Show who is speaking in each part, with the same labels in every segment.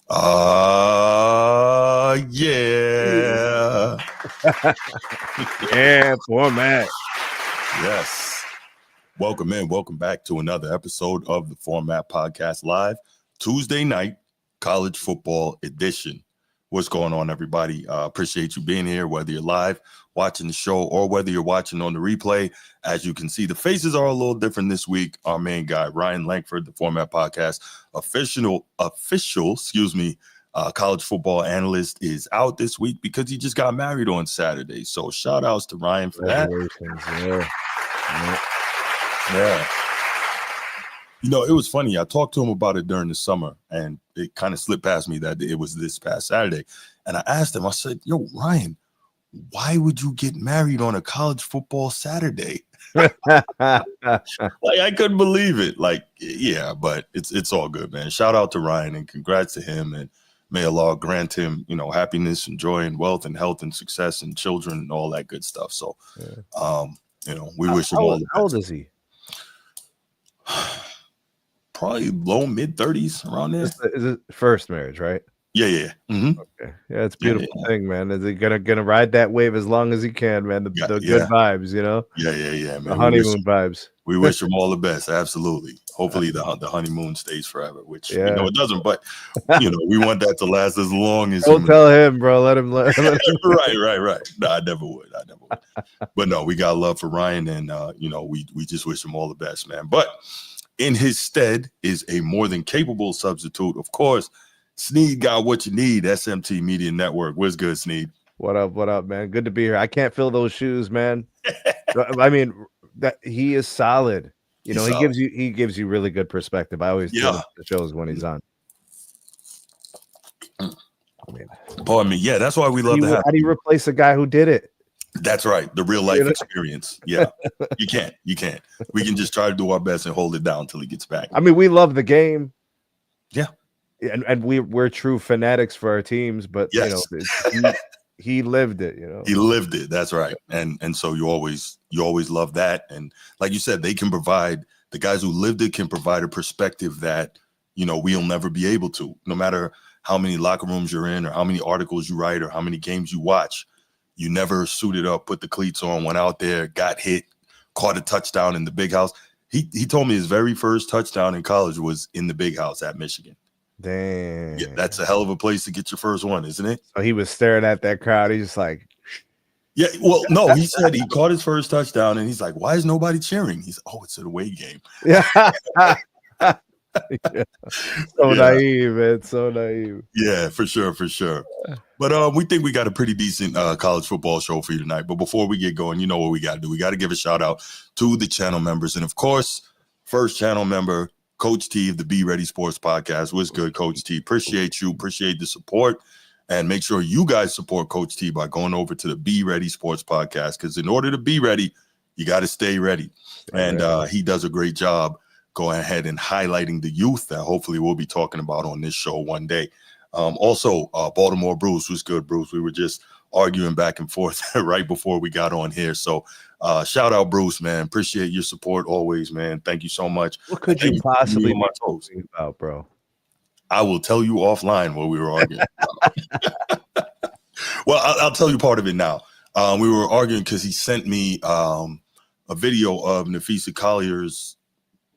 Speaker 1: Yeah.
Speaker 2: Yeah, format.
Speaker 1: Yes. Welcome in. Welcome back to another episode of the Format Podcast Live, Tuesday night, college football edition. What's going on, everybody? Appreciate you being here, whether you're live watching the show or whether you're watching on the replay. As you can see, the faces are a little different this week. Our main guy, Ryan Langford, the Format Podcast official, college football analyst, is out this week because he just got married on Saturday. So shout outs to Ryan for that. Yeah. You know, it was funny. I talked to him about it during the summer, and it kind of slipped past me that it was this past Saturday. And I asked him, I said, yo, Ryan, why would you get married on a college football Saturday? Like, I couldn't believe it. Like, yeah, but it's all good, man. Shout out to Ryan and congrats to him. And may Allah grant him, happiness and joy and wealth and health and success and children and all that good stuff. So, we wish him all the best.
Speaker 2: How old is he?
Speaker 1: Probably low mid 30s around there.
Speaker 2: Is it first marriage, right?
Speaker 1: Yeah. Mm-hmm.
Speaker 2: Okay. Yeah, it's a beautiful thing, man. Is he gonna ride that wave as long as he can, man? The good vibes,
Speaker 1: Yeah, man.
Speaker 2: The honeymoon vibes.
Speaker 1: We wish him all the best. Absolutely. Hopefully the honeymoon stays forever, which we know it doesn't, but we want that to last as long as.
Speaker 2: Don't tell him, bro. Let him.
Speaker 1: Right. No, I never would. But no, we got love for Ryan, and we just wish him all the best, man. But in his stead is a more than capable substitute, of course. Sneed got what you need. SMT Media Network. What's good, Sneed?
Speaker 2: What up, man? Good to be here. I can't fill those shoes, man. I mean, that he is solid. He gives you really good perspective. I always tell the shows when he's on.
Speaker 1: Pardon me. Yeah, that's why we love to have.
Speaker 2: How do you replace a guy who did it?
Speaker 1: That's right. The real life experience. Yeah, you can't. We can just try to do our best and hold it down until he gets back.
Speaker 2: I mean, we love the game.
Speaker 1: Yeah.
Speaker 2: And we're true fanatics for our teams, but he lived it.
Speaker 1: He lived it. That's right. And so you always love that. And like you said, they can provide, the guys who lived it can provide a perspective that we'll never be able to. No matter how many locker rooms you're in, or how many articles you write, or how many games you watch, you never suited up, put the cleats on, went out there, got hit, caught a touchdown in the big house. He told me his very first touchdown in college was in the big house at Michigan.
Speaker 2: Dang.
Speaker 1: Yeah, that's a hell of a place to get your first one, isn't it?
Speaker 2: So he was staring at that crowd. He's just like,
Speaker 1: yeah. Well, no, he said he caught his first touchdown, and he's like, "Why is nobody cheering?" He's, "Oh, it's an away game."
Speaker 2: Yeah. Naive, man. So naive.
Speaker 1: Yeah, for sure. But we think we got a pretty decent college football show for you tonight. But before we get going, you know what we got to do. We got to give a shout out to the channel members, and of course, first channel member, Coach T of the Be Ready Sports Podcast. What's good, Coach T? Appreciate you. Appreciate the support. And make sure you guys support Coach T by going over to the Be Ready Sports Podcast, because in order to be ready, you got to stay ready. And he does a great job going ahead and highlighting the youth that hopefully we'll be talking about on this show one day. Also, Baltimore Bruce. What's good, Bruce? We were just arguing back and forth right before we got on here. So shout out, Bruce, man. Appreciate your support always, man. Thank you so much.
Speaker 2: What could you possibly be talking about, bro?
Speaker 1: I will tell you offline what we were arguing about. Well, I'll tell you part of it now. We were arguing because he sent me a video of Nafisa Collier's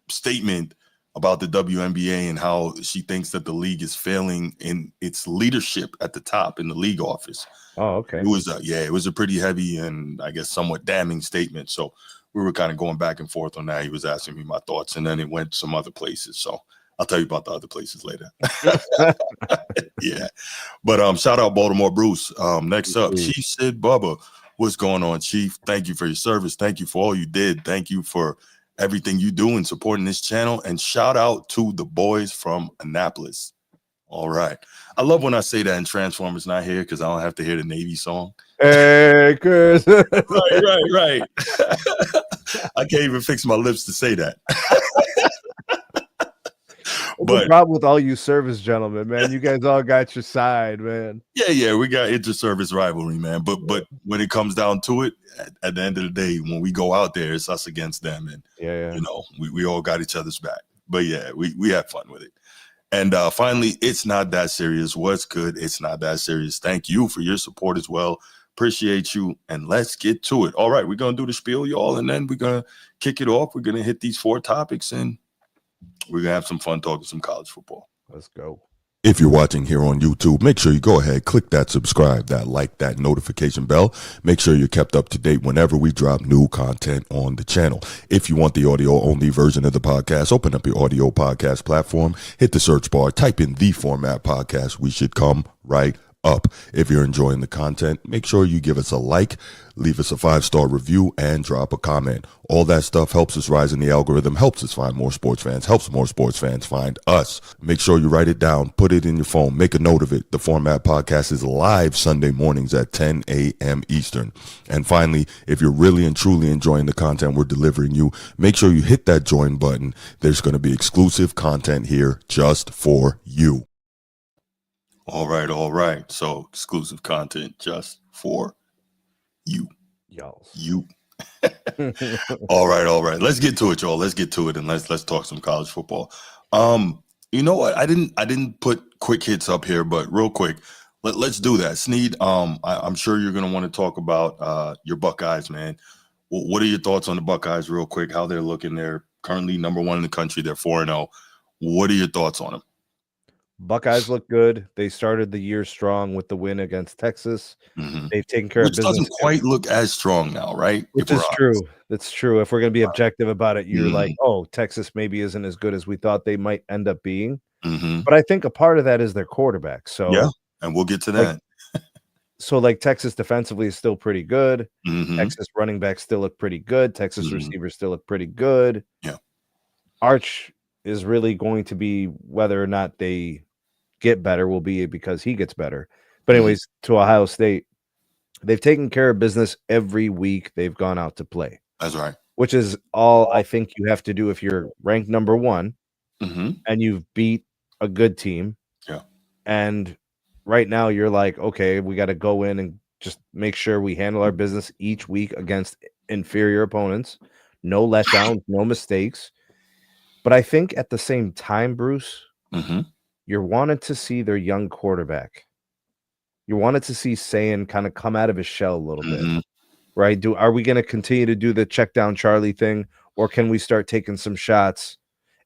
Speaker 1: statement about the WNBA and how she thinks that the league is failing in its leadership at the top in the league office.
Speaker 2: Oh, okay.
Speaker 1: It was a pretty heavy and I guess somewhat damning statement. So we were kind of going back and forth on that. He was asking me my thoughts, and then it went some other places. So I'll tell you about the other places later. Yeah. But shout out Baltimore Bruce. Next up, Chief Sid Bubba. What's going on, Chief? Thank you for your service. Thank you for all you did. Thank you for everything you do in supporting this channel. And shout out to the boys from Annapolis. All right. I love when I say that and Transformers not here, because I don't have to hear the Navy song.
Speaker 2: Hey, Chris.
Speaker 1: Right. I can't even fix my lips to say that.
Speaker 2: But the problem with all you service gentlemen, man, you guys all got your side, man.
Speaker 1: Yeah, we got inter-service rivalry, man. But when it comes down to it, at the end of the day, when we go out there, it's us against them, and we all got each other's back. But yeah, we have fun with it. And finally, it's not that serious. What's good? It's not that serious. Thank you for your support as well. Appreciate you. And let's get to it. All right, we're going to do the spiel, y'all. And then we're going to kick it off. We're going to hit these 4 topics and we're going to have some fun talking some college football.
Speaker 2: Let's go.
Speaker 1: If you're watching here on YouTube, make sure you go ahead, click that subscribe, that like, that notification bell. Make sure you're kept up to date whenever we drop new content on the channel. If you want the audio only version of the podcast, open up your audio podcast platform, hit the search bar, type in The Format Podcast. We should come right up. If you're enjoying the content, make sure you give us a like, leave us a 5-star review, and drop a comment. All that stuff helps us rise in the algorithm, helps us find more sports fans, helps more sports fans find us. Make sure you write it down, put it in your phone, make a note of it. The Format Podcast is live Sunday mornings at 10 a.m. Eastern. And finally, if you're really and truly enjoying the content we're delivering you, make sure you hit that join button. There's going to be exclusive content here just for you. All right. So exclusive content just for you.
Speaker 2: Y'all.
Speaker 1: You. All right. Let's get to it, y'all. Let's get to it and let's talk some college football. You know what? I didn't put quick hits up here, but real quick, let's do that. Sneed, I'm sure you're gonna want to talk about your Buckeyes, man. What are your thoughts on the Buckeyes, real quick? How they're looking? They're currently number 1 in the country. They're 4-0. What are your thoughts on them?
Speaker 2: Buckeyes look good. They started the year strong with the win against Texas.
Speaker 1: Mm-hmm.
Speaker 2: They've taken care of business.
Speaker 1: Which doesn't quite look as strong now, right?
Speaker 2: Which is true. That's true. If we're going to be objective about it, you're like, oh, Texas maybe isn't as good as we thought they might end up being.
Speaker 1: Mm-hmm.
Speaker 2: But I think a part of that is their quarterback. So
Speaker 1: yeah, and we'll get to that.
Speaker 2: So Texas defensively is still pretty good.
Speaker 1: Mm-hmm.
Speaker 2: Texas running backs still look pretty good. Texas receivers still look pretty good.
Speaker 1: Yeah.
Speaker 2: Arch is really going to be whether or not they get better will be because he gets better. But anyways, to Ohio State, they've taken care of business every week they've gone out to play.
Speaker 1: That's right.
Speaker 2: Which is all I think you have to do if you're ranked number 1 and you've beat a good team.
Speaker 1: Yeah.
Speaker 2: And right now you're like, okay, we got to go in and just make sure we handle our business each week against inferior opponents. No letdowns, no mistakes. But I think at the same time, Bruce, you're wanted to see their young quarterback. You wanted to see Sayan kind of come out of his shell a little bit, right? Are we going to continue to do the check down Charlie thing, or can we start taking some shots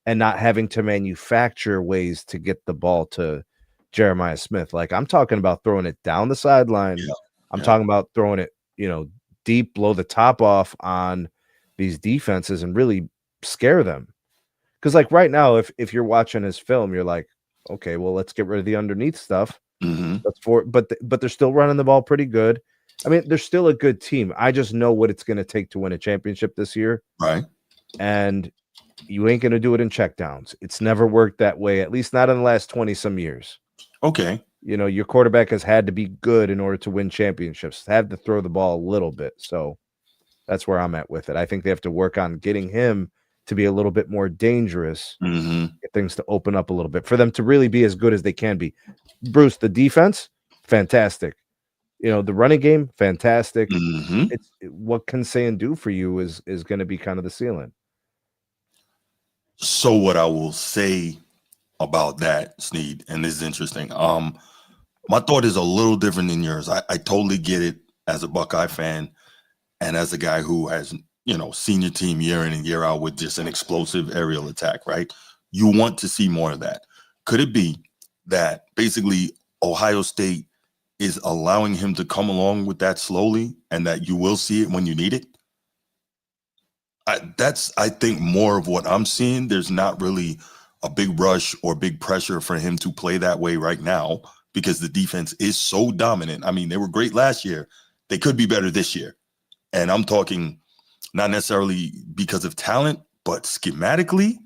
Speaker 2: and not having to manufacture ways to get the ball to Jeremiah Smith? Like, I'm talking about throwing it down the sideline. Yeah. I'm talking about throwing it, deep, blow the top off on these defenses and really scare them. Because like right now, if you're watching his film, you're like, okay, well, let's get rid of the underneath stuff. But they're still running the ball pretty good. I mean, they're still a good team. I just know what it's going to take to win a championship this year.
Speaker 1: Right.
Speaker 2: And you ain't going to do it in checkdowns. It's never worked that way, at least not in the last 20 some years.
Speaker 1: Okay.
Speaker 2: Your quarterback has had to be good in order to win championships, have to throw the ball a little bit. So that's where I'm at with it. I think they have to work on getting him to be a little bit more dangerous, get things to open up a little bit for them to really be as good as they can be. Bruce, the defense, fantastic. The running game, fantastic. It's what can Sayan do for you is going to be kind of the ceiling.
Speaker 1: So what I will say about that, Sneed, and this is interesting. My thought is a little different than yours. I totally get it as a Buckeye fan and as a guy who has, senior team year in and year out with just an explosive aerial attack, right? You want to see more of that. Could it be that basically Ohio State is allowing him to come along with that slowly and that you will see it when you need it? That's, I think, more of what I'm seeing. There's not really a big rush or big pressure for him to play that way right now because the defense is so dominant. I mean, they were great last year. They could be better this year. And I'm talking not necessarily because of talent, but schematically,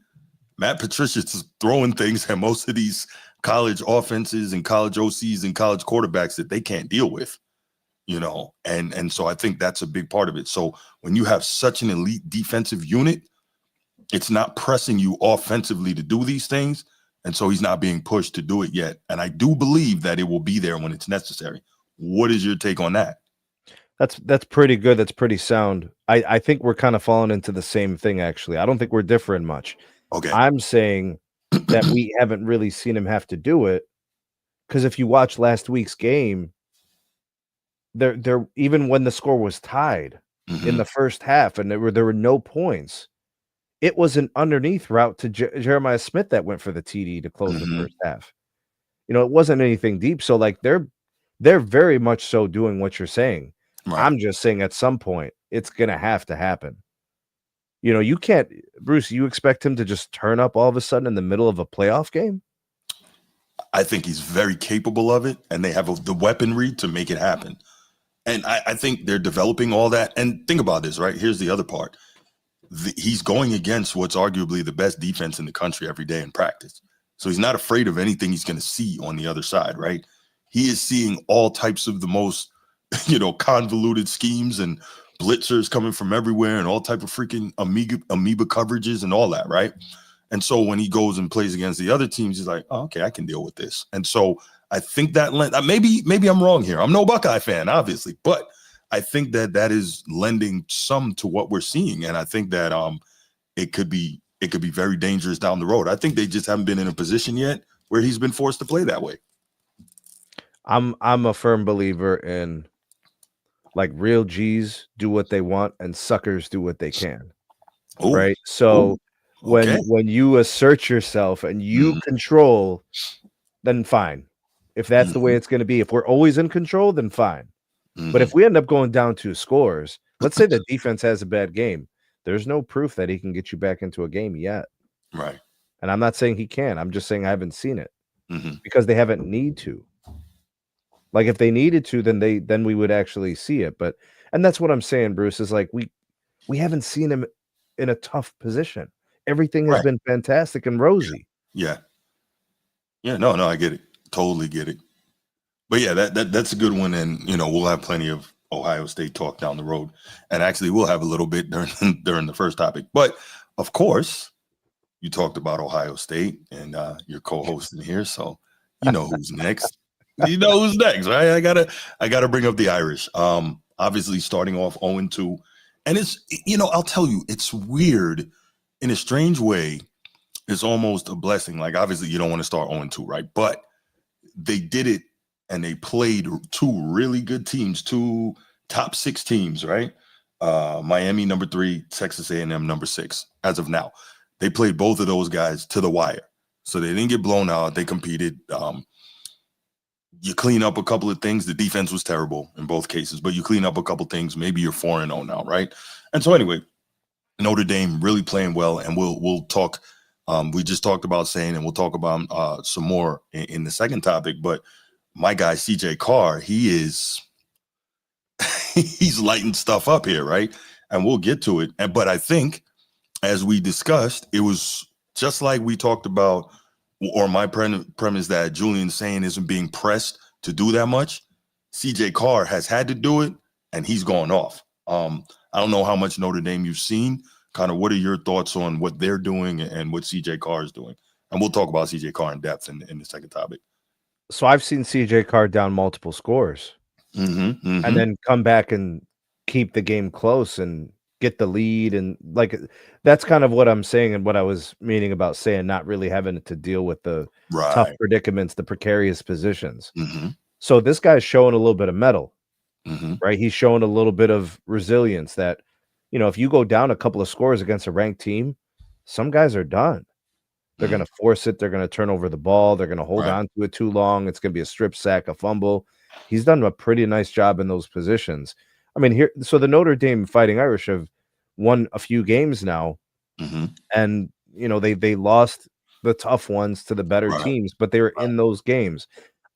Speaker 1: Matt Patricia's throwing things at most of these college offenses and college OCs and college quarterbacks that they can't deal with, and so I think that's a big part of it. So when you have such an elite defensive unit, it's not pressing you offensively to do these things. And so he's not being pushed to do it yet. And I do believe that it will be there when it's necessary. What is your take on that?
Speaker 2: That's pretty good. That's pretty sound. I think we're kind of falling into the same thing, actually. I don't think we're different much.
Speaker 1: Okay.
Speaker 2: I'm saying that we haven't really seen him have to do it. Because if you watch last week's game, there even when the score was tied in
Speaker 1: Hmm.
Speaker 2: the first half and there were no points, it was an underneath route to Jeremiah Smith that went for the TD to close the
Speaker 1: Hmm.
Speaker 2: first half. It wasn't anything deep. So like they're very much so doing what you're saying.
Speaker 1: Right.
Speaker 2: I'm just saying at some point it's gonna have to happen. You can't, Bruce, you expect him to just turn up all of a sudden in the middle of a playoff game?
Speaker 1: I think he's very capable of it, and they have the weaponry to make it happen. And I think they're developing all that. And think about this, right? Here's the other part. He's going against what's arguably the best defense in the country every day in practice. So he's not afraid of anything he's going to see on the other side, right? He is seeing all types of the most, convoluted schemes and blitzers coming from everywhere and all type of freaking amoeba coverages and all that, right? And so when he goes and plays against the other teams, he's like, oh, okay, I can deal with this. And so I think that maybe I'm wrong here. I'm no Buckeye fan, obviously, but I think that is lending some to what we're seeing, and I think that it could be very dangerous down the road. I think they just haven't been in a position yet where he's been forced to play that way.
Speaker 2: I'm a firm believer in like real G's do what they want and suckers do what they can.
Speaker 1: Oh,
Speaker 2: Right? So when
Speaker 1: okay.
Speaker 2: when you assert yourself and you
Speaker 1: Hmm.
Speaker 2: control, then fine. If that's the way
Speaker 1: Hmm.
Speaker 2: it's going to be, if we're always in control, then fine. But
Speaker 1: Hmm.
Speaker 2: if we end up going down 2 scores, let's say the defense has a bad game, there's no proof that he can get you back into a game yet.
Speaker 1: Right.
Speaker 2: And I'm not saying he can. I'm just saying I haven't seen it
Speaker 1: Hmm.
Speaker 2: because they haven't need to. Like if they needed to, then we would actually see it. And that's what I'm saying, Bruce, is like we haven't seen him in a tough position. Everything has
Speaker 1: Right.
Speaker 2: been fantastic and rosy.
Speaker 1: Yeah. Yeah. No. I get it. Totally get it. But yeah, that's a good one, and we'll have plenty of Ohio State talk down the road, and actually we'll have a little bit during during the first topic. But of course, you talked about Ohio State, and your co-host in here, so you know who's next. You know who's next, right? I gotta bring up the Irish. Obviously starting off 0-2, and it's I'll tell you, it's weird in a strange way. It's almost a blessing. Like obviously you don't want to start 0-2, right? But they did it and they played two really good teams, two top 6 teams, right? Miami number 3, Texas A&M number 6 as of now. They played both of those guys to the wire. So they didn't get blown out. They competed. You clean up a couple of things. The defense was terrible in both cases, but you clean up a couple things. Maybe you're 4-0 now, right? And so anyway, Notre Dame really playing well, and we'll talk. We just talked about saying, and we'll talk about some more in the second topic. But my guy CJ Carr, he's lighting stuff up here, right? And we'll get to it. But I think, as we discussed, it was just like we talked about, or my premise that Julian Sayin isn't being pressed to do that much. CJ Carr has had to do it, and he's gone off. I don't know how much Notre Dame you've seen. Kind of, what are your thoughts on what they're doing and what CJ Carr is doing? And we'll talk about CJ Carr in depth in the second topic.
Speaker 2: So I've seen CJ Carr down multiple scores
Speaker 1: Mm-hmm,
Speaker 2: and
Speaker 1: mm-hmm.
Speaker 2: then come back and keep the game close and get the lead. And like that's kind of what I'm saying and what I was meaning about saying not really having to deal with the tough
Speaker 1: Right.
Speaker 2: predicaments, the precarious positions.
Speaker 1: Mm-hmm,
Speaker 2: So this guy's showing a little bit of mettle,
Speaker 1: mm-hmm.
Speaker 2: right? He's showing a little bit of resilience that, if you go down a couple of scores against a ranked team, some guys are done. They're
Speaker 1: Mm-hmm.
Speaker 2: gonna force it, they're gonna turn over the ball, they're gonna hold
Speaker 1: Right.
Speaker 2: on to it too long, it's gonna be a strip sack, a fumble. He's done a pretty nice job in those positions. I mean, so the Notre Dame Fighting Irish have won a few games now,
Speaker 1: Mm-hmm.
Speaker 2: and, they lost the tough ones to the better
Speaker 1: Right.
Speaker 2: teams, but they were
Speaker 1: Right.
Speaker 2: in those games.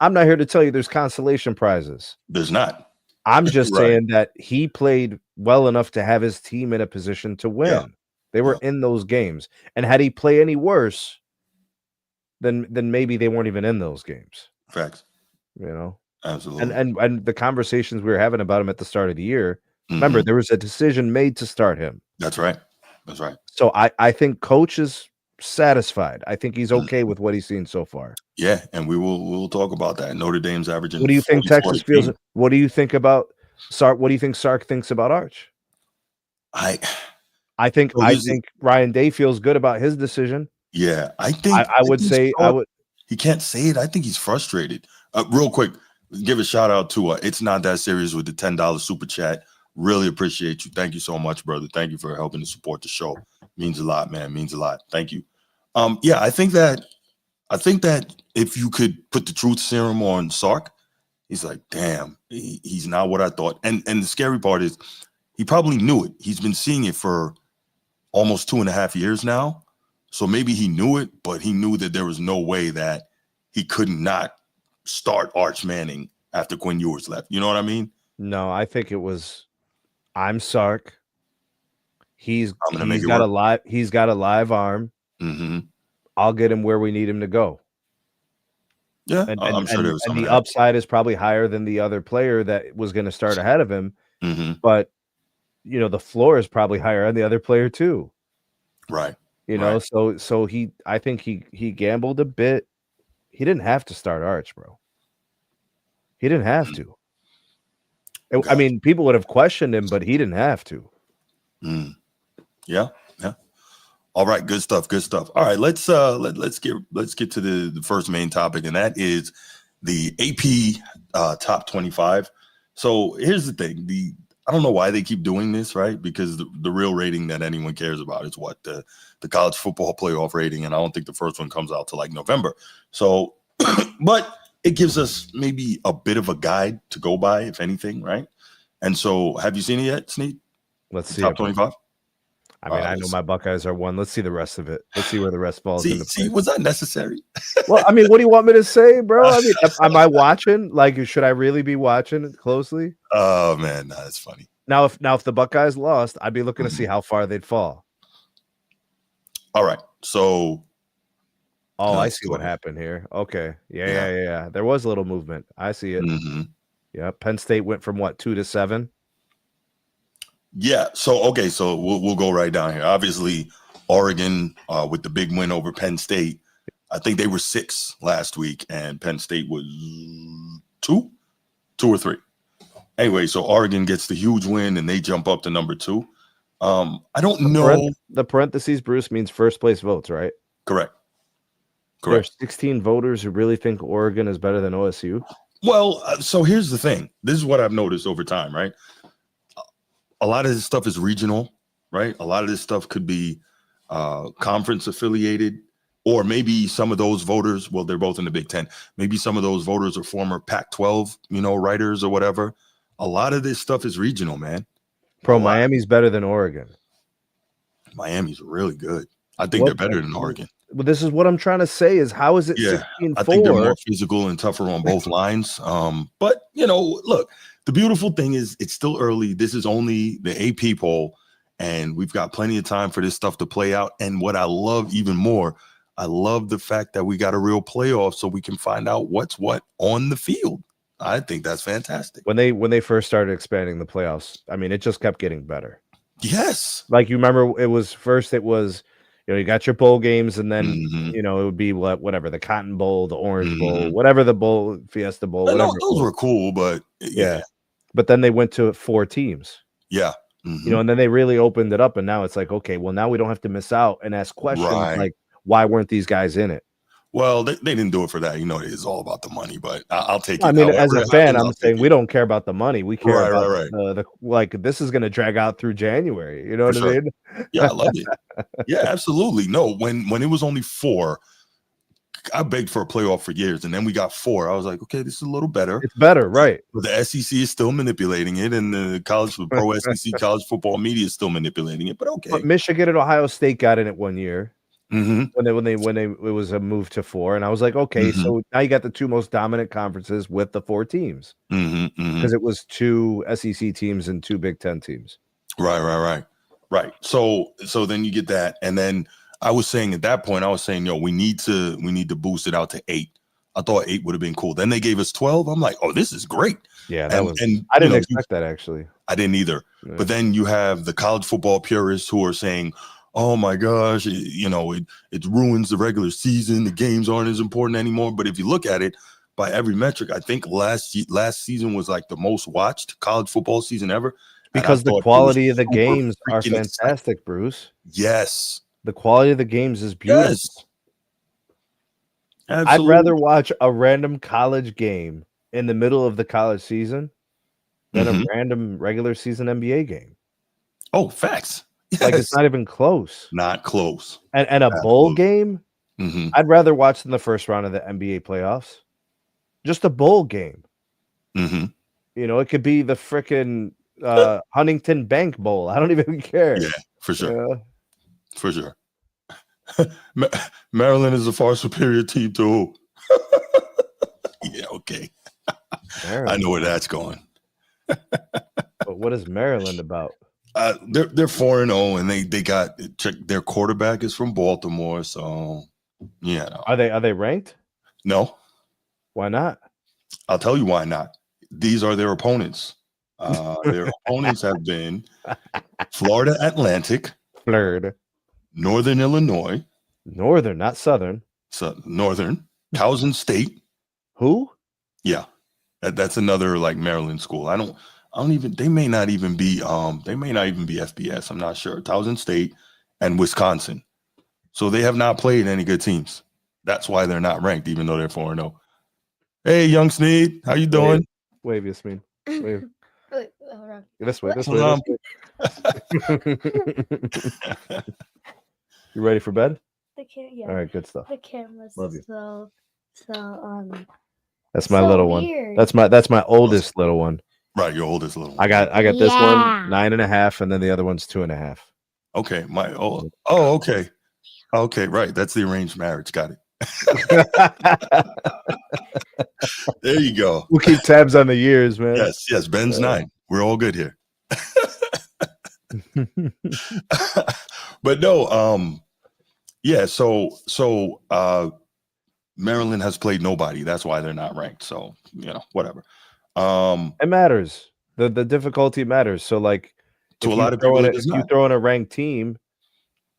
Speaker 2: I'm not here to tell you there's consolation prizes.
Speaker 1: There's not.
Speaker 2: I'm just
Speaker 1: Right.
Speaker 2: saying that he played well enough to have his team in a position to
Speaker 1: Yeah.
Speaker 2: win. They were
Speaker 1: Yeah.
Speaker 2: in those games, and had he play any worse, then maybe they weren't even in those games,
Speaker 1: Facts.
Speaker 2: you know? And
Speaker 1: Absolutely.
Speaker 2: and and the conversations we were having about him at the start of the year, remember,
Speaker 1: Mm-hmm.
Speaker 2: there was a decision made to start him.
Speaker 1: That's right. That's right.
Speaker 2: So I think coach is satisfied. I think he's okay
Speaker 1: Mhm.
Speaker 2: with what he's seen so far.
Speaker 1: Yeah, and we'll talk about that. Notre Dame's averaging
Speaker 2: What do you think
Speaker 1: 44
Speaker 2: Texas
Speaker 1: a
Speaker 2: feels?
Speaker 1: game.
Speaker 2: What do you think about Sark? What do you think Sark thinks about Arch?
Speaker 1: I
Speaker 2: I think
Speaker 1: so
Speaker 2: I
Speaker 1: this is
Speaker 2: think Ryan Day feels good about his decision.
Speaker 1: Yeah,
Speaker 2: I would say I would.
Speaker 1: he can't say it. I think he's frustrated. Real quick, give a shout out to It's Not That Serious with the $10 super chat. Really appreciate you. Thank you so much, brother. Thank you for helping to support the show. Means a lot, man. Means a lot. Thank you. Yeah, I think that if you could put the truth serum on Sark, he's like, damn, he's not what I thought. And the scary part is he probably knew it. He's been seeing it for almost 2.5 years now. So maybe he knew it, but he knew that there was no way that he could not start Arch Manning after Quinn Ewers left. You know what I mean?
Speaker 2: No, I think it was. I'm Sark. He's
Speaker 1: I'm gonna make
Speaker 2: he's
Speaker 1: it
Speaker 2: got
Speaker 1: work.
Speaker 2: a live he's got a live arm.
Speaker 1: Mm-hmm.
Speaker 2: I'll get him where we need him to go.
Speaker 1: Yeah,
Speaker 2: And
Speaker 1: I'm sure there was some of
Speaker 2: the
Speaker 1: that.
Speaker 2: upside is probably higher than the other player that was going to start ahead of him.
Speaker 1: Mm-hmm.
Speaker 2: But the floor is probably higher on the other player too.
Speaker 1: Right.
Speaker 2: So I think he gambled a bit. He didn't have to start Arch, bro. He didn't have to. I
Speaker 1: Gotcha.
Speaker 2: mean, people would have questioned him, but he didn't have to.
Speaker 1: Yeah. All right, good stuff. All right, let's get to the first main topic, and that is the AP top 25. So here's the thing: I don't know why they keep doing this, right? Because the real rating that anyone cares about is what the college football playoff rating, and I don't think the first one comes out till like November. So, but it gives us maybe a bit of a guide to go by, if anything, right? And so, have you seen it yet, Sneak?
Speaker 2: Let's see
Speaker 1: Top
Speaker 2: it.
Speaker 1: 25.
Speaker 2: I mean, I know my Buckeyes are one. Let's see the rest of it. Let's see where the rest falls into place.
Speaker 1: Was that necessary?
Speaker 2: Well, I mean, what do you want me to say, bro? I mean, am I watching? Like, should I really be watching closely?
Speaker 1: Oh man, that's funny.
Speaker 2: Now, if the Buckeyes lost, I'd be looking to see how far they'd fall.
Speaker 1: All right, so.
Speaker 2: Oh, I see what happened here. Okay, yeah. There was a little movement. I see it.
Speaker 1: Mm-hmm.
Speaker 2: Yeah, Penn State went from what 2 to 7.
Speaker 1: Yeah. So okay. So we'll go right down here. Obviously, Oregon with the big win over Penn State. I think they were 6 last week, and Penn State was 2 or 3. Anyway, so Oregon gets the huge win, and they jump up to number 2. I don't know.
Speaker 2: The parentheses, Bruce, means first place votes, right?
Speaker 1: Correct.
Speaker 2: There's 16 voters who really think Oregon is better than OSU.
Speaker 1: Well, so here's the thing. This is what I've noticed over time, right? A lot of this stuff is regional, right? A lot of this stuff could be conference affiliated, or maybe some of those voters, well, they're both in the Big Ten. Maybe some of those voters are former Pac-12, writers or whatever. A lot of this stuff is regional, man.
Speaker 2: Bro, Miami's better than Oregon.
Speaker 1: Miami's really good. I think they're better than Oregon.
Speaker 2: Well, this is what I'm trying to say is how is it 16-4?
Speaker 1: I think they're more physical and tougher on both lines. But, look, the beautiful thing is it's still early. This is only the AP poll, and we've got plenty of time for this stuff to play out. And what I love even more, I love the fact that we got a real playoff so we can find out what's what on the field. I think that's fantastic.
Speaker 2: When they first started expanding the playoffs, I mean, it just kept getting better.
Speaker 1: Yes.
Speaker 2: Like you remember it was you got your bowl games, and then it would be whatever, the Cotton Bowl, the Orange Bowl, whatever the bowl, Fiesta Bowl, whatever.
Speaker 1: Those were cool, but yeah.
Speaker 2: But then they went to 4 teams.
Speaker 1: Yeah.
Speaker 2: And then they really opened it up, and now it's like, okay, well, now we don't have to miss out and ask questions like, why weren't these guys in it?
Speaker 1: Well, they didn't do it for that. It's all about the money, but I'll take it.
Speaker 2: I mean, as a fan, I'm saying we don't care about the money. We care about the like, this is going to drag out through January. You know what I mean?
Speaker 1: Yeah, I love it. Yeah, absolutely. No, when it was only 4, I begged for a playoff for years, and then we got 4. I was like, okay, this is a little better.
Speaker 2: It's better, right?
Speaker 1: But the SEC is still manipulating it, and the pro SEC college football media is still manipulating it. But okay.
Speaker 2: But Michigan and Ohio State got in it one year.
Speaker 1: Mm-hmm.
Speaker 2: When it was a move to 4, and I was like, okay, so now you got the 2 most dominant conferences with the 4 teams, because it was 2 SEC teams and 2 Big Ten teams.
Speaker 1: Right. So then you get that, and then I was saying at that point, we need to boost it out to 8. I thought 8 would have been cool. Then they gave us 12. I'm like, oh, this is great.
Speaker 2: Yeah, I didn't expect that actually.
Speaker 1: I didn't either. Yeah. But then you have the college football purists who are saying, oh my gosh, it ruins the regular season. The games aren't as important anymore. But if you look at it by every metric, I think last season was like the most watched college football season ever.
Speaker 2: Because the quality of the games are fantastic, Bruce.
Speaker 1: Yes.
Speaker 2: The quality of the games is beautiful.
Speaker 1: Yes,
Speaker 2: I'd rather
Speaker 1: absolutely.
Speaker 2: watch a random college game in the middle of the college season than a
Speaker 1: Hmm.
Speaker 2: random regular season NBA game.
Speaker 1: Oh, facts.
Speaker 2: Like, it's
Speaker 1: Yes,
Speaker 2: not even close.
Speaker 1: not close.
Speaker 2: And a bowl
Speaker 1: Absolutely.
Speaker 2: game,
Speaker 1: Hmm.
Speaker 2: I'd rather watch than the first round of the NBA playoffs. Just a bowl game.
Speaker 1: Hmm.
Speaker 2: It could be the frickin' Huntington Bank Bowl. I don't even
Speaker 1: Yeah,
Speaker 2: care.
Speaker 1: for sure,
Speaker 2: Yeah.
Speaker 1: for sure. Ma- Maryland is a far superior team to who? Yeah, okay. I know
Speaker 2: Maryland.
Speaker 1: where that's going.
Speaker 2: But what is Maryland about?
Speaker 1: They're 4-0, and they got check. Their quarterback is from Baltimore, so yeah.
Speaker 2: Are they ranked?
Speaker 1: No,
Speaker 2: Why not?
Speaker 1: I'll tell you why not. These are their opponents. Their opponents have been Florida Atlantic,
Speaker 2: Flird.
Speaker 1: Northern Illinois,
Speaker 2: Northern, not Southern.
Speaker 1: so Northern, Towson State.
Speaker 2: Who?
Speaker 1: Yeah, that's another like Maryland school. I don't even. They may not even be. They may not even be FBS. I'm not sure. Towson State and Wisconsin. So they have not played any good teams. That's why they're not ranked, even though they're 4-0. Hey, young Sneed, how you
Speaker 2: Wave,
Speaker 1: doing?
Speaker 2: wave, Yasmin. Wave.
Speaker 3: Wait, hold on.
Speaker 2: This way, this way,
Speaker 1: Salam.
Speaker 2: this way. You ready for bed?
Speaker 3: Yeah.
Speaker 2: All right, good stuff.
Speaker 3: The camera's
Speaker 2: Love you.
Speaker 3: so
Speaker 2: That's my
Speaker 3: so
Speaker 2: little
Speaker 3: weird.
Speaker 2: one. That's my oldest little one.
Speaker 1: Right, your oldest little one.
Speaker 2: I got this one
Speaker 3: Yeah.
Speaker 2: 9.5, and then the other one's 2.5.
Speaker 1: Okay, okay. Okay, right. That's the arranged marriage. Got it. There you go.
Speaker 2: We'll keep tabs on the years, man.
Speaker 1: Yes. Ben's 9. We're all good here. But no, yeah, so Maryland has played nobody. That's why they're not ranked. So, whatever.
Speaker 2: It matters. The difficulty matters. So, like,
Speaker 1: To
Speaker 2: if
Speaker 1: a
Speaker 2: you
Speaker 1: lot of
Speaker 2: throw
Speaker 1: people,
Speaker 2: in
Speaker 1: it does
Speaker 2: if you
Speaker 1: not.
Speaker 2: throw in a ranked team,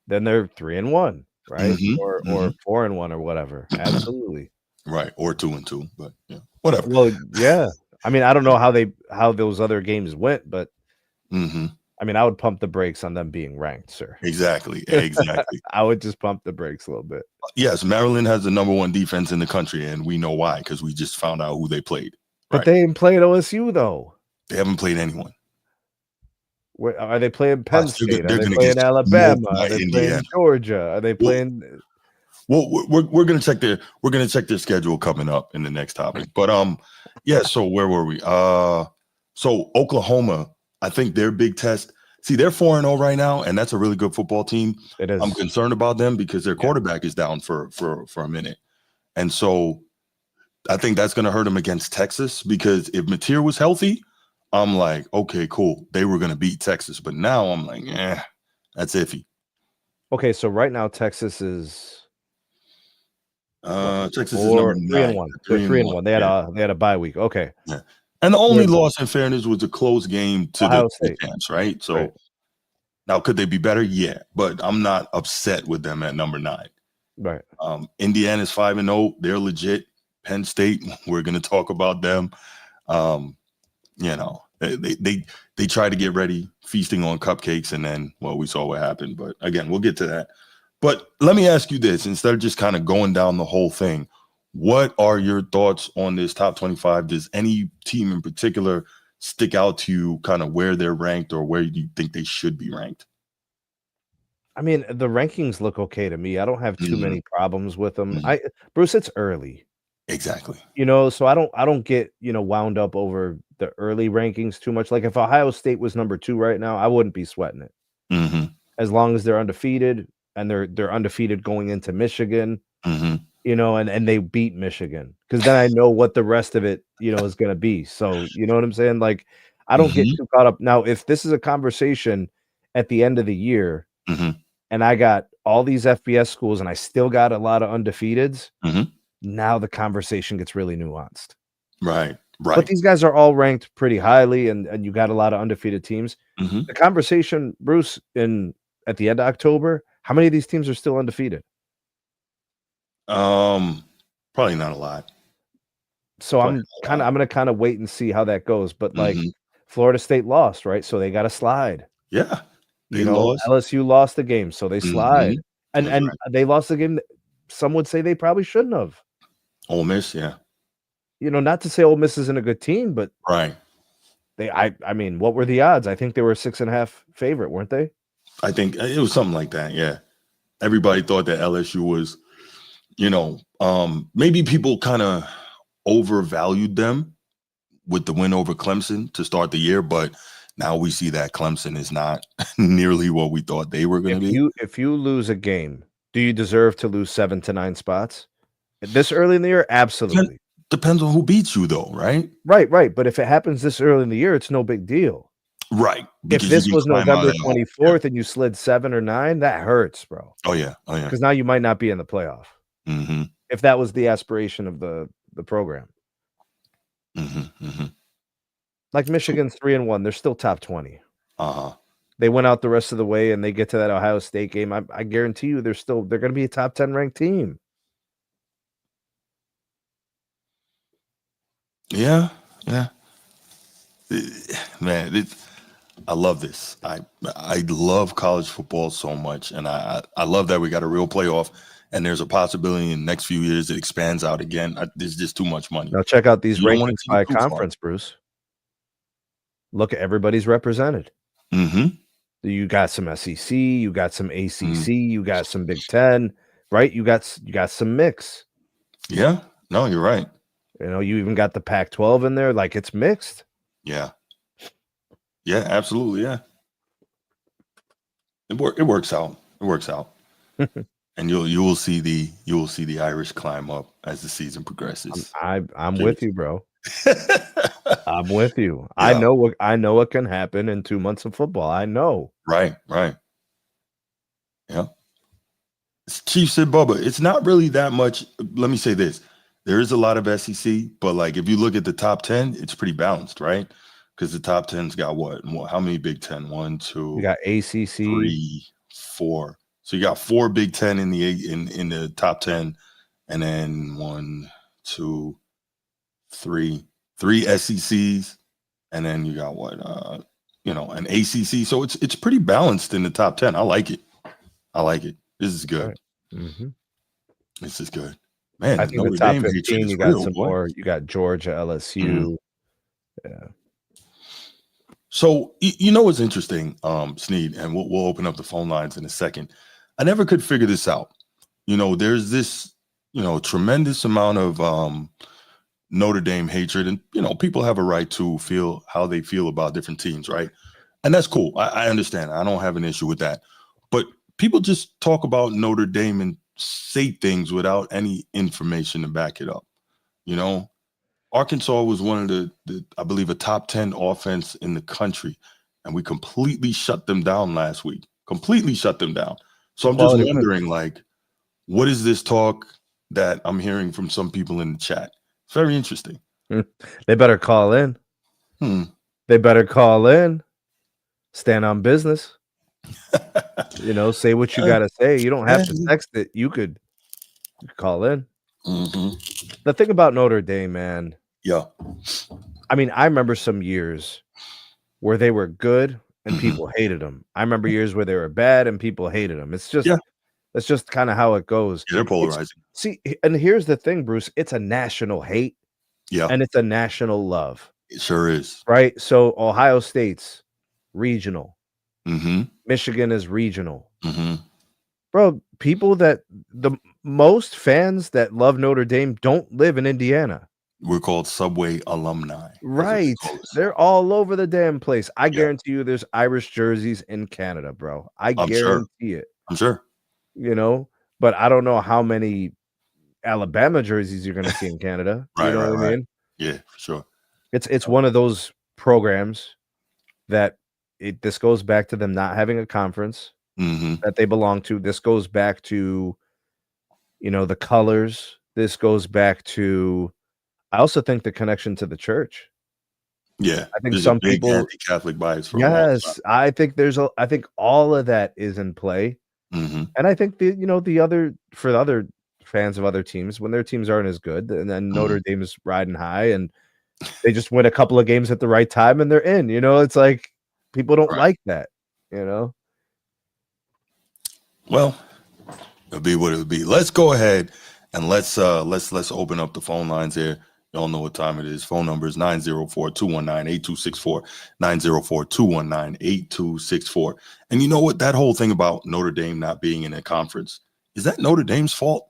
Speaker 2: then they're 3-1, right?
Speaker 1: Mhm,
Speaker 2: Or 4-1 or whatever. Absolutely.
Speaker 1: Right, or 2-2, but yeah, whatever.
Speaker 2: Well, yeah. I mean, I don't know how those other games went, but
Speaker 1: Hmm.
Speaker 2: I mean, I would pump the brakes on them being ranked, sir.
Speaker 1: Exactly.
Speaker 2: I would just pump the brakes a little bit.
Speaker 1: Yes, Maryland has the number 1 defense in the country, and we know why because we just found out who they played.
Speaker 2: But
Speaker 1: Right.
Speaker 2: they didn't play at OSU though.
Speaker 1: They haven't played anyone.
Speaker 2: Where, are they playing Penn State? Are
Speaker 1: They're
Speaker 2: they
Speaker 1: going to
Speaker 2: playing
Speaker 1: get
Speaker 2: Alabama?
Speaker 1: smoked
Speaker 2: Are
Speaker 1: by
Speaker 2: they
Speaker 1: Indiana.
Speaker 2: playing Georgia? Are they playing?
Speaker 1: Well, we're going to check their schedule coming up in the next topic. But yeah. So where were we? So Oklahoma, I think their big test. See, they're 4-0 right now, and that's a really good football team.
Speaker 2: It is.
Speaker 1: I'm concerned about them because their quarterback is down for a minute, and so I think that's going to hurt them against Texas because if Mateer was healthy, I'm like, okay, cool. They were going to beat Texas, but now I'm like, that's iffy.
Speaker 2: Okay, so right now Texas is
Speaker 1: Texas is number 9.
Speaker 2: 3-1. They're 3-1. They had a bye week. Okay.
Speaker 1: Yeah. And the only loss, in fairness, was a close game to
Speaker 2: Ohio
Speaker 1: the
Speaker 2: State.
Speaker 1: champs, right? So
Speaker 2: Right.
Speaker 1: now, could they be better? Yeah, but I'm not upset with them at number 9.
Speaker 2: Right.
Speaker 1: Indiana's 5-0. They're legit. Penn State, we're going to talk about them. They try to get ready, feasting on cupcakes, and then, well, we saw what happened. But again, we'll get to that. But let me ask you this, instead of just kind of going down the whole thing, what are your thoughts on this top 25? Does any team in particular stick out to you, kind of where they're ranked or where you think they should be ranked?
Speaker 2: I mean, the rankings look okay to me. I don't have too many problems with them.
Speaker 1: Mhm.
Speaker 2: Bruce, it's early.
Speaker 1: Exactly.
Speaker 2: So I don't get, wound up over the early rankings too much. Like if Ohio State was number 2 right now, I wouldn't be sweating it.
Speaker 1: Mm-hmm.
Speaker 2: As long as they're undefeated and they're undefeated going into Michigan,
Speaker 1: Mm-hmm.
Speaker 2: and they beat Michigan, because then I know what the rest of it, is going to be. So, you know what I'm saying? Like, I don't get too caught up. Now, if this is a conversation at the end of the year and I got all these FBS schools and I still got a lot of undefeateds, now the conversation gets really nuanced.
Speaker 1: Right.
Speaker 2: But these guys are all ranked pretty highly, and you got a lot of undefeated teams. The conversation, Bruce, at the end of October, how many of these teams are still undefeated?
Speaker 1: Probably not a lot.
Speaker 2: So I'm gonna kind of wait and see how that goes. But like Florida State lost, right? So they got to slide.
Speaker 1: Yeah, they lost.
Speaker 2: LSU lost the game, so they slide. And
Speaker 1: That's right.
Speaker 2: they lost the game that some would say they probably shouldn't have.
Speaker 1: Ole Miss, yeah.
Speaker 2: Not to say Ole Miss isn't a good team, but
Speaker 1: Right.
Speaker 2: I mean, what were the odds? I think they were a 6.5 favorite, weren't they?
Speaker 1: I think it was something like that, yeah. Everybody thought that LSU was, maybe people kind of overvalued them with the win over Clemson to start the year, but now we see that Clemson is not nearly what we thought they were going to be.
Speaker 2: If you lose a game, do you deserve to lose 7 to 9 spots? This early in the year? Absolutely.
Speaker 1: Depends on who beats you, though, right?
Speaker 2: Right. But if it happens this early in the year, it's no big deal.
Speaker 1: Right.
Speaker 2: If
Speaker 1: Because
Speaker 2: this
Speaker 1: you
Speaker 2: was
Speaker 1: can climb out
Speaker 2: November
Speaker 1: of that hole.
Speaker 2: 24th and you slid 7 or 9, that hurts, bro.
Speaker 1: Oh, yeah.
Speaker 2: Because now you might not be in the playoff.
Speaker 1: Mm-hmm.
Speaker 2: If that was the aspiration of the program.
Speaker 1: Mm-hmm. Mm-hmm.
Speaker 2: Like Michigan's 3-1, they're still top 20.
Speaker 1: Uh-huh.
Speaker 2: They went out the rest of the way and they get to that Ohio State game. I guarantee you they're going to be a top 10 ranked team.
Speaker 1: Yeah. Man, I love this. I love college football so much, and I love that we got a real playoff, and there's a possibility in the next few years it expands out again. There's just too much money.
Speaker 2: Now check out these
Speaker 1: You don't want
Speaker 2: rankings
Speaker 1: to take
Speaker 2: by
Speaker 1: it too far.
Speaker 2: conference, Bruce. Look at everybody's represented.
Speaker 1: Mm-hmm.
Speaker 2: You got some SEC, you got some ACC, you got some Big Ten, right? You got some mix.
Speaker 1: Yeah. No, you're right.
Speaker 2: You even got the Pac-12 in there. Like, it's mixed.
Speaker 1: Yeah. Yeah, absolutely. Yeah. It works out. It works out. And you will see the Irish climb up as the season progresses.
Speaker 2: I'm with you, bro. I'm with you.
Speaker 1: Yeah.
Speaker 2: I know what can happen in 2 months of football. I know.
Speaker 1: Right. Yeah. Chief said, Bubba, it's not really that much. Let me say this. There is a lot of SEC, but like if you look at the top 10, it's pretty balanced, right? Because the top 10's got what? How many Big Ten? 1, 2,
Speaker 2: You got ACC,
Speaker 1: 3, 4. So you got 4 Big Ten in the top 10, and then 1, 2, 3 SECs, and then you got what? An ACC. So it's pretty balanced in the top 10. I like it. This is good.
Speaker 2: Right. Mm-hmm.
Speaker 1: This is good. Man,
Speaker 2: I
Speaker 1: the
Speaker 2: think the
Speaker 1: Notre
Speaker 2: top
Speaker 1: Dame
Speaker 2: 15,
Speaker 1: hatred is
Speaker 2: you got
Speaker 1: real,
Speaker 2: some
Speaker 1: boy.
Speaker 2: more. You got Georgia, LSU. Yeah.
Speaker 1: So what's interesting, Sneed, and we'll open up the phone lines in a second. I never could figure this out. There's this, tremendous amount of Notre Dame hatred, and people have a right to feel how they feel about different teams, right? And that's cool. I understand. I don't have an issue with that. But people just talk about Notre Dame and say things without any information to back it up. Arkansas was one of the I believe a top 10 offense in the country, and we completely shut them down last week. Completely shut them down. So I'm just wondering, like, what is this talk that I'm hearing from some people in the chat? It's very interesting.
Speaker 2: They better call in. They better call in. Stand on business. Say what you got to say. You don't have to text it. You could call in.
Speaker 1: Mm-hmm.
Speaker 2: The thing about Notre Dame, man.
Speaker 1: Yeah.
Speaker 2: I mean, I remember some years where they were good and people hated them. I remember years where they were bad and people hated them. It's just, that's just kind of how it goes.
Speaker 1: Yeah, they're polarizing.
Speaker 2: See, and here's the thing, Bruce. It's a national hate.
Speaker 1: Yeah.
Speaker 2: And it's a national love.
Speaker 1: It sure is.
Speaker 2: Right? So Ohio State's regional.
Speaker 1: Mm-hmm.
Speaker 2: Michigan is regional.
Speaker 1: Mm-hmm.
Speaker 2: Bro, people the most fans that love Notre Dame don't live in Indiana.
Speaker 1: We're called Subway alumni.
Speaker 2: Right. They're all over the damn place. I guarantee you there's Irish jerseys in Canada, bro. I'm guarantee it.
Speaker 1: I'm sure.
Speaker 2: But I don't know how many Alabama jerseys you're going to see in Canada.
Speaker 1: Right,
Speaker 2: you know what I mean?
Speaker 1: Yeah, for sure.
Speaker 2: It's one of those programs that this goes back to them not having a conference that they belong to. This goes back to, the colors. This goes back to, I also think the connection to the church.
Speaker 1: Yeah,
Speaker 2: I think
Speaker 1: there's
Speaker 2: some
Speaker 1: a big
Speaker 2: people
Speaker 1: anti-Catholic bias for
Speaker 2: yes, I think I think all of that is in play.
Speaker 1: Mm-hmm.
Speaker 2: And I think for the other fans of other teams, when their teams aren't as good, and then Notre Dame is riding high and they just win a couple of games at the right time and they're in, it's like people don't like that,
Speaker 1: Well, It'll be what it'll be. Let's go ahead and let's open up the phone lines here. Y'all know what time it is. Phone number is 904-219-8264, 904-219-8264. And you know what? That whole thing about Notre Dame not being in a conference, is that Notre Dame's fault?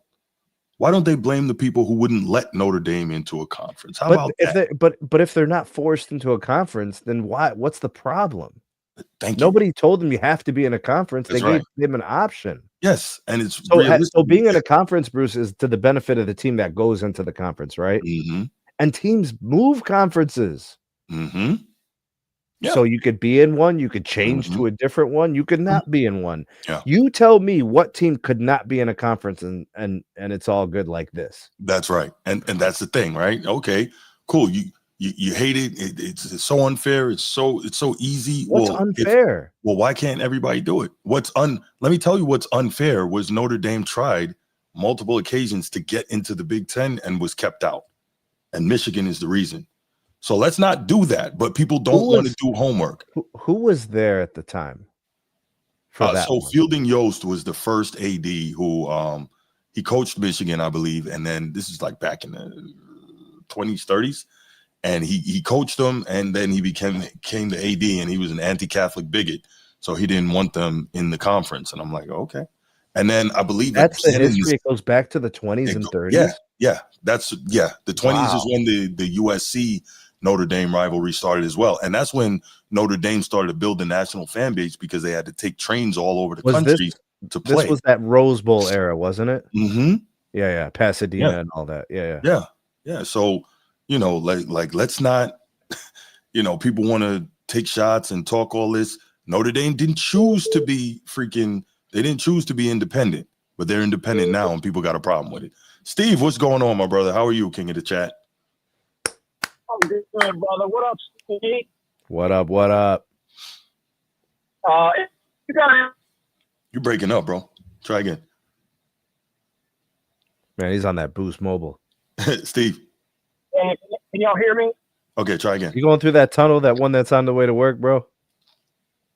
Speaker 1: Why don't they blame the people who wouldn't let Notre Dame into a conference? How about that?
Speaker 2: But if they're not forced into a conference, then what's the problem?
Speaker 1: Thank you.
Speaker 2: Nobody told them you have to be in a conference.
Speaker 1: That's
Speaker 2: They
Speaker 1: right.
Speaker 2: gave them an option.
Speaker 1: Yes, and it's
Speaker 2: So being in a conference, Bruce, is to the benefit of the team that goes into the conference, right?
Speaker 1: Mm-hmm.
Speaker 2: And teams move conferences.
Speaker 1: Mm-hmm. Yeah.
Speaker 2: So you could be in one, you could change
Speaker 1: Mm-hmm.
Speaker 2: to a different one, you could not be in one.
Speaker 1: Yeah.
Speaker 2: You tell me what team could not be in a conference and it's all good like this.
Speaker 1: That's right. And that's the thing, right? Okay, cool. You hate it. It's so unfair. It's so easy.
Speaker 2: What's unfair?
Speaker 1: Why can't everybody do it? Let me tell you what's unfair was Notre Dame tried multiple occasions to get into the Big Ten and was kept out. And Michigan is the reason. So let's not do that. But people don't want to do homework.
Speaker 2: Who was there at the time for that?
Speaker 1: So Fielding Yost was the first AD who he coached Michigan, I believe. And then this is like back in the 20s, 30s. And he coached them, and then he became the AD, and he was an anti-Catholic bigot. So he didn't want them in the conference. And I'm like, okay. And then I believe
Speaker 2: that's the history. It goes back to the 20s and 30s.
Speaker 1: Yeah. The 20s is when the USC Notre Dame rivalry started as well. And that's when Notre Dame started to build the national fan base because they had to take trains all over the country to play.
Speaker 2: This was that Rose Bowl era, wasn't it?
Speaker 1: Mm-hmm.
Speaker 2: Yeah. Pasadena and all that. Yeah.
Speaker 1: So, like let's not, people want to take shots and talk all this. Notre Dame didn't choose to be they didn't choose to be independent, but they're independent now and people got a problem with it. Steve, what's going on, my brother? How are you, king of the chat?
Speaker 4: I'm good, brother. What up, Steve?
Speaker 2: What up?
Speaker 1: You're breaking up, bro. Try again.
Speaker 2: Man, he's on that Boost Mobile.
Speaker 1: Steve.
Speaker 4: Can y'all hear me?
Speaker 1: Okay, try again.
Speaker 2: You going through that tunnel, that one that's on the way to work, bro?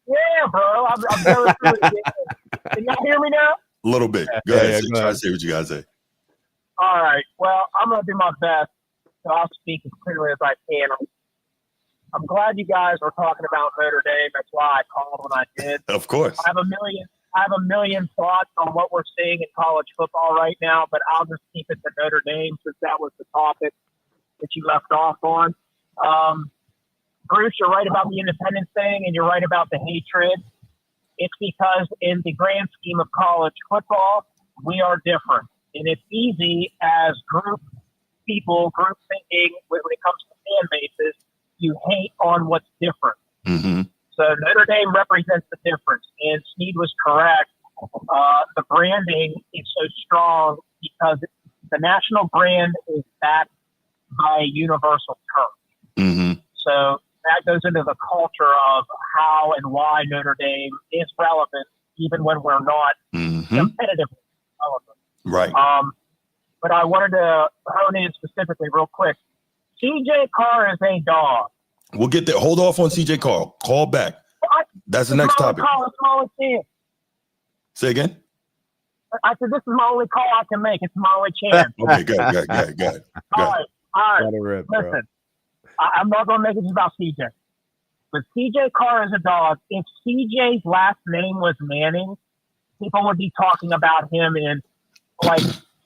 Speaker 4: Yeah, bro. I'm going through it. Can y'all hear me now?
Speaker 1: A little bit. Go ahead. Try to say what you guys say.
Speaker 4: All right. Well, I'm going to do my best, so I'll speak as clearly as I can. I'm glad you guys were talking about Notre Dame. That's why I called when I did.
Speaker 1: Of course.
Speaker 4: I have a million thoughts on what we're seeing in college football right now, but I'll just keep it to Notre Dame since that was the topic that you left off on. Bruce, you're right about the independence thing, and you're right about the hatred. It's because in the grand scheme of college football, we are different. And it's easy as group thinking when it comes to fan bases, you hate on what's different.
Speaker 1: Mm-hmm.
Speaker 4: So Notre Dame represents the difference. And Snead was correct. The branding is so strong because the national brand is backed by a universal term.
Speaker 1: Mm-hmm.
Speaker 4: So that goes into the culture of how and why Notre Dame is relevant, even when we're not competitively relevant.
Speaker 1: Right.
Speaker 4: But I wanted to hone in specifically real quick. CJ Carr is a dog.
Speaker 1: We'll get there. Hold off on CJ Carr. Call back. That's the next topic. Say again?
Speaker 4: I said, this is my only call I can make. It's my only chance.
Speaker 1: Okay, good.
Speaker 4: All right.
Speaker 2: Rip,
Speaker 4: listen, I'm not going to make it just about CJ. But CJ Carr is a dog. If CJ's last name was Manning, people would be talking about him in like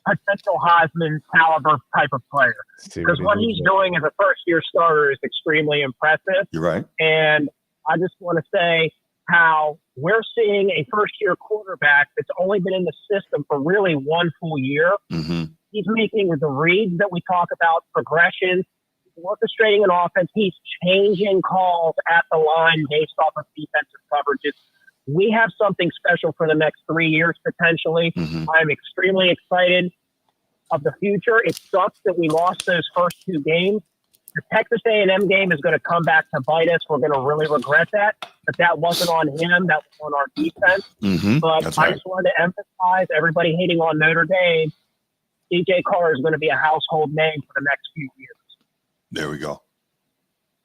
Speaker 4: potential Heisman caliber type of player. Because what he's doing as a first-year starter is extremely impressive.
Speaker 1: You're right.
Speaker 4: And I just want to say how we're seeing a first-year quarterback that's only been in the system for really one full year.
Speaker 1: Mm-hmm.
Speaker 4: He's making the reads that we talk about, progressions, orchestrating an offense. He's changing calls at the line based off of defensive coverages. We have something special for the next 3 years, potentially.
Speaker 1: Mm-hmm.
Speaker 4: I'm extremely excited of the future. It sucks that we lost those first two games. The Texas A&M game is going to come back to bite us. We're going to really regret that. But that wasn't on him. That was on our defense.
Speaker 1: Mm-hmm.
Speaker 4: But
Speaker 1: That's
Speaker 4: I
Speaker 1: right.
Speaker 4: just wanted to emphasize, everybody hating on Notre Dame, CJ Carr is going to be a household name for the next few years.
Speaker 1: There we go.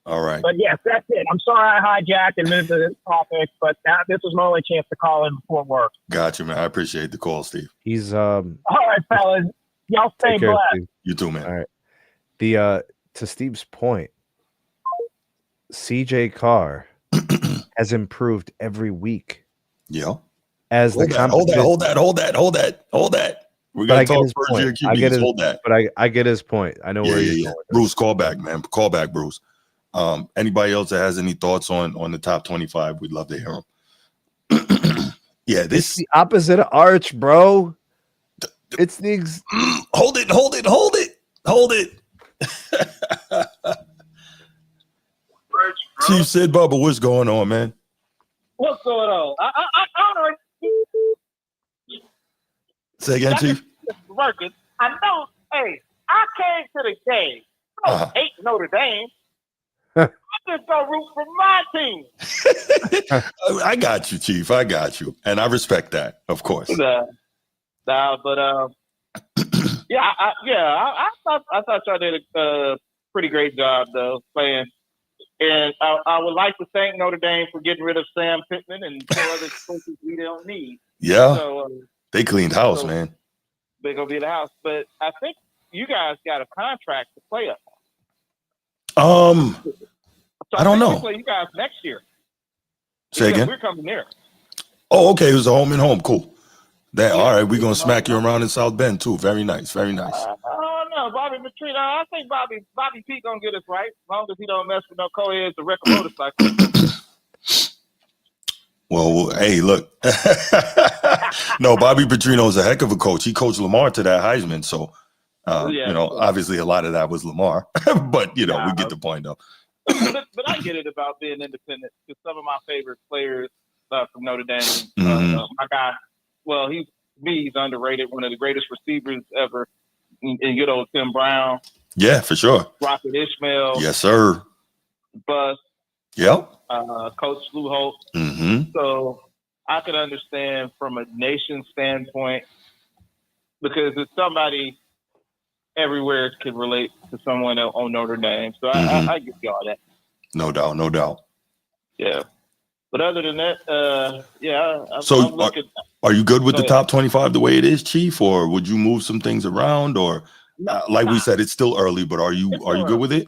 Speaker 1: All right.
Speaker 4: But yes, that's it. I'm sorry I hijacked and moved to this topic, but this was my only chance to call in before work.
Speaker 1: Got you, man. I appreciate the call, Steve.
Speaker 2: He's
Speaker 4: All right, fellas. Y'all stay
Speaker 2: take care,
Speaker 4: blessed.
Speaker 2: Steve.
Speaker 1: You too, man.
Speaker 2: All right. The to Steve's point, CJ Carr has improved every week
Speaker 1: Yeah.
Speaker 2: as the competition.
Speaker 1: Hold that. We're gonna talk first year QBs. Hold that.
Speaker 2: But I get his point. I know where you're going.
Speaker 1: Bruce, call back, man. Call back, Bruce. Anybody else that has any thoughts on the top 25? We'd love to hear them.
Speaker 2: It's the opposite of Arch, bro. It's the
Speaker 1: hold it. Chief said, Bubba, what's going on, man?
Speaker 4: What's going on? I don't know.
Speaker 1: Say again, Chief.
Speaker 4: Working. I know. Hey, I came to the game. I don't hate Notre Dame. I just go root for my team.
Speaker 1: I got you, Chief. I got you, and I respect that, of course.
Speaker 4: But I thought y'all did a pretty great job though playing. And I would like to thank Notre Dame for getting rid of Sam Pittman and 4 other coaches we don't need.
Speaker 1: Yeah,
Speaker 4: so
Speaker 1: they cleaned house, man.
Speaker 4: They're gonna be the house, but I think you guys got a contract to play up.
Speaker 1: So I don't know.
Speaker 4: We play you guys next year.
Speaker 1: Say again.
Speaker 4: We're coming there.
Speaker 1: Oh, okay. It was a home and home. Cool. All right. We're gonna smack you around in South Bend too. Very nice. Very nice.
Speaker 4: Oh no, Bobby Petrino. I think Bobby P gonna get us right, as long as he don't mess with no co-eds or record motorcycle.
Speaker 1: Well, hey, look. No, Bobby Petrino is a heck of a coach. He coached Lamar to that Heisman, so obviously a lot of that was Lamar. But we get the point though.
Speaker 4: But I get it about being independent because some of my favorite players from Notre Dame, my guy. Well, he's underrated. One of the greatest receivers ever. And good old Tim Brown.
Speaker 1: Yeah, for sure.
Speaker 4: Rocket Ishmael.
Speaker 1: Yes, sir.
Speaker 4: Bus.
Speaker 1: Yep.
Speaker 4: Coach Lou Holt.
Speaker 1: Mm-hmm.
Speaker 4: So I could understand from a nation standpoint because it's somebody everywhere can relate to someone on Notre Dame. So I give y'all that.
Speaker 1: No doubt.
Speaker 4: Yeah. But other than that,
Speaker 1: So
Speaker 4: I'm looking.
Speaker 1: Are you good with the top 25 the way it is, Chief, or would you move some things around? Or we said, it's still early, but are you good with it?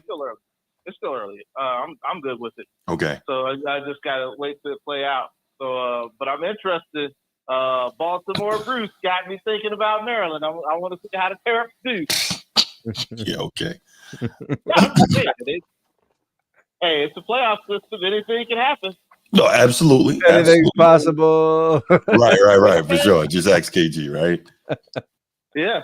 Speaker 4: It's still early. I'm good with it.
Speaker 1: Okay.
Speaker 4: So I just gotta wait to play out. So, but I'm interested. Baltimore Bruce got me thinking about Maryland. I want to see how the Terps do.
Speaker 1: Yeah. Okay.
Speaker 4: Hey, it's a playoff system. Anything can happen.
Speaker 1: No, absolutely.
Speaker 2: Anything's possible.
Speaker 1: Right. For sure. Just ask KG, right?
Speaker 4: Yeah.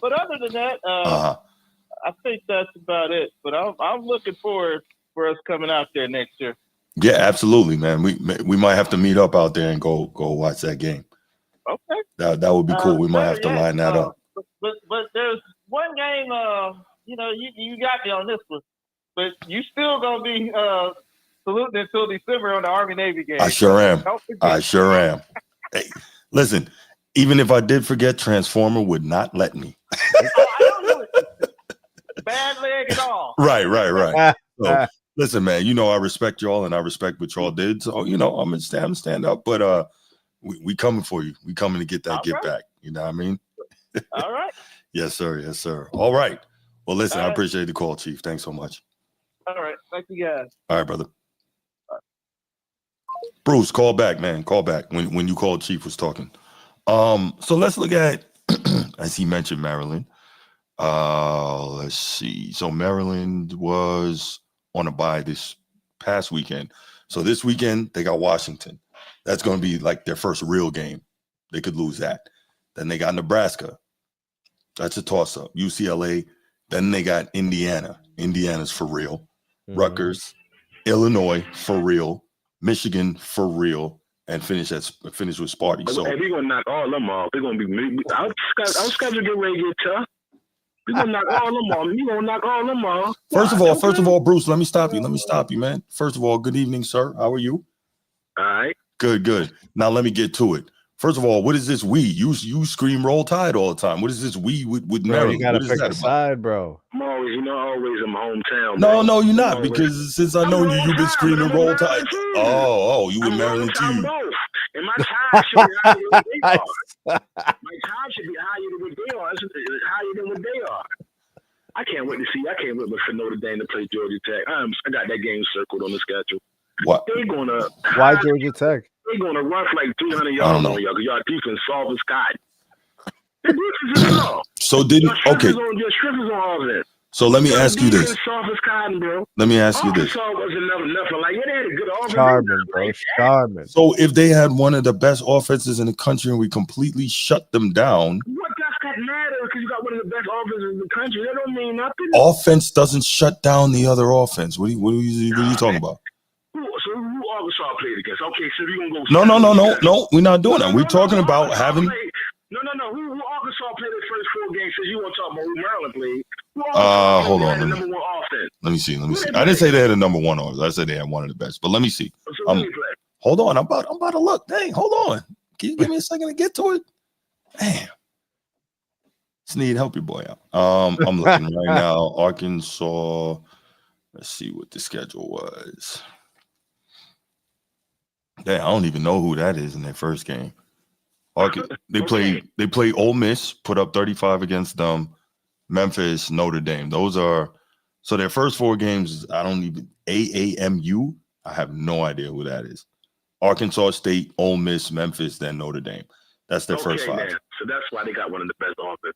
Speaker 4: But other than that, I think that's about it. But I'm looking forward for us coming out there next year.
Speaker 1: Yeah, absolutely, man. We might have to meet up out there and go watch that game.
Speaker 4: Okay.
Speaker 1: That would be cool. We might have to line that up.
Speaker 4: But there's one game. You got me on this one. But you still gonna be saluting until December on the Army-Navy game.
Speaker 1: I sure am. Hey, listen, even if I did forget, Transformer would not let me.
Speaker 4: I don't know it. Bad leg and all.
Speaker 1: Right. So, listen, man, I respect y'all and I respect what y'all did. So, I'm gonna stand up. But we coming for you. We coming to get that back. You know what I mean?
Speaker 4: All right.
Speaker 1: Yes, sir. All right. Well, listen, I appreciate the call, Chief. Thanks so much.
Speaker 4: All right. Thank you, guys.
Speaker 1: All right, brother. Bruce, call back, man. Call back when you called. Chief was talking. So let's look at, as he mentioned, Maryland. Let's see. So Maryland was on a bye this past weekend. So this weekend they got Washington. That's going to be like their first real game. They could lose that. Then they got Nebraska. That's a toss-up. UCLA. Then they got Indiana. Indiana's for real. Rutgers, Illinois for real, Michigan for real, and finish with Sparty. So
Speaker 5: we're gonna knock all them off. They're gonna be. Our schedule get ready to get tough. We're gonna knock all them off. We gonna knock all them off.
Speaker 1: First of all, Bruce, let me stop you, man. First of all, good evening, sir. How are you?
Speaker 5: All right.
Speaker 1: Good. Now let me get to it. First of all, what is this we? You scream Roll Tide all the time. What is this we with
Speaker 2: Bro,
Speaker 1: Maryland?
Speaker 2: you gotta
Speaker 1: What is
Speaker 2: pick
Speaker 1: that
Speaker 2: a
Speaker 1: about?
Speaker 2: side, bro.
Speaker 5: I'm always, always in my hometown.
Speaker 1: No,
Speaker 5: bro.
Speaker 1: no, you're
Speaker 5: I'm
Speaker 1: not,
Speaker 5: always-
Speaker 1: because since I
Speaker 5: I'm
Speaker 1: know you,
Speaker 5: Roll
Speaker 1: you've been
Speaker 5: Tide,
Speaker 1: screaming
Speaker 5: but I'm
Speaker 1: Roll Tide.
Speaker 5: Maryland too.
Speaker 1: Oh, you with
Speaker 5: I'm
Speaker 1: Maryland
Speaker 5: Roll Tide
Speaker 1: too.
Speaker 5: both. And my tide should be higher than what they
Speaker 2: I,
Speaker 5: are. My tide should be higher than what they are. It's higher than what they are. I can't wait for Notre Dame to play Georgia Tech. I got that game circled on the schedule.
Speaker 1: What?
Speaker 5: They're gonna
Speaker 2: why Georgia Tech?
Speaker 5: They're gonna run for like 300
Speaker 1: I don't
Speaker 5: yards
Speaker 1: know.
Speaker 5: on y'all because y'all defense soft as cotton. The defense is soft.
Speaker 1: So didn't okay.
Speaker 5: Your strip is on offense.
Speaker 1: So let me ask you this.
Speaker 5: Defense soft as cotton, bro.
Speaker 1: Let me ask you this.
Speaker 5: Arkansas wasn't nothing. Like, they had a good offense.
Speaker 2: Charmin, bro. Charmin.
Speaker 1: So if they had one of the best offenses in the country and we completely shut them down,
Speaker 5: What does that matter? Because you got one of the best offenses in the country. That don't mean nothing.
Speaker 1: offense doesn't shut down the other offense. What are you talking about?
Speaker 5: So who Arkansas played against? Okay, so you gonna go?
Speaker 1: No. We're not doing that. We're talking about
Speaker 5: Arkansas
Speaker 1: having.
Speaker 5: played. No. Who Arkansas played the first 4 games? Since you want to talk about who Maryland played. Who Arkansas
Speaker 1: Hold
Speaker 5: played
Speaker 1: on.
Speaker 5: that had the number 1 offense?
Speaker 1: Let me see. I didn't say they had a number 1 offense. I said they had one of the best. But let me see.
Speaker 5: So who they play?
Speaker 1: Hold on. I'm about to look. Dang, hold on. Can you give me a second to get to it? Damn. Sneed, help your boy out. I'm looking right now. Arkansas. Let's see what the schedule was. Damn, I don't even know who that is in their first game. They play Ole Miss, put up 35 against them. Memphis, Notre Dame. Those are so their first 4 games. I don't even AAMU. I have no idea who that is. Arkansas State, Ole Miss, Memphis, then Notre Dame. That's their first 5.
Speaker 5: Man. So that's why they got one of the best offense.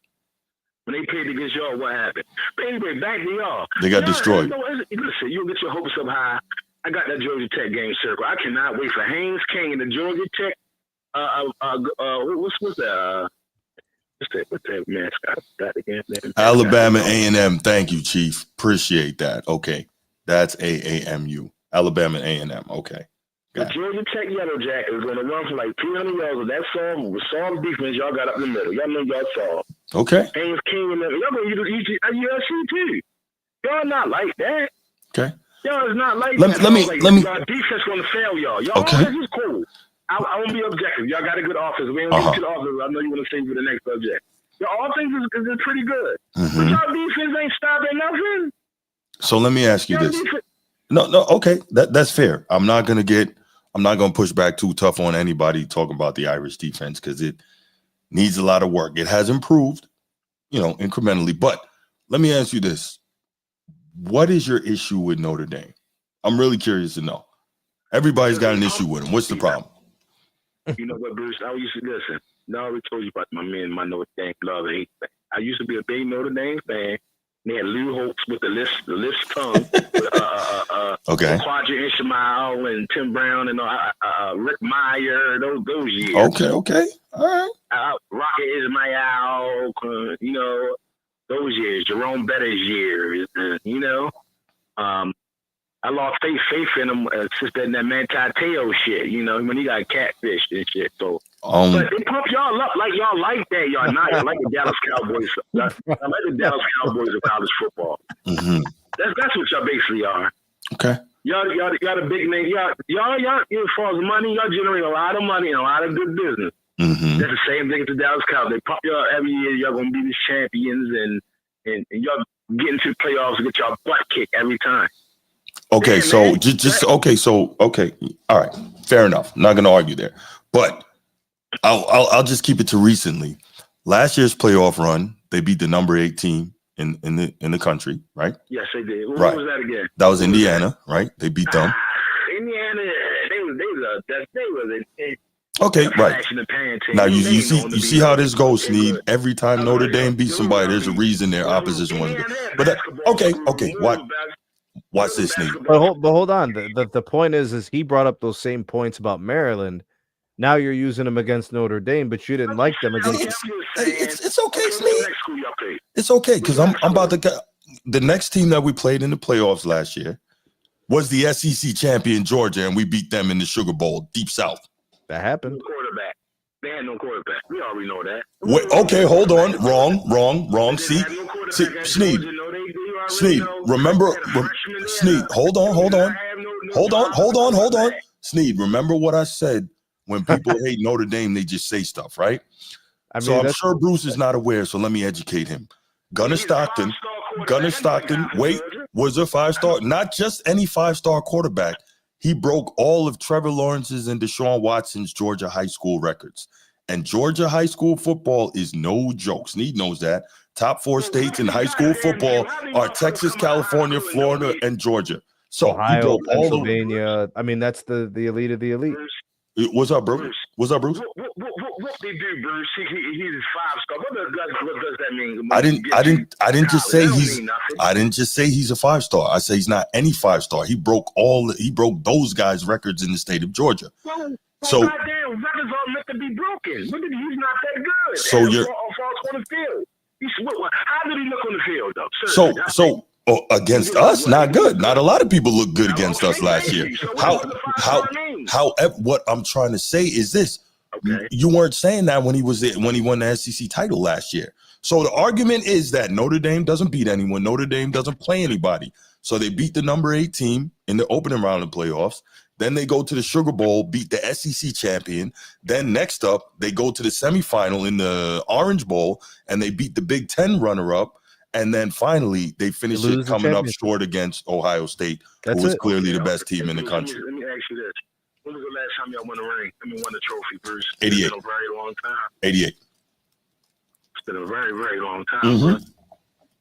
Speaker 5: When they played against y'all, what happened? But anyway, back to y'all.
Speaker 1: They got destroyed.
Speaker 5: Listen, you'll get your hopes up high. I got that Georgia Tech game circle. I cannot wait for Haynes King and the Georgia Tech. What's that mascot? That again?
Speaker 1: Alabama A&M. Thank you, Chief. Appreciate that. Okay, that's AAMU. Alabama A&M. Okay.
Speaker 5: The Georgia Tech Yellow Jacket is going to run for like 300 yards with that soft defense y'all got up in the middle. Y'all know y'all soft.
Speaker 1: Okay.
Speaker 5: Haynes King and them. Y'all going to use USC too. Y'all not like that.
Speaker 1: Okay.
Speaker 5: Y'all is not like
Speaker 1: let
Speaker 5: that.
Speaker 1: me.
Speaker 5: Y'all defense going to fail y'all. Y'all
Speaker 1: okay.
Speaker 5: offense is cool. I won't be objective. Y'all got a good offense. We ain't get to the offense. I know you want to save for the next subject. Your offense is pretty good.
Speaker 1: Mm-hmm.
Speaker 5: But y'all defense ain't stopping nothing.
Speaker 1: So let me ask you this. No, okay. That's fair. I'm not gonna push back too tough on anybody talking about the Irish defense because it needs a lot of work. It has improved, incrementally. But let me ask you this. What is your issue with Notre Dame? I'm really curious to know. Everybody's got an issue with them. What's the problem?
Speaker 5: You know what, Bruce? I used to listen. I already told you about my Notre Dame love and hate thing. I used to be a big Notre Dame fan. They had Lou Holtz with the lisp tongue.
Speaker 1: Okay.
Speaker 5: Quadra Ishmael and Tim Brown and Rick Meyer. Those years.
Speaker 1: Okay. All right.
Speaker 5: Rocket Ismail. Those years. Jerome Bettis years. I lost faith in him since that Manti Te'o shit, when he got catfished and shit. So, but they pump y'all up like y'all like that. Y'all not. Y'all like the Dallas Cowboys. I like the Dallas Cowboys of college football.
Speaker 1: Mm-hmm.
Speaker 5: That's what y'all basically are.
Speaker 1: Okay.
Speaker 5: Y'all a big name. Y'all, as far as money, y'all generate a lot of money and a lot of good business.
Speaker 1: Mm-hmm.
Speaker 5: That's the same thing as the Dallas Cowboys. They pump y'all every year. Y'all gonna be the champions and y'all get into the playoffs and get y'all butt kicked every time.
Speaker 1: Okay,
Speaker 5: yeah,
Speaker 1: so okay. All right, fair enough. I'm not going to argue there, but I'll just keep it to recently. Last year's playoff run, they beat the number 8 team in the country, right?
Speaker 5: Yes, they did. Who
Speaker 1: right.
Speaker 5: was that again?
Speaker 1: That was Indiana, right? They beat them.
Speaker 5: Indiana, they were
Speaker 1: okay, right. Now you see how this goes, Sneed.
Speaker 5: Good.
Speaker 1: Every time Notre Dame beats somebody, there's a reason their opposition wins. But okay. Watch this, Sneed.
Speaker 2: But hold on. The point is he brought up those same points about Maryland. Now you're using them against Notre Dame, but you didn't like them against.
Speaker 1: It's okay, Sneed. It's okay because I'm about to get the next team that we played in the playoffs last year was the SEC champion Georgia, and we beat them in the Sugar Bowl, Deep South.
Speaker 2: That happened.
Speaker 5: No quarterback. They had no quarterback. We already know that.
Speaker 1: Wait, okay, hold on. Wrong. See, Sneed. Remember, Sneed. Hold on. Sneed, remember what I said when people hate Notre Dame, they just say stuff, right?
Speaker 2: I mean,
Speaker 1: so I'm sure Bruce is not aware, so let me educate him. Gunnar Stockton, wait, was a 5-star, not just any 5-star quarterback. He broke all of Trevor Lawrence's and Deshaun Watson's Georgia high school records. And Georgia high school football is no joke. Snead knows that. Top 4 states in high school football are Texas, California, Florida, and Georgia. So
Speaker 2: Ohio,
Speaker 1: he broke
Speaker 2: Pennsylvania. I mean, that's the elite of the elite.
Speaker 1: What's up, Bruce? What's up, Bruce?
Speaker 5: What they do, Bruce? He's 5-star. What does that mean?
Speaker 1: I didn't just say he's a 5-star. I say he's not any 5-star. He broke those guys' records in the state of Georgia.
Speaker 5: So goddamn records are meant to be broken. He's not that good.
Speaker 1: So you're
Speaker 5: on the field. How did he look on the field, though?
Speaker 1: So against us, not good. Not a lot of people look good against us last year. However, what I'm trying to say is this: you weren't saying that when he won the SEC title last year. So the argument is that Notre Dame doesn't beat anyone. Notre Dame doesn't play anybody. So they beat the number 8 team in the opening round of playoffs. Then they go to the Sugar Bowl, beat the SEC champion. Then next up, they go to the semifinal in the Orange Bowl, and they beat the Big Ten runner-up. And then finally, they finish it coming up short against Ohio State, who was clearly the best team in the country.
Speaker 5: Let me ask you this. When was the last time y'all won a ring? Won a trophy, Bruce?
Speaker 1: 88.
Speaker 5: It's been a very long time.
Speaker 1: 88.
Speaker 5: It's been a very, very long time, bro.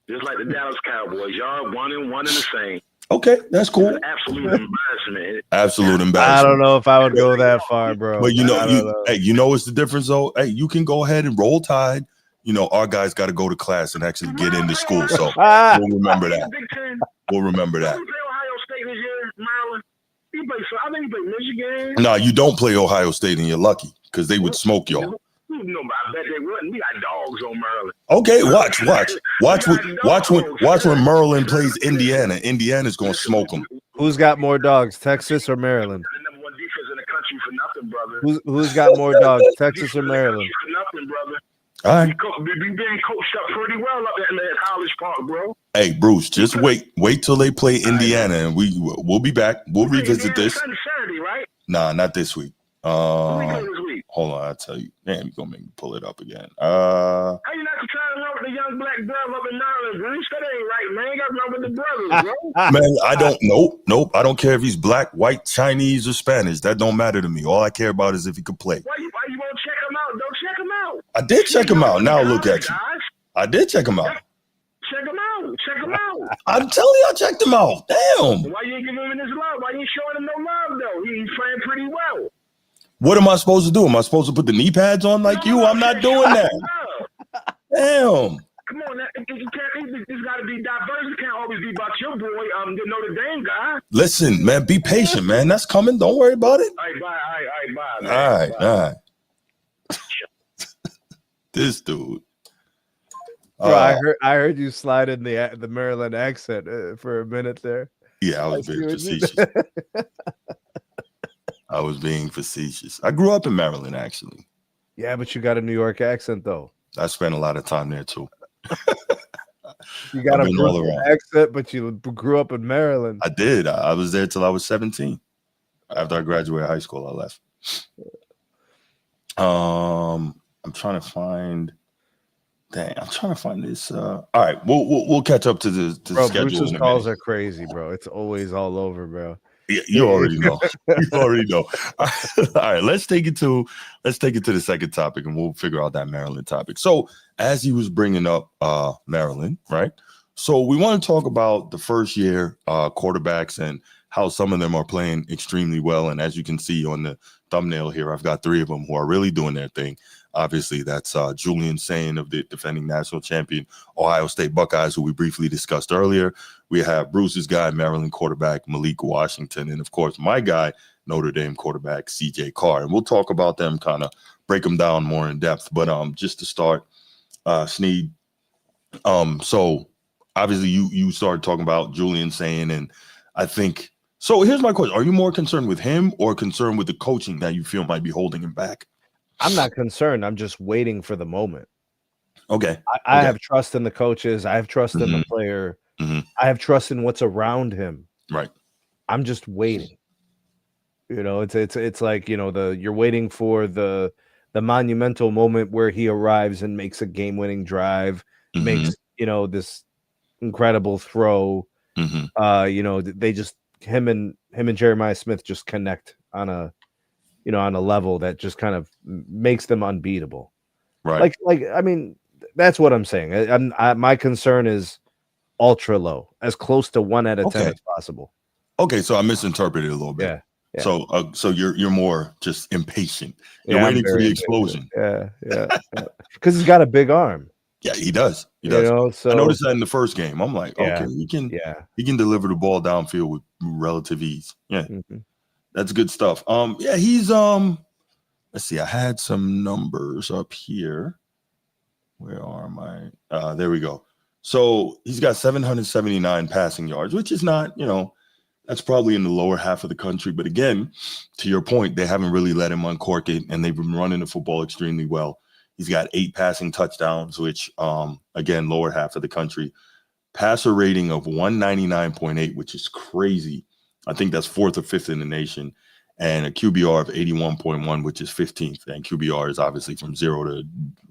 Speaker 5: Just like the Dallas Cowboys. Y'all one and the same.
Speaker 1: Okay, that's cool.
Speaker 5: It's an absolute embarrassment.
Speaker 1: Absolute embarrassment.
Speaker 2: I don't know if I would go that far, bro.
Speaker 1: But you know what's the difference, though? Hey, you can go ahead and roll Tide. You know, our guys got to go to class and actually get into school. So we'll remember that. We'll remember that.
Speaker 5: You play Ohio State this year, Maryland. I think you play Michigan.
Speaker 1: No, you don't play Ohio State, and you're lucky because they would smoke y'all.
Speaker 5: No, I bet they wouldn't. We got dogs on Maryland.
Speaker 1: Okay, watch when Maryland plays Indiana. Indiana's gonna smoke them.
Speaker 2: Who's got more dogs, Texas or Maryland?
Speaker 5: The number 1 defense in the country for nothing, brother.
Speaker 2: Who's got more dogs, Texas or Maryland?
Speaker 5: For nothing, brother.
Speaker 1: All right.
Speaker 5: We being coached up pretty well up in that College Park, bro.
Speaker 1: Hey, Bruce, just wait till they play Indiana, and we'll be back. We'll revisit this.
Speaker 5: Saturday, right?
Speaker 1: Nah, not this week.
Speaker 5: This week.
Speaker 1: Hold on, I'll tell you. Damn, you're gonna make me pull it up again.
Speaker 5: How you not trying to run with the young black brother up in Maryland, Bruce? That ain't right, man. You got to run with the brothers, bro.
Speaker 1: Man, I don't. Nope. I don't care if he's black, white, Chinese, or Spanish. That don't matter to me. All I care about is if he can play.
Speaker 5: Why you won't check him out? Don't check him out.
Speaker 1: I did check him out. Now look at you. I did check him out.
Speaker 5: Check him out. Check him out.
Speaker 1: I'm telling you, I checked him out. Damn.
Speaker 5: Why you ain't giving him his love? Why you ain't showing him no love, though? He's playing pretty well.
Speaker 1: What am I supposed to do? Am I supposed to put the knee pads on like you? I'm not doing that. Damn.
Speaker 5: Come on, it's got to be diverse. It can't always be about your boy, the Notre Dame guy.
Speaker 1: Listen, man, be patient, man. That's coming. Don't worry about it.
Speaker 5: All right, bye.
Speaker 1: All right. This dude.
Speaker 2: Bro, I heard you slide in the Maryland accent for a minute there.
Speaker 1: Yeah, I was being facetious. I was being facetious. I grew up in Maryland, actually.
Speaker 2: Yeah, but you got a New York accent, though.
Speaker 1: I spent a lot of time there, too.
Speaker 2: You got a Brooklyn accent, but you grew up in Maryland.
Speaker 1: I did. I was there till I was 17. After I graduated high school, I left. I'm trying to find this. All right, we'll catch up to the
Speaker 2: bro,
Speaker 1: schedule.
Speaker 2: Bruce's calls are crazy, bro. It's always all over, bro.
Speaker 1: Yeah, you already know. You already know. All right, let's take it to the second topic, and we'll figure out that Maryland topic. So, as he was bringing up Maryland, right? So we want to talk about the first year quarterbacks and how some of them are playing extremely well. And as you can see on the thumbnail here, I've got 3 of them who are really doing their thing. Obviously, that's Julian Sayin of the defending national champion Ohio State Buckeyes, who we briefly discussed earlier. We have Bruce's guy, Maryland quarterback Malik Washington, and of course, my guy, Notre Dame quarterback CJ Carr. And we'll talk about them, kind of break them down more in depth. But just to start, Snead, so obviously you started talking about Julian Sayin, and I think so. Here's my question: are you more concerned with him or concerned with the coaching that you feel might be holding him back?
Speaker 2: I'm not concerned. I'm just waiting for the moment.
Speaker 1: Okay.
Speaker 2: I have trust in the coaches. I have trust in the player. I have trust in what's around him.
Speaker 1: Right.
Speaker 2: I'm just waiting. You know, it's like, you know, you're waiting for the monumental moment where he arrives and makes a game-winning drive, makes, you know, this incredible throw. You know, they just him and Jeremiah Smith just connect on a, you know, on a level that just kind of makes them unbeatable.
Speaker 1: Right.
Speaker 2: Like I mean, that's what I'm saying. My concern is ultra low, as close to 1 out of 10 as possible.
Speaker 1: Okay, so I misinterpreted a little bit.
Speaker 2: Yeah.
Speaker 1: So so you're more just impatient. You're
Speaker 2: Yeah, I'm
Speaker 1: waiting for
Speaker 2: very
Speaker 1: the
Speaker 2: impatient.
Speaker 1: explosion.
Speaker 2: Yeah. Because he's got a big arm.
Speaker 1: Yeah, he does. He
Speaker 2: You
Speaker 1: does.
Speaker 2: know,
Speaker 1: I
Speaker 2: so
Speaker 1: noticed that in the first game. I'm like,
Speaker 2: yeah,
Speaker 1: okay, he can
Speaker 2: yeah.
Speaker 1: deliver the ball downfield with relative ease. Yeah,
Speaker 2: Mhm.
Speaker 1: that's good stuff. Yeah, he's let's see, I had some numbers up here. Where are my there we go. So he's got 779 passing yards, which is not, you know, that's probably in the lower half of the country. But again, to your point, they haven't really let him uncork it, and they've been running the football extremely well. He's got 8 passing touchdowns, which again, lower half of the country. Passer rating of 199.8, which is crazy. I think that's 4th or 5th in the nation. And a QBR of 81.1, which is 15th. And QBR is obviously from 0 to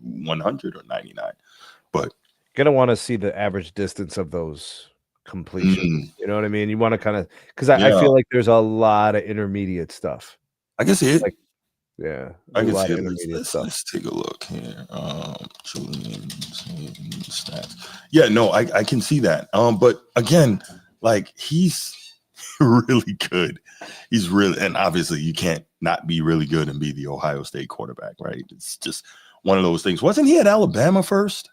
Speaker 1: 100 or 99. But
Speaker 2: gonna want to see the average distance of those completions. You know what I mean? You want to kind of, because I feel like there's a lot of intermediate stuff.
Speaker 1: I can see it.
Speaker 2: Like, yeah,
Speaker 1: I can
Speaker 2: a lot
Speaker 1: see
Speaker 2: of
Speaker 1: it.
Speaker 2: intermediate stuff.
Speaker 1: Let's take a look here. Julian stats. Yeah, no, I can see that. But again, like he's really good. He's really, and obviously you can't not be really good and be the Ohio State quarterback, right? It's just one of those things. Wasn't he at Alabama first?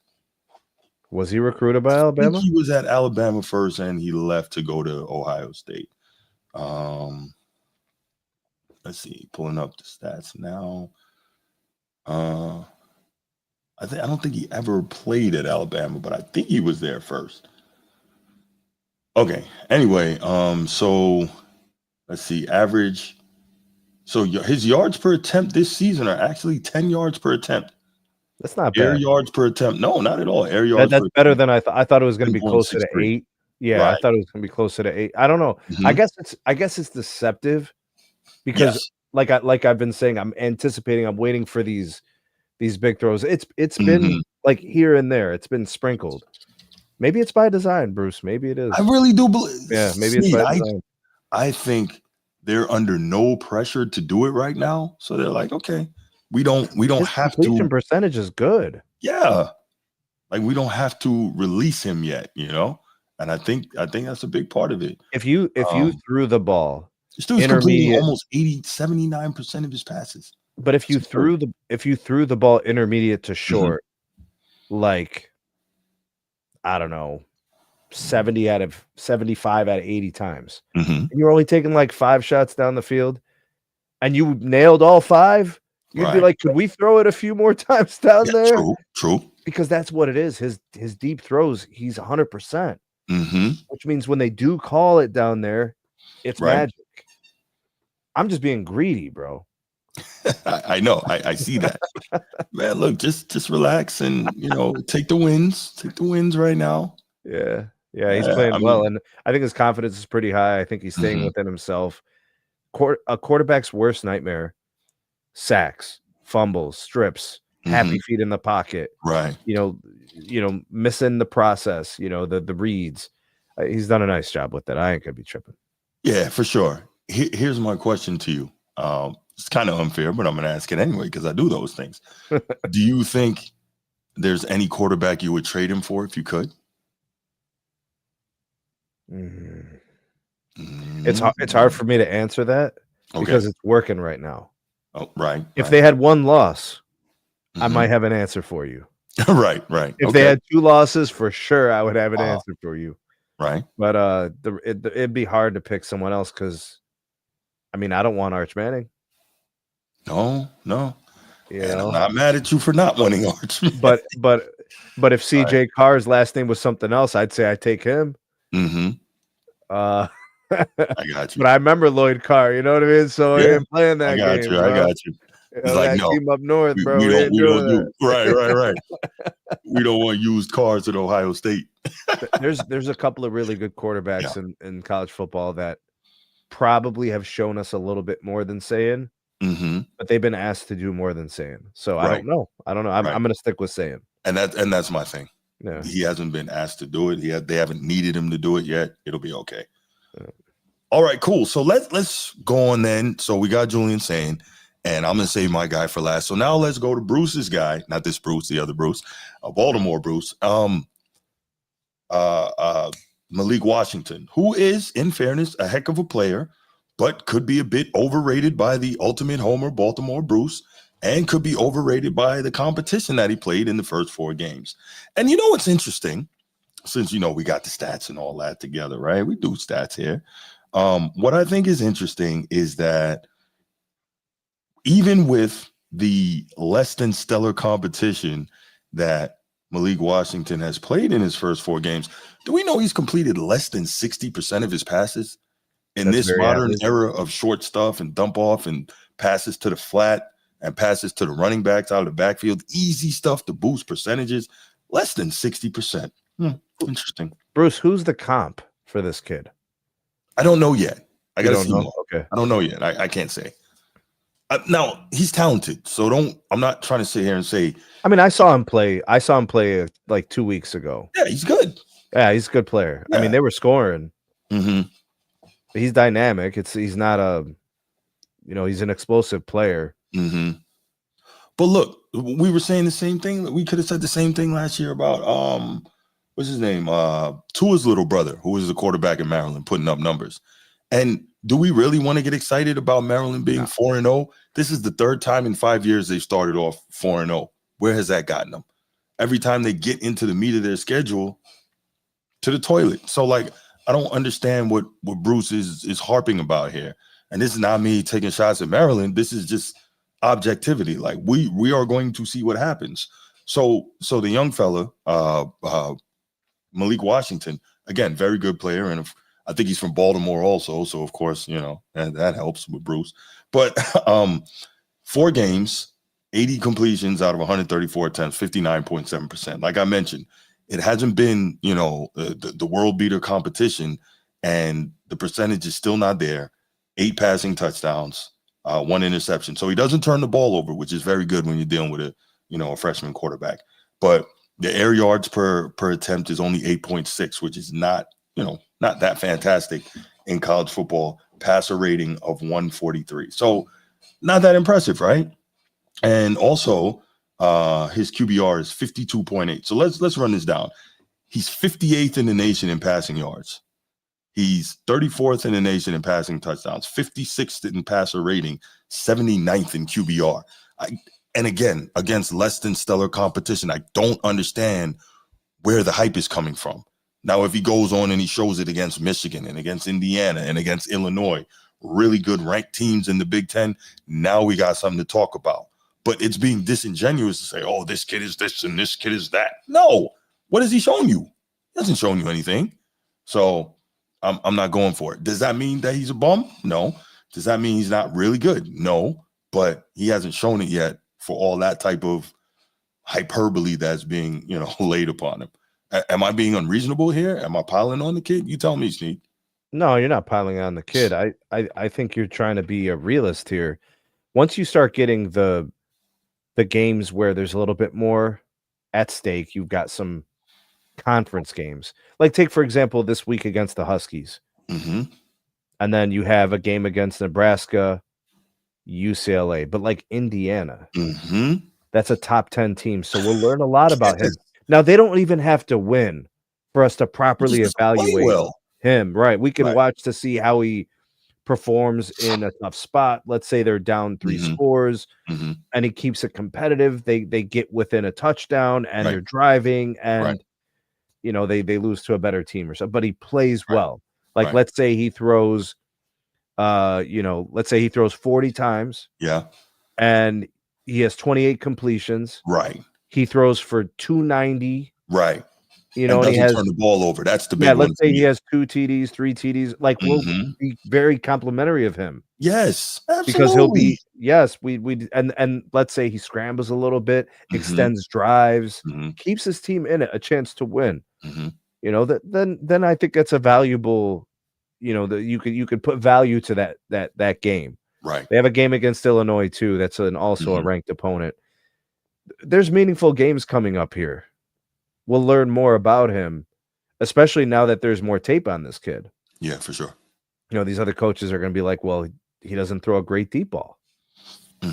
Speaker 2: Was he recruited by
Speaker 1: I
Speaker 2: Alabama?
Speaker 1: think he was at Alabama first, and he left to go to Ohio State. Let's see, pulling up the stats now. I don't think he ever played at Alabama, but I think he was there first. Okay. Anyway, so let's see, average. So his yards per attempt this season are actually 10 yards per attempt.
Speaker 2: That's not
Speaker 1: Air
Speaker 2: bad.
Speaker 1: yards per attempt. No, not at all. Air yards.
Speaker 2: That's better than I thought. I thought it was going to be closer to
Speaker 1: 10.63.
Speaker 2: 8. Yeah,
Speaker 1: Right.
Speaker 2: I thought it was going to be closer to 8. I don't know. I guess it's deceptive because like I've been saying, I'm waiting for these big throws. It's been like here and there. It's been sprinkled. Maybe it's by design, Bruce. Maybe it is.
Speaker 1: I really do believe.
Speaker 2: Yeah, maybe it's by design.
Speaker 1: I think they're under no pressure to do it right now, so they're like, okay, we don't
Speaker 2: His
Speaker 1: have
Speaker 2: completion
Speaker 1: to.
Speaker 2: percentage is good.
Speaker 1: Yeah, like we don't have to release him yet, you know. And I think that's a big part of it.
Speaker 2: If you threw the ball,
Speaker 1: this dude's completing almost 79% of his passes.
Speaker 2: But if you threw the ball intermediate to short, like I don't know, 75 out of 80 times, and you're only taking like 5 shots down the field, and you nailed all 5, you'd be like, could we throw it a few more times down there?
Speaker 1: True.
Speaker 2: Because that's what it is. His deep throws, he's 100%. Which means when they do call it down there, it's magic. I'm just being greedy, bro.
Speaker 1: I know. I see that. Man, look, just relax and, you know, take the wins. Take the wins right now.
Speaker 2: Yeah. Yeah, he's playing well, and I think his confidence is pretty high. I think he's staying within himself. A quarterback's worst nightmare: sacks, fumbles, strips, happy feet in the pocket.
Speaker 1: Right.
Speaker 2: You know, missing the process. You know, the reads. He's done a nice job with that. I ain't gonna be tripping.
Speaker 1: Yeah, for sure. Here's my question to you. It's kind of unfair, but I'm gonna ask it anyway because I do those things. Do you think there's any quarterback you would trade him for if you could?
Speaker 2: It's hard for me to answer that because it's working right now.
Speaker 1: Oh, right.
Speaker 2: If they had 1 loss, I might have an answer for you.
Speaker 1: Right.
Speaker 2: If they had 2 losses, for sure, I would have an answer for you.
Speaker 1: Right.
Speaker 2: But it'd be hard to pick someone else because, I mean, I don't want Arch Manning.
Speaker 1: No.
Speaker 2: You know?
Speaker 1: I'm not mad at you for not wanting Arch Manning.
Speaker 2: But if CJ Carr's last name was something else, I'd say I'd take him.
Speaker 1: I got you.
Speaker 2: But I remember Lloyd Carr, you know what I mean? So I ain't playing that game.
Speaker 1: I got you.
Speaker 2: He's like, no, team up north, bro. We don't do
Speaker 1: right. We don't want used cars at Ohio State.
Speaker 2: There's a couple of really good quarterbacks in college football that probably have shown us a little bit more than saying, but they've been asked to do more than saying. So I don't know. I'm going to stick with saying.
Speaker 1: And that's my thing.
Speaker 2: Yeah.
Speaker 1: He hasn't been asked to do it. They haven't needed him to do it yet. It'll be okay.
Speaker 2: Yeah.
Speaker 1: All right, cool. So let's go on then. So we got Julian saying, and I'm gonna save my guy for last. So now let's go to Bruce's guy, not this Bruce, the other Bruce, Baltimore Bruce. Malik Washington, who is, in fairness, a heck of a player, but could be a bit overrated by the ultimate homer, Baltimore Bruce, and could be overrated by the competition that he played in the first 4 games. And you know what's interesting? Since, we got the stats and all that together, right? We do stats here. What I think is interesting is that even with the less than stellar competition that Malik Washington has played in his first 4 games, do we know he's completed less than 60% of his passes in this modern era of short stuff and dump off and passes to the flat and passes to the running backs out of the backfield? Easy stuff to boost percentages. Less than 60%. Interesting.
Speaker 2: Bruce, who's the comp for this kid?
Speaker 1: I don't know yet. I got to see
Speaker 2: more. Okay.
Speaker 1: I don't know yet. I can't say. Now, he's talented, so I'm not trying to sit here and say.
Speaker 2: I mean, I saw him play like 2 weeks ago.
Speaker 1: Yeah, he's good.
Speaker 2: Yeah, he's a good player. Yeah. I mean, they were scoring. He's dynamic. He's not he's an explosive player.
Speaker 1: But look, we were saying the same thing. We could have said the same thing last year about what's his name? Tua's little brother, who was the quarterback in Maryland, putting up numbers. And do we really want to get excited about Maryland being 4-0? This is the 3rd time in 5 years they've started off 4-0. Where has that gotten them? Every time they get into the meat of their schedule, to the toilet. So, I don't understand what Bruce is harping about here. And this is not me taking shots at Maryland. This is just objectivity. We are going to see what happens. So the young fella, Malik Washington, again, very good player, and I think he's from Baltimore also. So of course, and that helps with Bruce. But 4 games, 80 completions out of 134 attempts, 59.7%. Like I mentioned, it hasn't been, the world beater competition, and the percentage is still not there. 8 passing touchdowns, 1 interception. So he doesn't turn the ball over, which is very good when you're dealing with a freshman quarterback. But the air yards per attempt is only 8.6, which is not that fantastic in college football. Passer rating of 143. So not that impressive, right? And also his QBR is 52.8. So let's run this down. He's 58th in the nation in passing yards. He's 34th in the nation in passing touchdowns, 56th in passer rating, 79th in QBR. And again, against less than stellar competition, I don't understand where the hype is coming from. Now, if he goes on and he shows it against Michigan and against Indiana and against Illinois, really good ranked teams in the Big Ten, now we got something to talk about. But it's being disingenuous to say, oh, this kid is this and this kid is that. No. What has he shown you? He hasn't shown you anything. So I'm not going for it. Does that mean that he's a bum? No. Does that mean he's not really good? No. But he hasn't shown it yet for all that type of hyperbole that's being, laid upon him. Am I being unreasonable here? Am I piling on the kid? You tell me, Sneak.
Speaker 2: No, you're not piling on the kid. I think you're trying to be a realist here. Once you start getting the games where there's a little bit more at stake, you've got some conference games. Like take, for example, this week against the Huskies. And then you have a game against Nebraska, UCLA, but like Indiana. That's a top 10 team. So we'll learn a lot about him. Now, they don't even have to win for us to properly evaluate him. Right. We can watch to see how he performs in a tough spot. Let's say they're down 3 scores and he keeps it competitive. They get within a touchdown and they're driving and, they lose to a better team or something, but he plays well. Like, let's say he throws, let's say he throws 40 times.
Speaker 1: Yeah.
Speaker 2: And he has 28 completions.
Speaker 1: Right.
Speaker 2: He throws for 290.
Speaker 1: Right.
Speaker 2: And
Speaker 1: he has
Speaker 2: turn
Speaker 1: the ball over. That's the big one.
Speaker 2: Let's say he has 2 TDs, 3 TDs. Like we'll be very complimentary of him.
Speaker 1: Yes, absolutely.
Speaker 2: Because he'll be we and let's say he scrambles a little bit, extends drives, keeps his team in it, a chance to win. Then I think that's a valuable, you could put value to that game.
Speaker 1: Right.
Speaker 2: They have a game against Illinois too. That's also a ranked opponent. There's meaningful games coming up here. We'll learn more about him, especially now that there's more tape on this kid.
Speaker 1: Yeah, for sure.
Speaker 2: These other coaches are going to be like, well, he doesn't throw a great deep ball.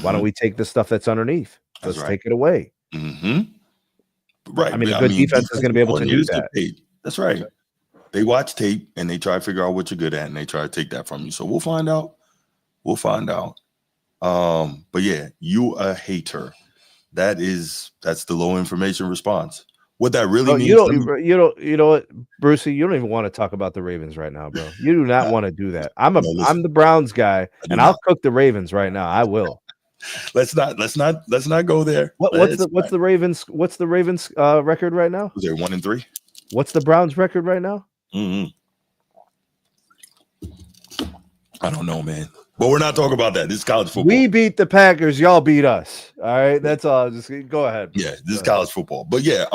Speaker 2: Why don't we take the stuff that's underneath? Let's take it away.
Speaker 1: Right.
Speaker 2: I mean, a good defense is going to be able to do that.
Speaker 1: That's right. They watch tape and they try to figure out what you're good at, and they try to take that from you. So we'll find out. But yeah, you a hater. That's the low information response. What that really means.
Speaker 2: You know what, Brucey, you don't even want to talk about the Ravens right now, bro. You do not want to do that. I'm the Browns guy, and I'll cook the Ravens right now. I will.
Speaker 1: Let's not go there.
Speaker 2: What's the Ravens record right now?
Speaker 1: They're 1-3.
Speaker 2: What's the Browns record right now?
Speaker 1: I don't know, man. But we're not talking about that. This is college football.
Speaker 2: We beat the Packers. Y'all beat us. All right. That's all. Just go ahead.
Speaker 1: Yeah, this is college football. But yeah,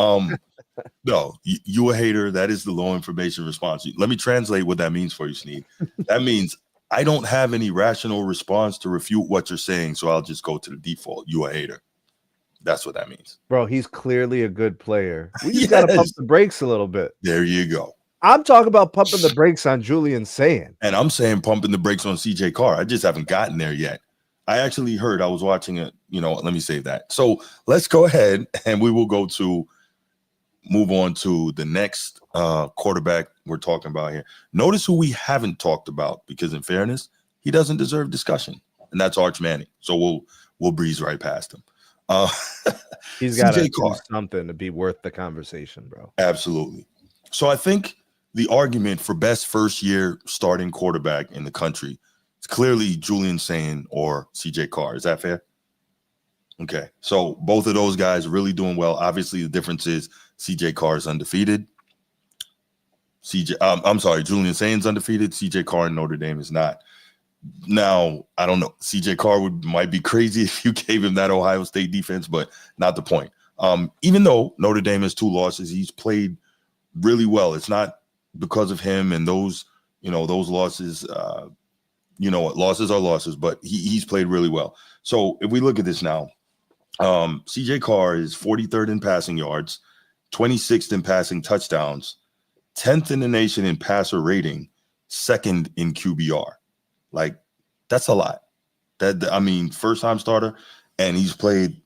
Speaker 1: no, you a hater. That is the low information response. Let me translate what that means for you, Sneed. That means I don't have any rational response to refute what you're saying, so I'll just go to the default. You a hater. That's what that means.
Speaker 2: Bro, he's clearly a good player. We just got to pump the brakes a little bit.
Speaker 1: There you go.
Speaker 2: I'm talking about pumping the brakes on Julian Saying.
Speaker 1: And I'm saying pumping the brakes on CJ Carr. I just haven't gotten there yet. I actually heard, I was watching it, let me save that. So let's go ahead and we will move on to the next quarterback we're talking about here. Notice who we haven't talked about, because in fairness, he doesn't deserve discussion, and that's Arch Manning. So we'll breeze right past him.
Speaker 2: He's got to do something to be worth the conversation, bro.
Speaker 1: Absolutely. So I think the argument for best first-year starting quarterback in the country is clearly Julian Saying or CJ Carr. Is that fair? Okay. So both of those guys really doing well. Obviously, the difference is CJ Carr is undefeated. Julian Saying's undefeated. CJ Carr in Notre Dame is not. Now, I don't know. CJ Carr might be crazy if you gave him that Ohio State defense, but not the point. Even though Notre Dame has 2 losses, he's played really well. It's not because of him and those losses. Losses are losses, but he's played really well. So if we look at this now, CJ Carr is 43rd in passing yards, 26th in passing touchdowns, 10th in the nation in passer rating, 2nd in QBR. Like, that's a lot. First-time starter, and he's played,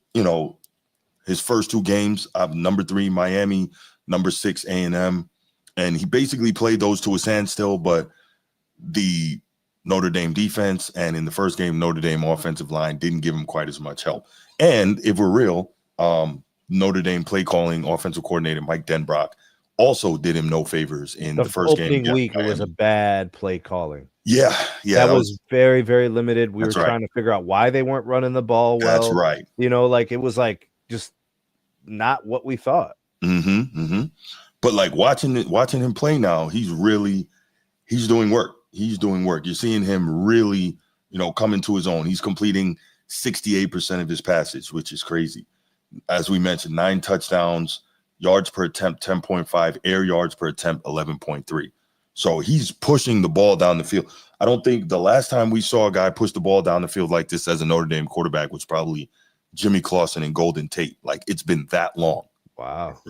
Speaker 1: his first 2 games, number 3 Miami, number 6 A&M, and he basically played those to a standstill, but the Notre Dame defense and in the first game, Notre Dame offensive line didn't give him quite as much help. And if we're real, Notre Dame play calling offensive coordinator Mike Denbrock also did him no favors in the first game.
Speaker 2: Opening week, it was a bad play calling.
Speaker 1: Yeah.
Speaker 2: That was very, very limited. We were trying to figure out why they weren't running the ball well.
Speaker 1: That's right.
Speaker 2: It was like just not what we thought.
Speaker 1: But like watching him play now, he's doing work. You're seeing him really, come into his own. He's completing 68% of his passes, which is crazy. As we mentioned, 9 touchdowns, yards per attempt 10.5, air yards per attempt 11.3. So he's pushing the ball down the field. I don't think the last time we saw a guy push the ball down the field like this as a Notre Dame quarterback was probably Jimmy Clausen and Golden Tate. Like, it's been that long.
Speaker 2: Wow.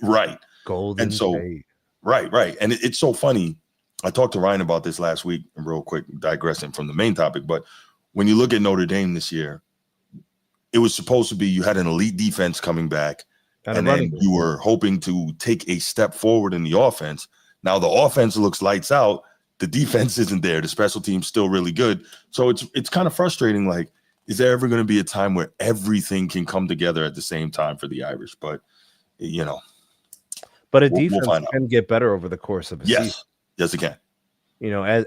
Speaker 1: Right.
Speaker 2: Golden Tate.
Speaker 1: Right. And it's so funny. I talked to Ryan about this last week, real quick, digressing from the main topic. But when you look at Notre Dame this year, it was supposed to be you had an elite defense coming back, and then you were hoping to take a step forward in the offense. Now the offense looks lights out. The defense isn't there. The special team's still really good. So it's kind of frustrating. Like, is there ever going to be a time where everything can come together at the same time for the Irish? But,
Speaker 2: But a defense can get better over the course of a season.
Speaker 1: Yes, it can.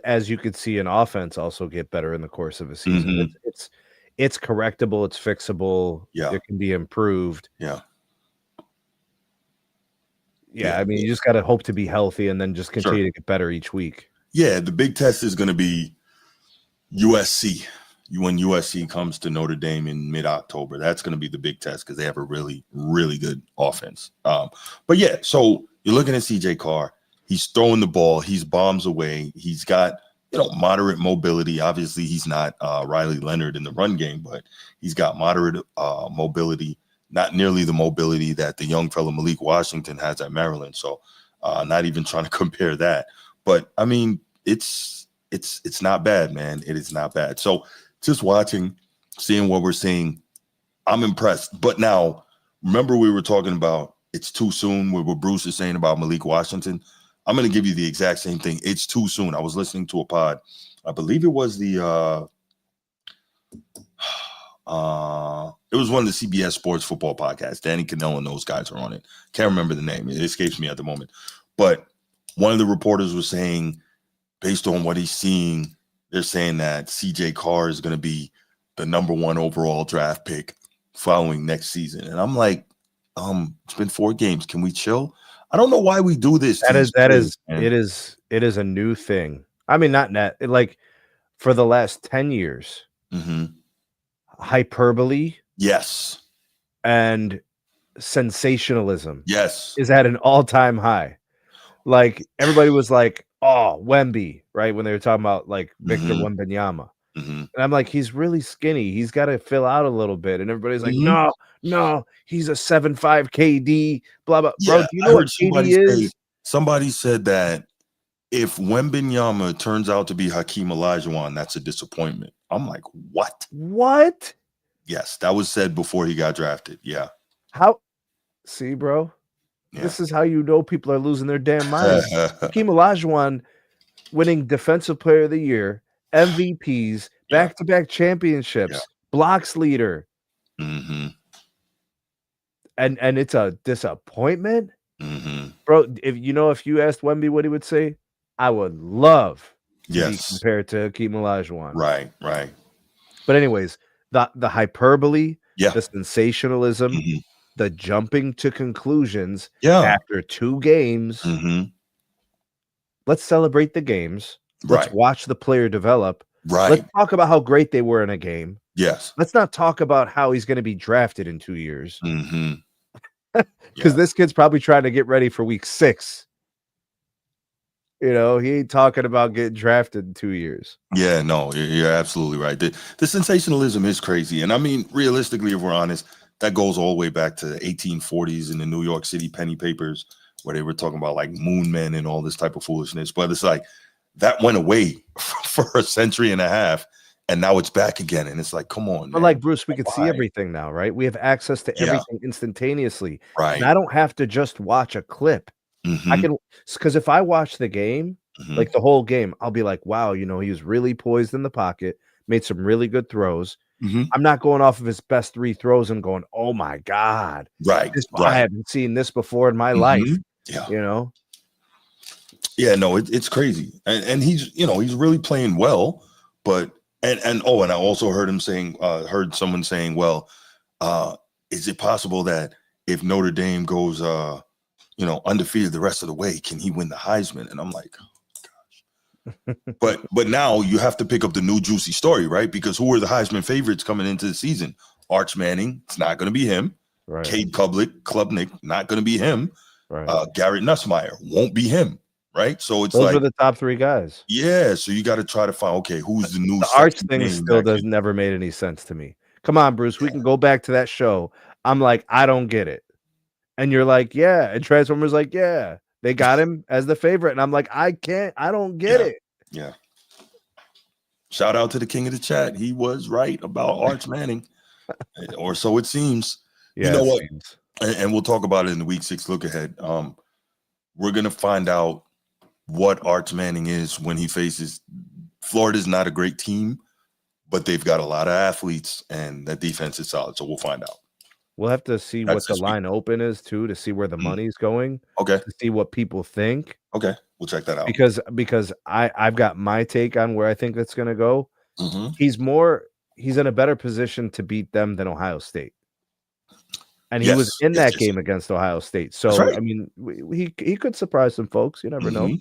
Speaker 2: As you could see, an offense also get better in the course of a season. It's correctable. It's fixable.
Speaker 1: Yeah.
Speaker 2: It can be improved.
Speaker 1: Yeah.
Speaker 2: I mean, you just got to hope to be healthy and then just continue to get better each week.
Speaker 1: Yeah, the big test is going to be USC. When USC comes to Notre Dame in mid-October, that's going to be the big test because they have a really, really good offense. But yeah, so you're looking at CJ Carr. He's throwing the ball. He's bombs away. He's got, moderate mobility. Obviously, he's not Riley Leonard in the run game, but he's got moderate mobility, not nearly the mobility that the young fellow Malik Washington has at Maryland. So not even trying to compare that. But, I mean, it's not bad, man. It is not bad. So just watching, seeing what we're seeing, I'm impressed. But now, remember we were talking about it's too soon, what Bruce is saying about Malik Washington. I'm going to give you the exact same thing. It's too soon. I was listening to a pod. I believe it was it was one of the CBS Sports Football podcasts. Danny Cannell and those guys are on it. Can't remember the name. It escapes me at the moment. But one of the reporters was saying, based on what he's seeing, they're saying that CJ Carr is going to be the number 1 overall draft pick following next season. And I'm like, it's been 4 games. Can we chill? I don't know why we do this.
Speaker 2: It is a new thing. I mean, not net, like for the last 10 years, hyperbole.
Speaker 1: Yes.
Speaker 2: And sensationalism.
Speaker 1: Yes.
Speaker 2: Is at an all-time high. Like everybody was like, oh, Wemby, right? When they were talking about like Victor Wembanyama. And I'm like, he's really skinny. He's got to fill out a little bit. And everybody's like, no, he's a 7'5" KD, blah, blah.
Speaker 1: Yeah,
Speaker 2: bro, do you know what KD is?
Speaker 1: Somebody said that if Wembanyama turns out to be Hakeem Olajuwon, that's a disappointment. I'm like, what?
Speaker 2: What?
Speaker 1: Yes, that was said before he got drafted. Yeah.
Speaker 2: How? See, bro? Yeah. This is how you know people are losing their damn minds. Hakeem Olajuwon winning Defensive Player of the Year, MVPs, back-to-back championships, blocks leader. And it's a disappointment? Bro, if you asked Wemby what he would say, I would love to be compared to Hakeem Olajuwon.
Speaker 1: Right.
Speaker 2: But anyways, the hyperbole, the sensationalism, the jumping to conclusions after 2 games. Let's celebrate the games. Let's watch the player develop. Let's talk about how great they were in a game.
Speaker 1: Yes.
Speaker 2: Let's not talk about how he's going to be drafted in 2 years. Because this kid's probably trying to get ready for week 6. He ain't talking about getting drafted in 2 years.
Speaker 1: Yeah, no, you're absolutely right. The sensationalism is crazy. And I mean, realistically, if we're honest, that goes all the way back to the 1840s in the New York City penny papers, where they were talking about like moon men and all this type of foolishness. But it's like that went away for a century and a half, and now it's back again. And it's like, come on,
Speaker 2: but
Speaker 1: man.
Speaker 2: like Bruce, we could see everything now, right? We have access to everything instantaneously.
Speaker 1: Right.
Speaker 2: And I don't have to just watch a clip. I can, because if I watch the game, like the whole game, I'll be like, wow, he was really poised in the pocket, made some really good throws. I'm not going off of his best 3 throws and going, oh my God.
Speaker 1: Right.
Speaker 2: I haven't seen this before in my life.
Speaker 1: Yeah.
Speaker 2: Yeah,
Speaker 1: no, it's crazy. And he's, he's really playing well, but and I also heard someone saying, well, is it possible that if Notre Dame goes undefeated the rest of the way, can he win the Heisman? And I'm like, oh gosh. but now you have to pick up the new juicy story, right? Because who are the Heisman favorites coming into the season? Arch Manning, it's not going to be him.
Speaker 2: Right.
Speaker 1: Cade Klubnik, not going to be him.
Speaker 2: Right.
Speaker 1: Garrett Nussmeier won't be him. Right. So it's
Speaker 2: those are the top 3 guys.
Speaker 1: Yeah. So you got to try to find, okay, who's the new
Speaker 2: Arch thing still never made any sense to me. Come on, Bruce. We can go back to that show. I'm like, I don't get it. And you're like, yeah. And Transformers like, yeah, they got him as the favorite. And I'm like, I don't get it.
Speaker 1: Yeah. Shout out to the king of the chat. He was right about Arch Manning, or so it seems.
Speaker 2: Yeah,
Speaker 1: you know what? And we'll talk about it in the week 6 look ahead. We're going to find out what Arch Manning is when he faces Florida's not a great team, but they've got a lot of athletes and that defense is solid. So we'll find out.
Speaker 2: We'll have to see what the line open is too, to see where the money's going.
Speaker 1: Okay.
Speaker 2: To see what people think.
Speaker 1: Okay. We'll check that out.
Speaker 2: Because I've got my take on where I think that's going to go. He's in a better position to beat them than Ohio State. And he was in that game against Ohio State. So, I mean, he could surprise some folks. You never know.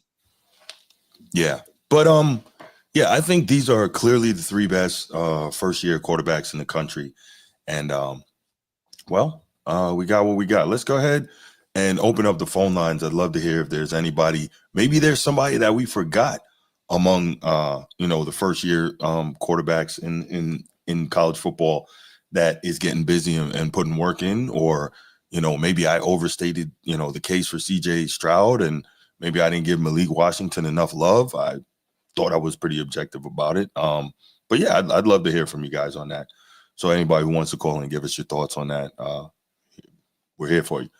Speaker 1: Yeah. But, I think these are clearly the 3 best first-year quarterbacks in the country. And, we got what we got. Let's go ahead and open up the phone lines. I'd love to hear if there's anybody. Maybe there's somebody that we forgot among the first year quarterbacks in college football that is getting busy and putting work in, or maybe I overstated the case for CJ Stroud, and maybe I didn't give Malik Washington enough love. I thought I was pretty objective about it. But yeah, I'd love to hear from you guys on that. So anybody who wants to call and give us your thoughts on that, we're here for you.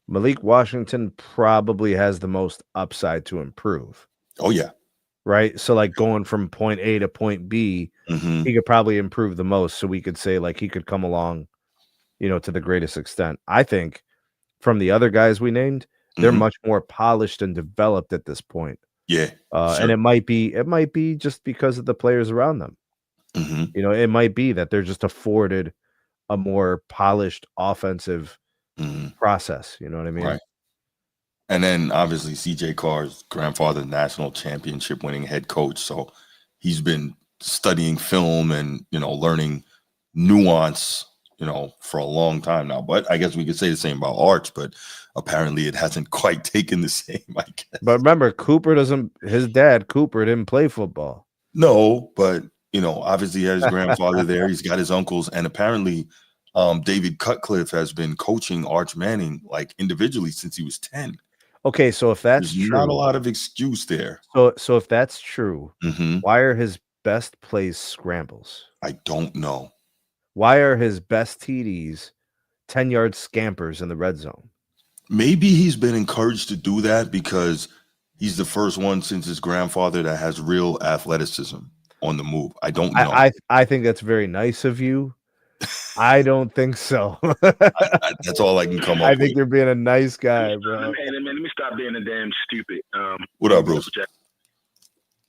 Speaker 2: Malik Washington probably has the most upside to improve.
Speaker 1: Oh yeah.
Speaker 2: Right. So like going from point A to point B, he could probably improve the most. So we could say like he could come along, to the greatest extent. I think from the other guys we named, they're much more polished and developed at this point.
Speaker 1: Yeah. Sure.
Speaker 2: And it might be just because of the players around them. It might be that they're just afforded a more polished offensive process. You know what I mean?
Speaker 1: Right. And then obviously CJ Carr's grandfather, national championship winning head coach. So he's been studying film and, learning nuance, for a long time now. But I guess we could say the same about Arch, but apparently it hasn't quite taken the same, I guess.
Speaker 2: But remember, his dad, Cooper, didn't play football.
Speaker 1: No, but, obviously he had his grandfather there. He's got his uncles. And apparently David Cutcliffe has been coaching Arch Manning like individually since he was 10.
Speaker 2: Okay, so if that's
Speaker 1: There's
Speaker 2: true,
Speaker 1: not a lot of excuse there.
Speaker 2: So if that's true, why are his best plays scrambles?
Speaker 1: I don't know.
Speaker 2: Why are his best TDs 10-yard scampers in the red zone?
Speaker 1: Maybe he's been encouraged to do that because he's the first one since his grandfather that has real athleticism on the move. I don't know.
Speaker 2: I think that's very nice of you. I don't think so.
Speaker 1: That's all I can come up with.
Speaker 2: I think you're being a nice guy, bro.
Speaker 5: Man, let me stop being a damn stupid.
Speaker 1: What up, Bruce?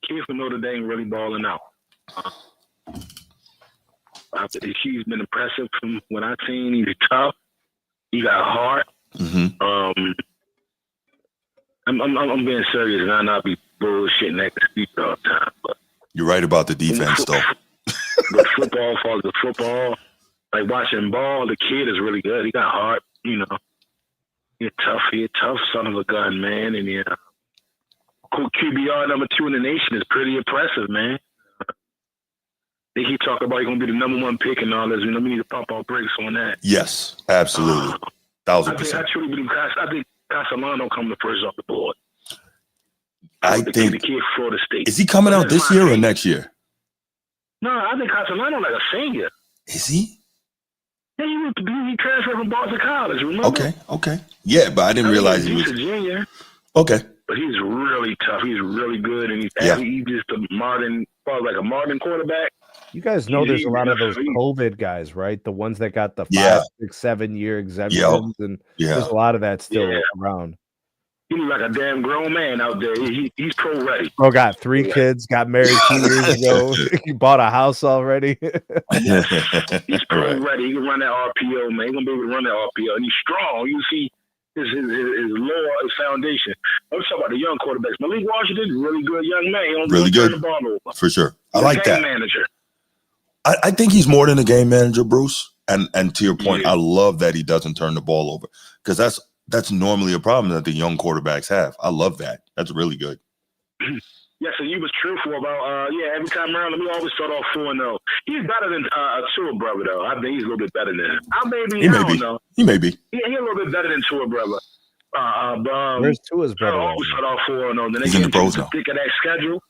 Speaker 5: Kid from Notre Dame really balling out. He's been impressive from what I've seen. He's tough. He got heart. I'm being serious, and I'll not be bullshitting that speak all the time. But
Speaker 1: you're right about the defense, though.
Speaker 5: The football falls to football. Like watching ball, the kid is really good. He got heart, He's tough. He's a tough son of a gun, man. And QBR number 2 in the nation is pretty impressive, man. They keep talking about he's going to be the number 1 pick and all this. We need to pop our brakes on that.
Speaker 1: Yes, absolutely. 1,000%.
Speaker 5: I truly believe Castellano coming the first off the board.
Speaker 1: I
Speaker 5: the
Speaker 1: think.
Speaker 5: Kid from Florida State.
Speaker 1: Is he coming out this year or next year?
Speaker 5: No, I think Castellano like a senior.
Speaker 1: Is he?
Speaker 5: Yeah, he transferred from Boston College, remember?
Speaker 1: Okay. Yeah, but I didn't realize he was
Speaker 5: a junior.
Speaker 1: Okay.
Speaker 5: But he's really tough. He's really good, and he's just a modern quarterback.
Speaker 2: You guys know there's a lot of those COVID guys, right? The ones that got the 5, 6, 7 year exemptions, and there's a lot of that still around.
Speaker 5: He's like a damn grown man out there. He's pro ready.
Speaker 2: Bro got 3 kids, got married 2 years ago. He bought a house already.
Speaker 5: He's pro ready. He can run that RPO, man. He's gonna be able to run that RPO, and he's strong. You see his lower foundation. I'm talking about the young quarterbacks. Malik Washington, really good young man. He don't
Speaker 1: really good,
Speaker 5: turn the ball over.
Speaker 1: For sure.
Speaker 5: He's
Speaker 1: I like that.
Speaker 5: Manager.
Speaker 1: I think he's more than a game manager, Bruce. And to your point, I love that he doesn't turn the ball over, because that's normally a problem that the young quarterbacks have. I love that. That's really good.
Speaker 5: Yeah, so you was truthful about, every time around, let me always start off 4-0. He's better than Tua brother, though. I think he's a little bit better than him. I don't know.
Speaker 1: He may be.
Speaker 5: He's a little bit better than Tua brother.
Speaker 2: Where's Tua's brother?
Speaker 5: I always start off 4-0. Then
Speaker 1: he's
Speaker 5: they
Speaker 1: in the
Speaker 5: get
Speaker 1: pros
Speaker 5: to
Speaker 1: now.
Speaker 5: thick of that schedule.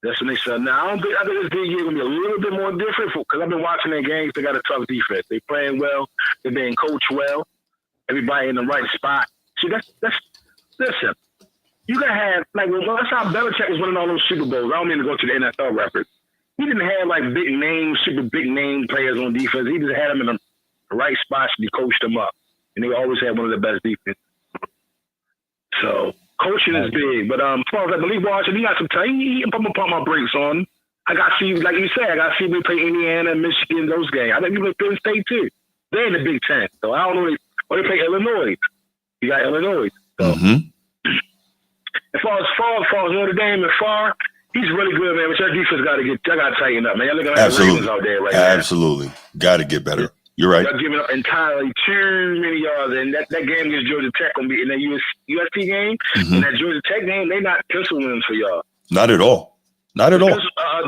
Speaker 5: That's when they said, I think this big year going to be a little bit more different, because I've been watching their games. They got a tough defense. They playing well. They're being coached well. Everybody in the right spot. See, listen. You gotta have, like, that's how Belichick was winning all those Super Bowls. I don't mean to go to the NFL record. He didn't have like super big name players on defense. He just had them in the right spots and he coached them up. And they always had one of the best defense. So coaching is big. But as far as I believe Washington, he got some time. I'm gonna put my brakes on. I got to see, like you said, I got to see me play Indiana, Michigan, those games. I think we play Penn State too. They're in the Big Ten. So I don't know. Or they play Illinois. You got Illinois. So. As far as Notre Dame and Farr, he's really good, man. But your defense got to tighten up, man. Y'all looking like the Ravens out there right now.
Speaker 1: Absolutely. Got to get better. You're right.
Speaker 5: Y'all giving up entirely too many yards, and that game against Georgia Tech gonna be in that USC game. In that Georgia Tech game, they not pistol wins for y'all.
Speaker 1: Not at all. Not at all.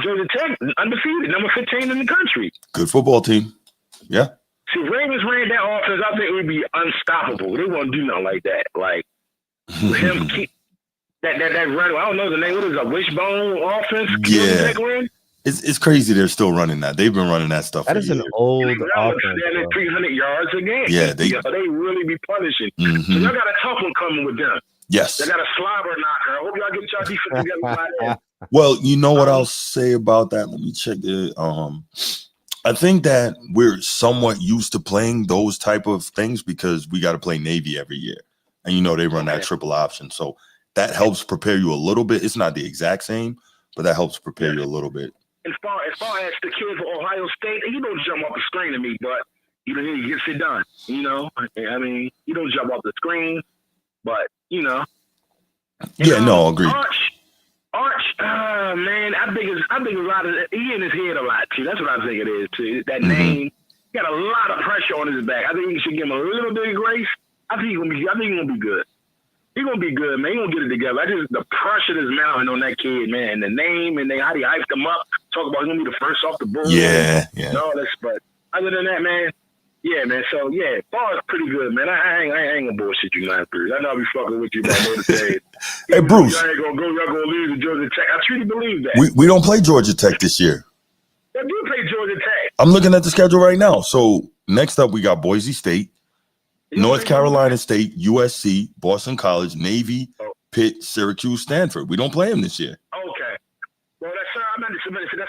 Speaker 5: Georgia Tech undefeated, number 15 in the country.
Speaker 1: Good football team. Yeah.
Speaker 5: See, if Ravens ran that offense, I think it would be unstoppable. They won't do nothing like that. Like him keep that run. I don't know the name. What is it? Wishbone offense?
Speaker 1: Yeah. It's crazy they're still running that. They've been running that stuff.
Speaker 2: That is an old offense.
Speaker 5: They're 300 yards a game.
Speaker 1: Yeah, they
Speaker 5: really be punishing. So y'all got a tough one coming with them.
Speaker 1: Yes.
Speaker 5: They got a slobber knocker. I hope y'all get y'all defense together by then.
Speaker 1: Well, you know what I'll say about that? Let me check it. I think that we're somewhat used to playing those type of things because we got to play Navy every year. And you know they run that triple option. So that helps prepare you a little bit. It's not the exact same, but that helps prepare you a little bit.
Speaker 5: As far as the kid for Ohio State, he don't jump off the screen to me, but he gets it done. You know, I mean, he don't jump off the screen, but you know.
Speaker 1: Yeah, no, agreed.
Speaker 5: Arch, man, I think a lot of that, he in his head a lot too. That's what I think it is too. That name, he got a lot of pressure on his back. I think you should give him a little bit of grace. I think he's gonna be good. He's gonna be good, man. He's gonna get it together. The pressure that's mounting on that kid, man. The name and how he hyped him up. Talk about he's gonna be the first off the board.
Speaker 1: Yeah.
Speaker 5: No, but other than that, man. Yeah, man. So yeah, Barr's pretty good, man. I ain't gonna bullshit you, man. I know I'll be fucking with you about Notre Dame.
Speaker 1: Hey, Bruce.
Speaker 5: Y'all ain't gonna go. Y'all gonna lose to Georgia Tech. I truly believe that.
Speaker 1: We don't play Georgia Tech this year.
Speaker 5: They do play Georgia Tech.
Speaker 1: I'm looking at the schedule right now. So next up, we got Boise State, North Carolina State, USC, Boston College, Navy, Pitt, Syracuse, Stanford. We don't play them this year.
Speaker 5: Okay. Well, that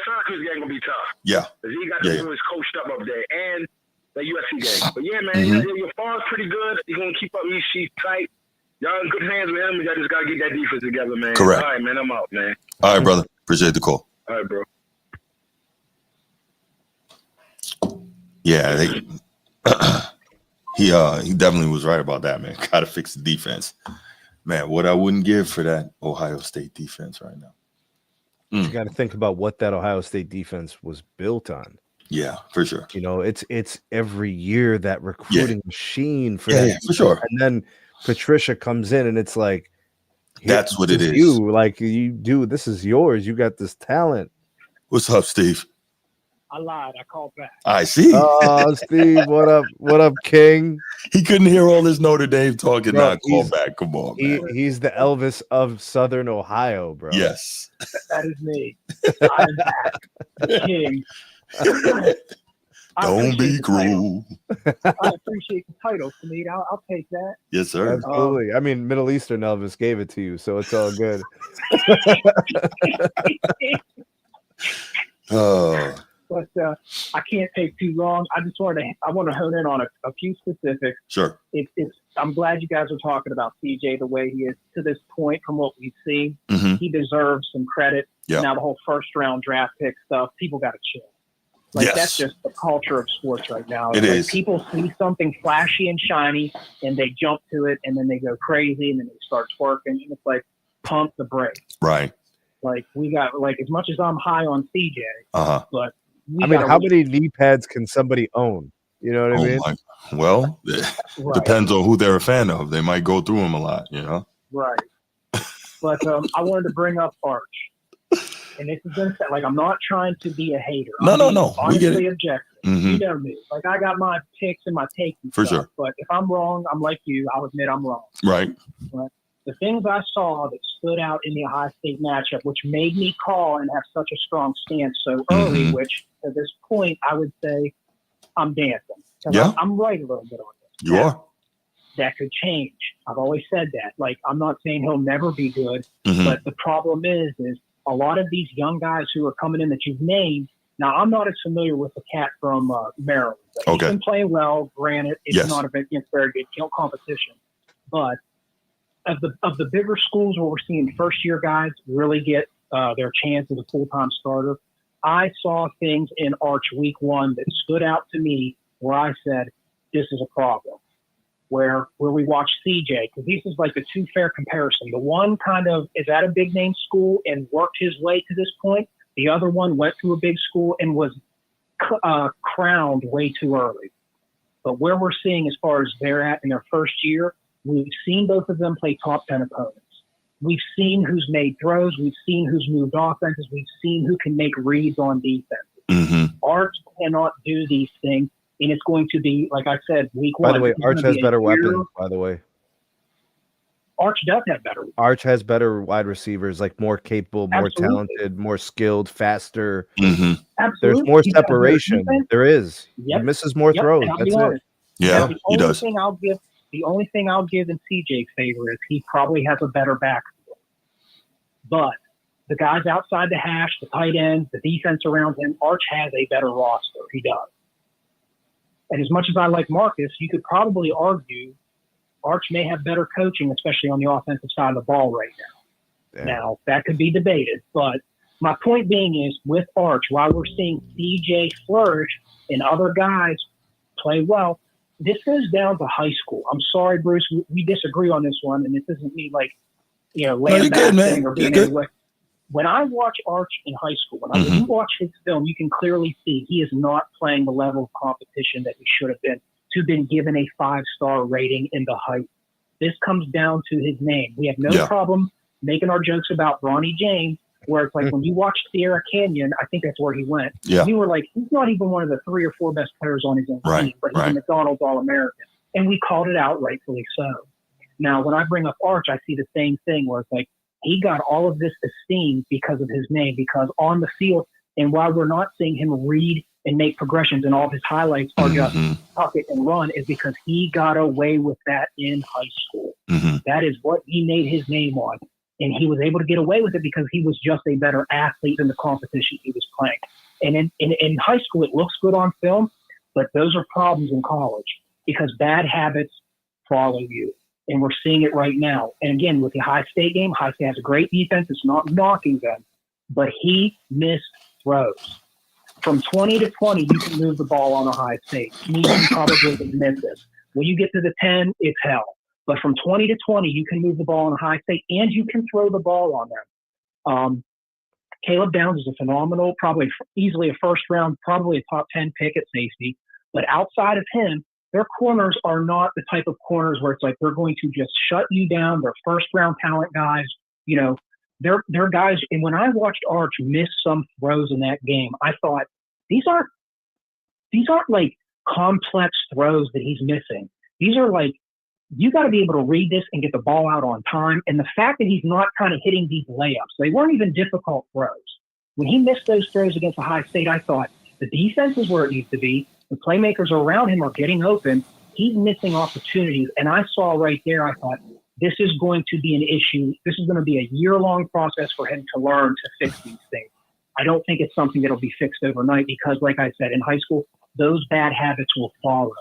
Speaker 5: Syracuse game gonna be tough.
Speaker 1: Yeah.
Speaker 5: He got to do his coached up there and the USC game. But yeah, man, your far's pretty good. You're gonna keep up these sheets tight. Y'all in good hands with him. Y'all just gotta get that defense together, man.
Speaker 1: Correct.
Speaker 5: All right, man. I'm out, man.
Speaker 1: All right, brother. Appreciate the call.
Speaker 5: All right, bro.
Speaker 1: Yeah, he definitely was right about that, man. Gotta fix the defense. Man, what I wouldn't give for that Ohio State defense right now.
Speaker 2: You got to think about what that Ohio State defense was built on.
Speaker 1: Yeah, for sure.
Speaker 2: You know, it's every year that recruiting machine for
Speaker 1: that. Yeah, for sure.
Speaker 2: And then Patricia comes in and it's like,
Speaker 1: that's what it is.
Speaker 2: You like this is yours. You got this talent.
Speaker 1: What's up, Steve?
Speaker 4: I lied. I called back.
Speaker 1: I see.
Speaker 2: Oh, Steve, what up? What up, King?
Speaker 1: He couldn't hear all this Notre Dame talking. Now call back. Come on, man.
Speaker 2: He's the Elvis of Southern Ohio, bro.
Speaker 1: Yes.
Speaker 4: That is me. I'm back. The king.
Speaker 1: Don't be cruel.
Speaker 4: I appreciate the title, Samid. I'll take that.
Speaker 1: Yes, sir.
Speaker 2: Absolutely. I mean, Middle Eastern Elvis gave it to you, so it's all good.
Speaker 4: But I can't take too long. I want to hone in on a few specifics.
Speaker 1: Sure.
Speaker 4: I'm glad you guys are talking about CJ the way he is to this point from what we've seen. He deserves some credit.
Speaker 1: Yeah.
Speaker 4: Now the whole first round draft pick stuff, people got to chill. That's just the culture of sports right now.
Speaker 1: It is.
Speaker 4: People see something flashy and shiny and they jump to it and then they go crazy and then they start twerking and it's like pump the brakes.
Speaker 1: Right.
Speaker 4: We got as much as I'm high on CJ, but
Speaker 2: how many knee pads can somebody own? You know what I mean?
Speaker 1: Well, depends on who they're a fan of. They might go through them a lot, you know?
Speaker 4: Right. But I wanted to bring up Arch. And this is going to sound I'm not trying to be a hater.
Speaker 1: No.
Speaker 4: Honestly,
Speaker 1: we get it.
Speaker 4: Objective. You know me. I got my picks and my takes and
Speaker 1: for
Speaker 4: stuff,
Speaker 1: sure.
Speaker 4: But if I'm wrong, I'm like you. I'll admit I'm wrong.
Speaker 1: Right.
Speaker 4: But the things I saw that stood out in the Ohio State matchup, which made me call and have such a strong stance so early, which at this point I would say I'm dancing.
Speaker 1: Yeah.
Speaker 4: I'm right a little bit on this.
Speaker 1: You are.
Speaker 4: That could change. I've always said that. I'm not saying he'll never be good, but the problem is a lot of these young guys who are coming in that you've named. Now, I'm not as familiar with the cat from Maryland. He's been playing well. Granted, it's not against very good competition. But of the bigger schools where we're seeing first-year guys really get their chance as a full-time starter, I saw things in Arch week one that stood out to me where I said, this is a problem. Where we watch CJ, because this is a two fair comparison. The one kind of is at a big name school and worked his way to this point. The other one went to a big school and was crowned way too early. But where we're seeing as far as they're at in their first year, we've seen both of them play top 10 opponents. We've seen who's made throws. We've seen who's moved offenses. We've seen who can make reads on defense. Arch cannot do these things, and it's going to be, like I said, week one.
Speaker 2: By the way, Arch has better weapons, by the way.
Speaker 4: Arch does have better.
Speaker 2: Arch has better wide receivers, like more capable, more talented, more skilled, faster. There's more separation. There is. He misses more throws. That's it.
Speaker 1: Yeah, he does.
Speaker 4: The only thing I'll give in CJ's favor is he probably has a better backfield. But the guys outside the hash, the tight ends, the defense around him, Arch has a better roster. He does. And as much as I like Marcus, you could probably argue Arch may have better coaching, especially on the offensive side of the ball right now. Now, that could be debated. But my point being is, with Arch, while we're seeing CJ flourish and other guys play well, this goes down to high school. I'm sorry, Bruce, we disagree on this one, and this isn't me lambasting or being any way. When I watch Arch in high school, when you watch his film, you can clearly see he is not playing the level of competition that he should have been to been given a 5-star rating in the height. This comes down to his name. We have no problem making our jokes about Bronny James, where it's like when you watch Sierra Canyon, I think that's where he went. You were like, he's not even one of the 3 or 4 best players on his own team, but he's a McDonald's All-American. And we called it out, rightfully so. Now, when I bring up Arch, I see the same thing where it's like, he got all of this esteem because of his name, because on the field, and while we're not seeing him read and make progressions and all of his highlights are just tuck it and run, is because he got away with that in high school. That is what he made his name on. And he was able to get away with it because he was just a better athlete than the competition he was playing. And in high school, it looks good on film, but those are problems in college because bad habits follow you. And we're seeing it right now. And again, with the High State game, High State has a great defense. It's not knocking them, but he missed throws. From 20 to 20, you can move the ball on a High State. You probably can miss it. When you get to the 10, it's hell. But from 20 to 20, you can move the ball on a High State, and you can throw the ball on them. Caleb Downs is a phenomenal, probably easily a first round, probably a top 10 pick at safety. But outside of him, their corners are not the type of corners where it's like they're going to just shut you down. They're first-round talent guys. You know, they're guys. And when I watched Arch miss some throws in that game, I thought these aren't like complex throws that he's missing. These are like, you got to be able to read this and get the ball out on time. And the fact that he's not kind of hitting these layups, they weren't even difficult throws. When he missed those throws against Ohio State, I thought the defense is where it needs to be. The playmakers around him are getting open. He's missing opportunities. And I saw right there, I thought, this is going to be an issue. This is going to be a year-long process for him to learn to fix these things. I don't think it's something that'll be fixed overnight because, like I said, in high school, those bad habits will follow.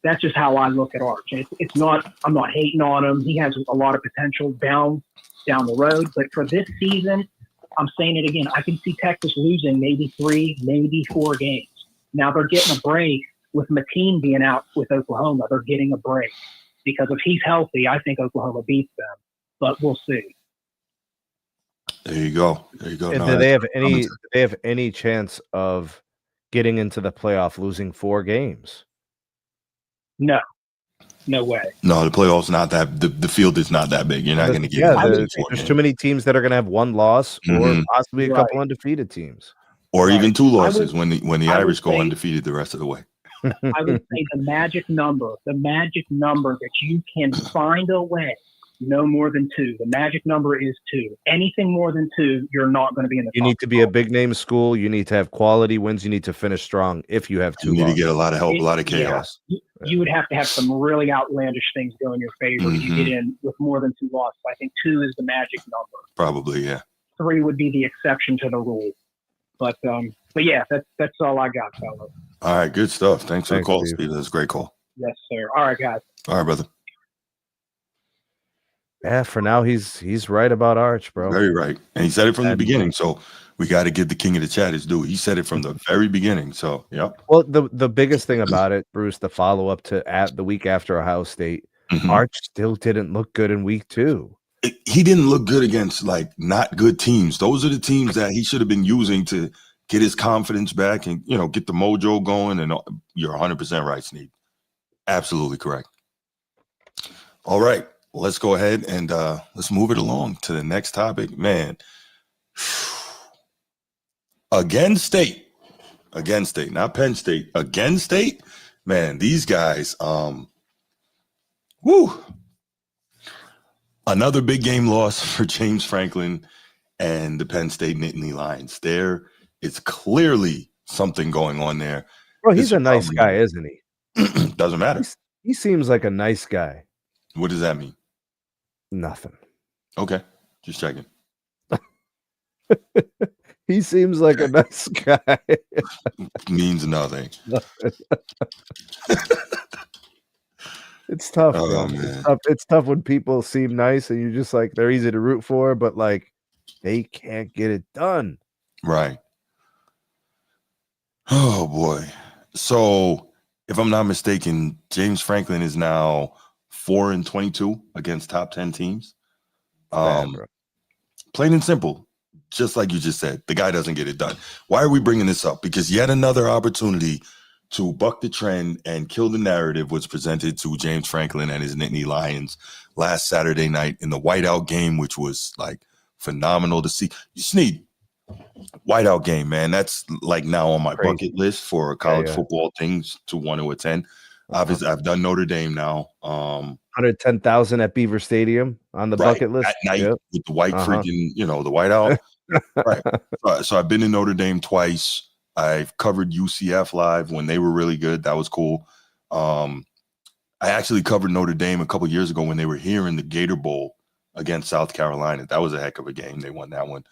Speaker 4: That's just how I look at Arch. It's not, I'm not hating on him. He has a lot of potential down the road. But for this season, I'm saying it again, I can see Texas losing maybe 3, maybe 4 games. Now they're getting a break with Mateen being out with Oklahoma. They're getting a break because if he's healthy, I think Oklahoma beats them. But we'll see.
Speaker 1: There you go.
Speaker 2: And do they have any chance of getting into the playoff losing 4 games?
Speaker 4: No way.
Speaker 1: No, the playoffs not that. The field is not that big. You're not going to get.
Speaker 2: There's too many teams that are going to have 1 loss or possibly a couple undefeated teams.
Speaker 1: Or even 2 losses when the Irish go undefeated the rest of the way.
Speaker 4: I would say the magic number that you can find a way, no more than 2. The magic number is 2. Anything more than 2, you're not going to be in the.
Speaker 2: You need to be a big name school. You need to have quality wins. You need to finish strong. If you have 2,
Speaker 1: you need to get a lot of help, a lot of chaos.
Speaker 4: Yeah, you would have to have some really outlandish things go in your favor to get in with more than 2 losses. I think 2 is the magic number.
Speaker 1: Probably, yeah.
Speaker 4: 3 would be the exception to the rule. But yeah, that's all I got, fellas.
Speaker 1: All right, good stuff. Thanks for the call, Steve. That's a great call.
Speaker 4: Yes, sir. All right, guys.
Speaker 1: All right, brother.
Speaker 2: Yeah, for now he's right about Arch, bro.
Speaker 1: Very right, and he said it from the beginning. So we got to give the king of the chat his due. He said it from the very beginning. So yeah.
Speaker 2: Well, the biggest thing about it, Bruce, the follow up to the week after Ohio State, Arch still didn't look good in week 2.
Speaker 1: He didn't look good against like not good teams. Those are the teams that he should have been using to get his confidence back and get the mojo going. And you're 100% right, Sneed. Absolutely correct. All right, let's go ahead and let's move it along to the next topic, man. Again, State, not Penn State. Again, State, man. These guys, woo. Another big game loss for James Franklin and the Penn State Nittany Lions. There is clearly something going on there.
Speaker 2: Bro, he's a nice guy, isn't he?
Speaker 1: Doesn't matter.
Speaker 2: He seems like a nice guy.
Speaker 1: What does that mean?
Speaker 2: Nothing.
Speaker 1: Okay, just checking.
Speaker 2: He seems like a nice guy.
Speaker 1: Means nothing.
Speaker 2: It's tough, bro.
Speaker 1: Oh, man.
Speaker 2: It's tough when people seem nice and you're just like they're easy to root for, but like they can't get it done.
Speaker 1: Right. Oh boy. So if I'm not mistaken, James Franklin is now 4-22 against top 10 teams.
Speaker 2: Bad, bro.
Speaker 1: Plain and simple, just like you just said, the guy doesn't get it done. Why are we bringing this up? Because yet another opportunity to buck the trend and kill the narrative was presented to James Franklin and his Nittany Lions last Saturday night in the whiteout game, which was like phenomenal to see. You just need whiteout game, man. That's like now on my bucket list for college football things to want to attend. Obviously, I've done Notre Dame now.
Speaker 2: 110,000 at Beaver Stadium on the bucket list
Speaker 1: at night with the white freaking, the whiteout. Right. So I've been to Notre Dame twice. I've covered UCF live when they were really good. That was cool. I actually covered Notre Dame a couple years ago when they were here in the Gator Bowl against South Carolina. That was a heck of a game. They won that one.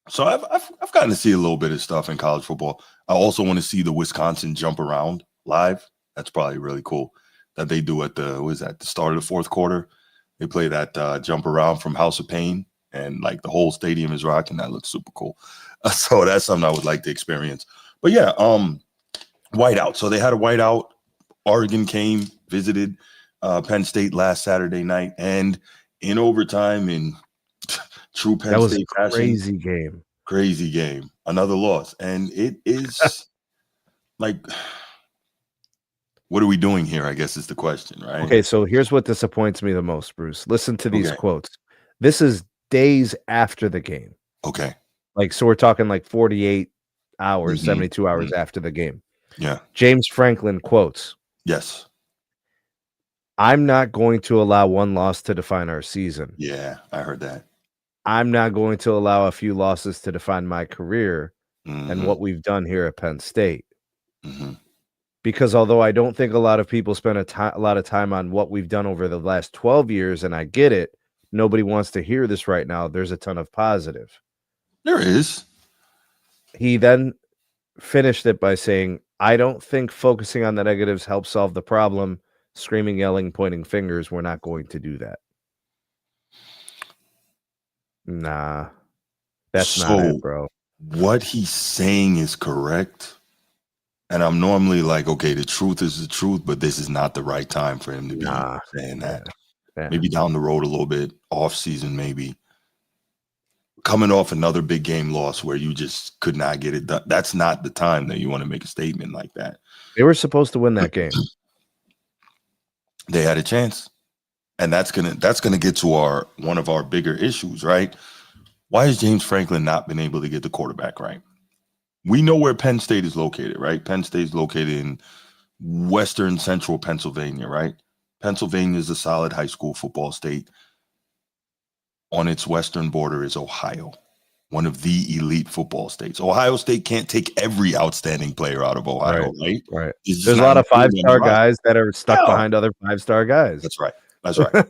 Speaker 1: So I've gotten to see a little bit of stuff in college football. I also want to see the Wisconsin jump around live. That's probably really cool that they do at the start of the fourth quarter. They play that jump around from House of Pain, and like the whole stadium is rocking. That looks super cool. So that's something I would like to experience. But yeah, whiteout. So they had a whiteout. Oregon came, visited Penn State last Saturday night, and in overtime in true Penn State fashion. Crazy game. Another loss. And it is like, what are we doing here? I guess is the question, right?
Speaker 2: Okay, so here's what disappoints me the most, Bruce. Listen to these quotes. This is days after the game.
Speaker 1: Okay.
Speaker 2: Like, so we're talking like 48 hours, 72 hours after the game.
Speaker 1: Yeah.
Speaker 2: James Franklin quotes.
Speaker 1: Yes.
Speaker 2: I'm not going to allow one loss to define our season.
Speaker 1: Yeah, I heard that.
Speaker 2: I'm not going to allow a few losses to define my career and what we've done here at Penn State. Because although I don't think a lot of people spend a lot of time on what we've done over the last 12 years, and I get it, nobody wants to hear this right now. There's a ton of positive.
Speaker 1: There is.
Speaker 2: He then finished it by saying, I don't think focusing on the negatives helps solve the problem. Screaming, yelling, pointing fingers. We're not going to do that. Nah, that's not it, bro.
Speaker 1: What he's saying is correct. And I'm normally like, okay, the truth is the truth, but this is not the right time for him to be saying that.
Speaker 2: Yeah.
Speaker 1: Maybe down the road a little bit, off season, maybe. Coming off another big game loss where you just could not get it done. That's not the time that you want to make a statement like that.
Speaker 2: They were supposed to win that game.
Speaker 1: They had a chance. And that's gonna get to one of our bigger issues, right? Why has James Franklin not been able to get the quarterback right? We know where Penn State is located, right? Penn State is located in western central Pennsylvania, right? Pennsylvania is a solid high school football state. On its western border is Ohio, one of the elite football states. Ohio State can't take every outstanding player out of Ohio, right?
Speaker 2: Right. There's a lot of 5-star guys that are stuck behind other 5-star guys.
Speaker 1: That's right. That's right.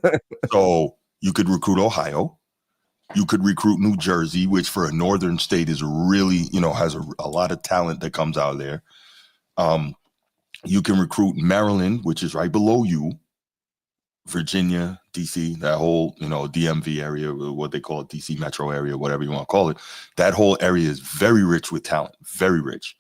Speaker 1: So you could recruit Ohio. You could recruit New Jersey, which for a northern state is really, has a lot of talent that comes out of there. You can recruit Maryland, which is right below you. Virginia, DC, that whole, DMV area, what they call it, DC metro area, whatever you want to call it. That whole area is very rich with talent, very rich.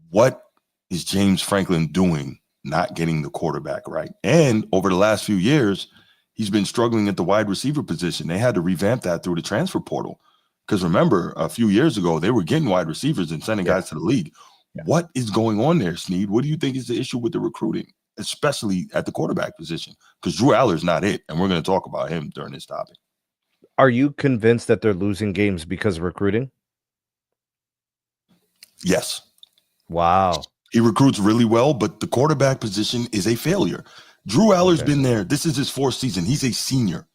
Speaker 1: What is James Franklin doing not getting the quarterback right? And over the last few years, he's been struggling at the wide receiver position. They had to revamp that through the transfer portal. Because remember, a few years ago, they were getting wide receivers and sending guys to the league. What is going on there, Sneed? What do you think is the issue with the recruiting, especially at the quarterback position? Because Drew Aller's not it, and we're going to talk about him during this topic.
Speaker 2: Are you convinced that they're losing games because of recruiting?
Speaker 1: Yes.
Speaker 2: Wow.
Speaker 1: He recruits really well, but the quarterback position is a failure. Drew Aller's been there. This is his 4th season. He's a senior.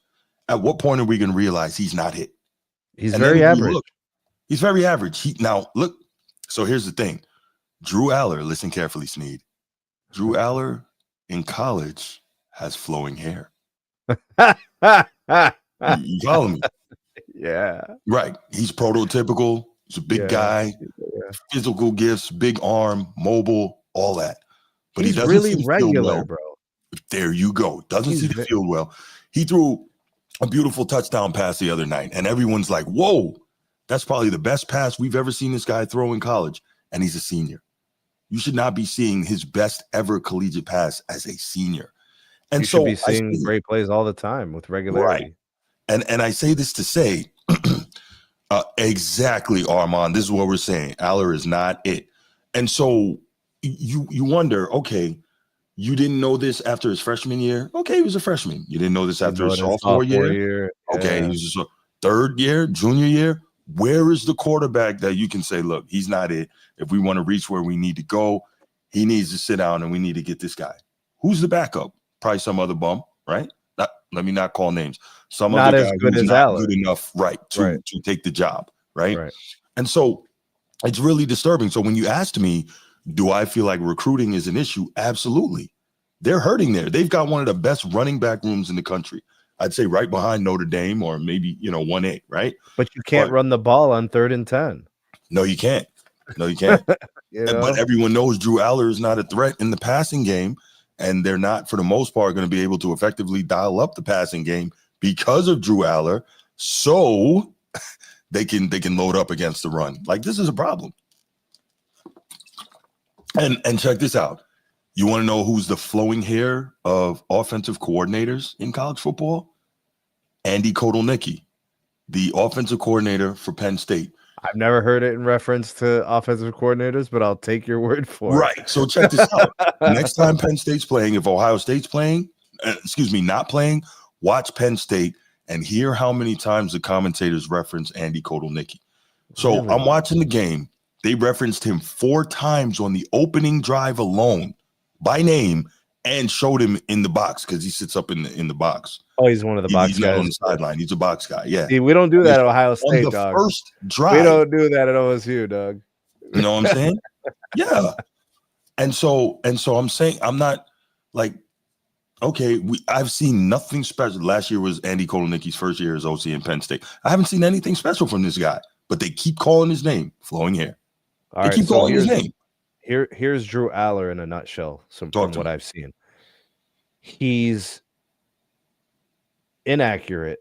Speaker 1: At what point are we going to realize he's not it?
Speaker 2: He's very average.
Speaker 1: He's very average. Now, look, so here's the thing. Drew Aller, listen carefully, Sneed. Drew Aller in college has flowing hair. You follow me?
Speaker 2: Yeah.
Speaker 1: Right. He's prototypical. He's a big guy, physical gifts, big arm, mobile, all that. But
Speaker 2: he's
Speaker 1: he doesn't
Speaker 2: really
Speaker 1: see the
Speaker 2: regular,
Speaker 1: field well.
Speaker 2: bro.
Speaker 1: There you go. Doesn't see the field well. He threw a beautiful touchdown pass the other night, and everyone's like, whoa, that's probably the best pass we've ever seen this guy throw in college. And he's a senior. You should not be seeing his best ever collegiate pass as a senior. And
Speaker 2: you should be seeing great plays all the time with regularity.
Speaker 1: Right. And I say this to say, exactly, Armand, this is what we're saying. Aller is not it. And so you wonder, okay, you didn't know this after his freshman year? Okay, he was a freshman. You didn't know this after his sophomore year? Okay, he was a 3rd year, junior year. Where is the quarterback that you can say, look, he's not it. If we want to reach where we need to go, he needs to sit down and we need to get this guy. Who's the backup? Probably some other bum, right? Let me not call names. Some
Speaker 2: not
Speaker 1: other
Speaker 2: as
Speaker 1: guy
Speaker 2: good
Speaker 1: who's
Speaker 2: as
Speaker 1: not
Speaker 2: Aller.
Speaker 1: good enough, to take the job, right? And so it's really disturbing. So when you asked me, do I feel like recruiting is an issue? Absolutely. They're hurting there. They've got one of the best running back rooms in the country. I'd say right behind Notre Dame or maybe, 1A, right?
Speaker 2: But you can't run the ball on 3rd and 10.
Speaker 1: No, you can't. No, you can't. But everyone knows Drew Aller is not a threat in the passing game, and they're not, for the most part, going to be able to effectively dial up the passing game because of Drew Aller, so they can load up against the run. Like, this is a problem. And check this out. You want to know who's the flowing hair of offensive coordinators in college football? Andy Kotelnicki, the offensive coordinator for Penn State.
Speaker 2: I've never heard it in reference to offensive coordinators, but I'll take your word for it.
Speaker 1: Right. So check this out. Next time Penn State's playing, if Ohio State's playing, not playing, watch Penn State and hear how many times the commentators reference Andy Kotelnicki. So really? I'm watching the game. They referenced him 4 times on the opening drive alone by name and showed him in the box because he sits up in the box.
Speaker 2: Oh, he's one of the box guys.
Speaker 1: He's not on the sideline. He's a box guy. Yeah.
Speaker 2: See, we don't do that at Ohio State,
Speaker 1: on the
Speaker 2: dog.
Speaker 1: First drive.
Speaker 2: We don't do that at OSU, dog.
Speaker 1: You know what I'm saying? Yeah. And so I'm saying, I'm not like, okay, I've seen nothing special. Last year was Andy Kotelnicki's first year as OC in Penn State. I haven't seen anything special from this guy, but they keep calling his name, flowing hair.
Speaker 2: All right, keep calling his name. Here's Drew Aller in a nutshell. From what I've seen, he's inaccurate.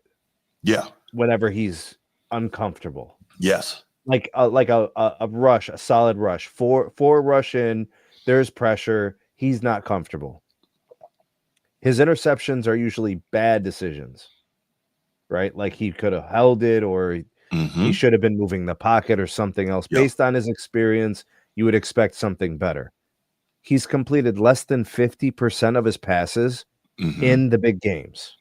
Speaker 1: Yeah.
Speaker 2: Whenever he's uncomfortable.
Speaker 1: Yes.
Speaker 2: Like a rush, a solid rush. Four rush in. There's pressure. He's not comfortable. His interceptions are usually bad decisions, right? Like he could have held it, or he should have been moving the pocket, or something else. Yep. Based on his experience, you would expect something better. He's completed less than 50% of his passes in the big games.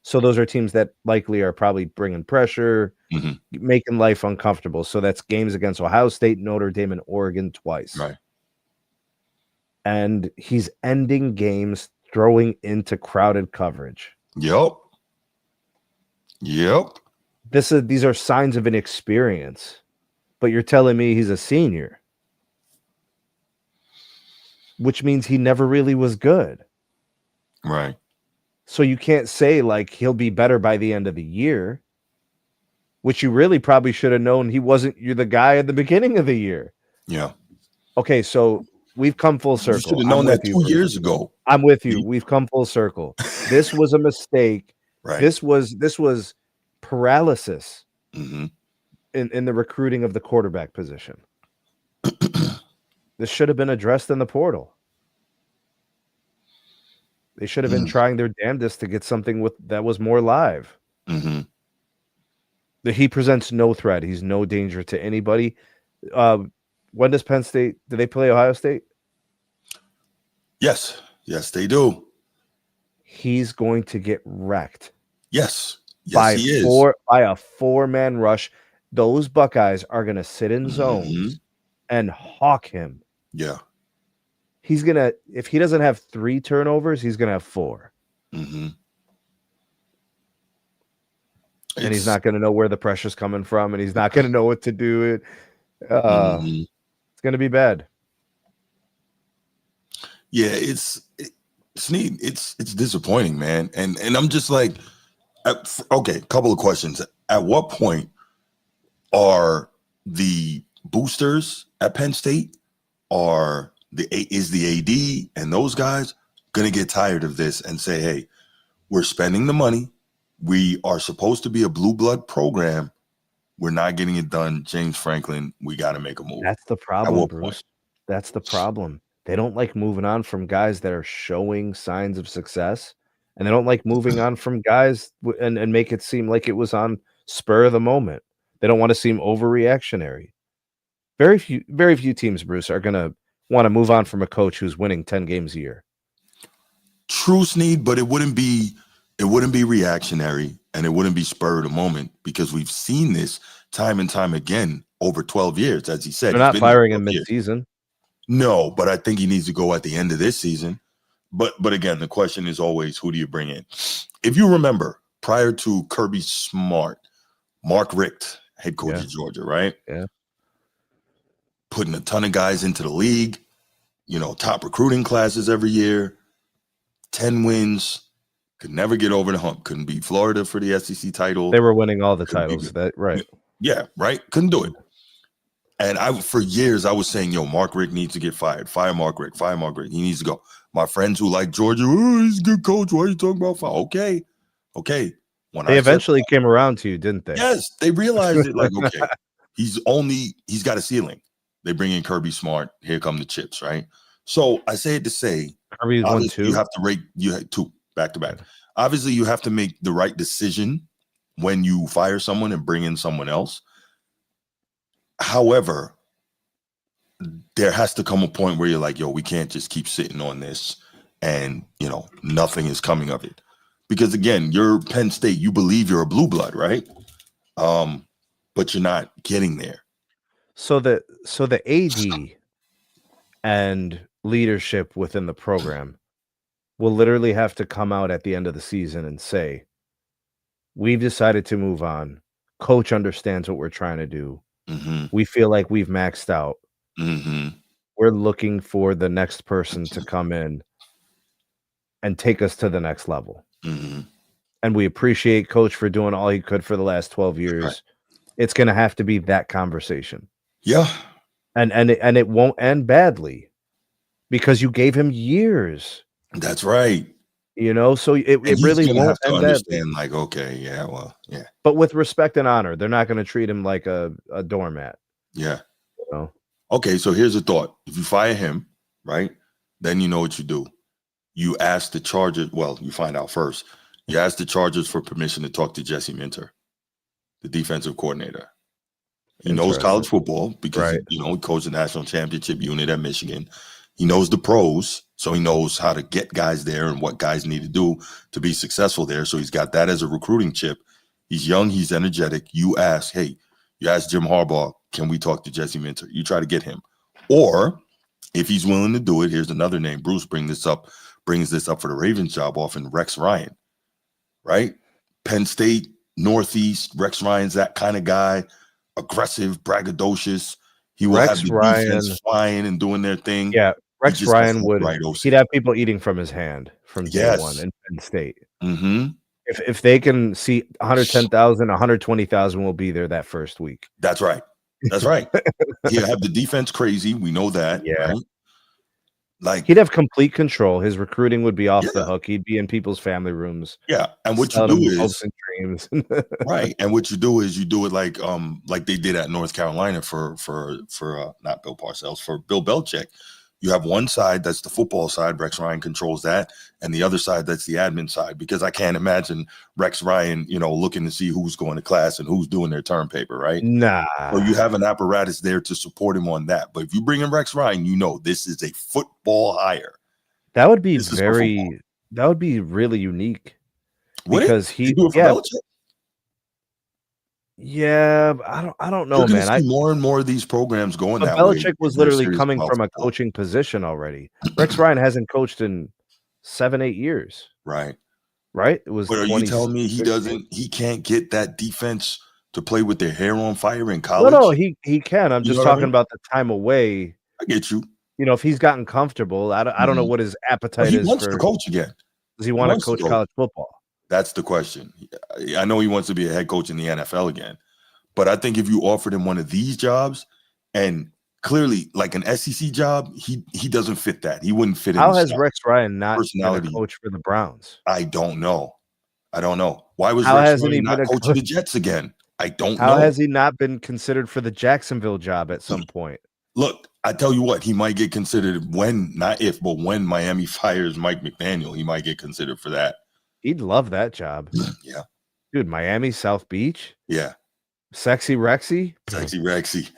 Speaker 2: So those are teams that likely are probably bringing pressure, making life uncomfortable. So that's games against Ohio State, Notre Dame, and Oregon twice.
Speaker 1: Right.
Speaker 2: And he's ending games throwing into crowded coverage.
Speaker 1: Yep.
Speaker 2: These are signs of inexperience. But you're telling me he's a senior, which means he never really was good.
Speaker 1: Right.
Speaker 2: So you can't say like he'll be better by the end of the year, which you really probably should have known you're the guy at the beginning of the year.
Speaker 1: Yeah.
Speaker 2: Okay, so we've come full circle.
Speaker 1: You should have known that 2 years ago.
Speaker 2: I'm with you. We've come full circle. This was a mistake.
Speaker 1: Right.
Speaker 2: This was paralysis in the recruiting of the quarterback position. This should have been addressed in the portal. They should have been trying their damnedest to get something that was more live. He presents no threat. He's no danger to anybody. when does Penn State? Do they play Ohio State?
Speaker 1: Yes, they do.
Speaker 2: He's going to get wrecked.
Speaker 1: Yes,
Speaker 2: by
Speaker 1: he is.
Speaker 2: by a 4-man rush. Those Buckeyes are going to sit in zones and hawk him.
Speaker 1: Yeah.
Speaker 2: He's going to, if he doesn't have 3 turnovers, he's going to have 4.
Speaker 1: Mm-hmm.
Speaker 2: And he's not going to know where the pressure's coming from, and he's not going to know what to do. It's going to be bad.
Speaker 1: Yeah, it's neat. It's disappointing, man. And I'm just like, okay, couple of questions. At what point are the boosters at Penn State, is the AD and those guys going to get tired of this and say, hey, we're spending the money. We are supposed to be a blue blood program. We're not getting it done. James Franklin, we got to make a move.
Speaker 2: That's the problem, Bruce. That's the problem. They don't like moving on from guys that are showing signs of success, and they don't like moving on from guys and make it seem like it was on spur of the moment. They don't want to seem overreactionary. Very few teams, Bruce, are going to want to move on from a coach who's winning 10 games a year.
Speaker 1: True, Sneed, but it wouldn't be reactionary, and it wouldn't be spur of the moment, because we've seen this time and time again over 12 years, as he said.
Speaker 2: They're not firing him mid-season.
Speaker 1: No, but I think he needs to go at the end of this season. But again, the question is always, who do you bring in? If you remember, prior to Kirby Smart, Mark Richt, head coach of Georgia, right?
Speaker 2: Yeah.
Speaker 1: Putting a ton of guys into the league, top recruiting classes every year, 10 wins, could never get over the hump. Couldn't beat Florida for the SEC title.
Speaker 2: They were winning all the titles. Right.
Speaker 1: Yeah, right. Couldn't do it. And for years, I was saying, Mark Richt needs to get fired. Fire Mark Richt. Fire Mark Richt. He needs to go. My friends who like Georgia, he's a good coach. Why are you talking about fire? Okay. When
Speaker 2: they eventually came around to you, didn't they?
Speaker 1: Yes, they realized it. Like, okay, he's got a ceiling. They bring in Kirby Smart. Here come the chips, right? So I say it to say,
Speaker 2: Kirby's won 2.
Speaker 1: You have to rate. You had 2 back to back. Obviously, you have to make the right decision when you fire someone and bring in someone else. However, there has to come a point where you're like, we can't just keep sitting on this and, nothing is coming of it. Because again, you're Penn State, you believe you're a blue blood, right? But you're not getting there.
Speaker 2: So the AD and leadership within the program will literally have to come out at the end of the season and say, we've decided to move on. Coach understands what we're trying to do.
Speaker 1: Mm-hmm.
Speaker 2: We feel like we've maxed out.
Speaker 1: Mm-hmm.
Speaker 2: We're looking for the next person to come in and take us to the next level.
Speaker 1: Mm-hmm.
Speaker 2: And we appreciate Coach for doing all he could for the last 12 years. Right. It's going to have to be that conversation.
Speaker 1: Yeah.
Speaker 2: And it won't end badly because you gave him years.
Speaker 1: That's right.
Speaker 2: So it really won't
Speaker 1: have to
Speaker 2: end
Speaker 1: understand,
Speaker 2: badly.
Speaker 1: like, okay, yeah, well, yeah.
Speaker 2: But with respect and honor, they're not going to treat him like a doormat.
Speaker 1: Yeah. Okay, so here's a thought. If you fire him, right, then you know what you do. You ask the Chargers, you find out first. You ask the Chargers for permission to talk to Jesse Minter, the defensive coordinator. He knows college football because, he coached the national championship unit at Michigan. He knows the pros, so he knows how to get guys there and what guys need to do to be successful there. So he's got that as a recruiting chip. He's young. He's energetic. You ask Jim Harbaugh, can we talk to Jesse Minter? You try to get him. Or if he's willing to do it, here's another name. Bruce brings this up for the Ravens job often, Rex Ryan, right? Penn State, Northeast, Rex Ryan's that kind of guy, aggressive, braggadocious. He will have the defense flying and doing their thing.
Speaker 2: Yeah, Rex Ryan he'd have people eating from his hand from day one in Penn State.
Speaker 1: Mm-hmm.
Speaker 2: If they can see 110,000, 120,000 will be there that first week.
Speaker 1: That's right. He'll have the defense crazy. We know that.
Speaker 2: Yeah.
Speaker 1: Right? Like
Speaker 2: he'd have complete control. His recruiting would be off the hook. He'd be in people's family rooms.
Speaker 1: Yeah. And what you do is
Speaker 2: hopes and dreams.
Speaker 1: Right. And what you do is you do it like they did at North Carolina for not Bill Parcells, for Bill Belichick. You have one side that's the football side. Rex Ryan controls that, and the other side that's the admin side. Because I can't imagine Rex Ryan, looking to see who's going to class and who's doing their term paper, right?
Speaker 2: Nah.
Speaker 1: So you have an apparatus there to support him on that. But if you bring in Rex Ryan, this is a football hire.
Speaker 2: That would be that would be really unique. Because
Speaker 1: he do it for Belichick?
Speaker 2: Yeah, I don't know, man.
Speaker 1: I see more and more of these programs going that way.
Speaker 2: Belichick was literally coming from a coaching position already. Rex Ryan hasn't coached in 7-8 years.
Speaker 1: Right.
Speaker 2: It was.
Speaker 1: But are you telling me he can't get that defense to play with their hair on fire in college?
Speaker 2: No, he can. I'm just talking about the time away.
Speaker 1: I get you.
Speaker 2: If he's gotten comfortable, I don't know what his appetite is.
Speaker 1: He wants to coach again.
Speaker 2: Does he want to coach college football?
Speaker 1: That's the question. I know he wants to be a head coach in the NFL again, but I think if you offered him one of these jobs, and clearly like an SEC job, he doesn't fit that. He wouldn't fit in.
Speaker 2: How has Rex Ryan not been a coach for the Browns?
Speaker 1: I don't know. Why was Rex Ryan not coaching the Jets again? I don't know.
Speaker 2: How has he not been considered for the Jacksonville job at some point?
Speaker 1: Look, I tell you what, he might get considered when Miami fires Mike McDaniel, he might get considered for that.
Speaker 2: He'd love that job.
Speaker 1: Yeah.
Speaker 2: Dude, Miami, South Beach?
Speaker 1: Yeah.
Speaker 2: Sexy Rexy?
Speaker 1: Sexy Rexy.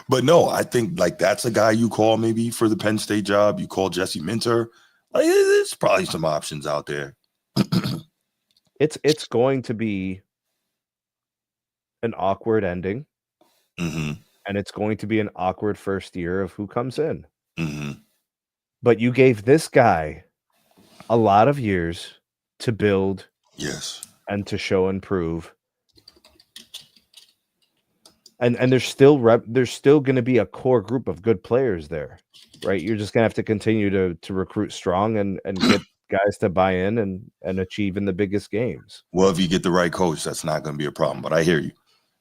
Speaker 1: But no, I think like that's a guy you call maybe for the Penn State job. You call Jesse Minter. Like, there's probably some options out there.
Speaker 2: It's going to be an awkward ending.
Speaker 1: Mm-hmm.
Speaker 2: And it's going to be an awkward first year of who comes in.
Speaker 1: Mm-hmm.
Speaker 2: But you gave this guy a lot of years to build,
Speaker 1: yes,
Speaker 2: and to show and prove, and there's still going to be a core group of good players there, right? You're just gonna have to continue to recruit strong and get guys to buy in and achieve in the biggest games.
Speaker 1: Well, if you get the right coach, that's not going to be a problem. But I hear you.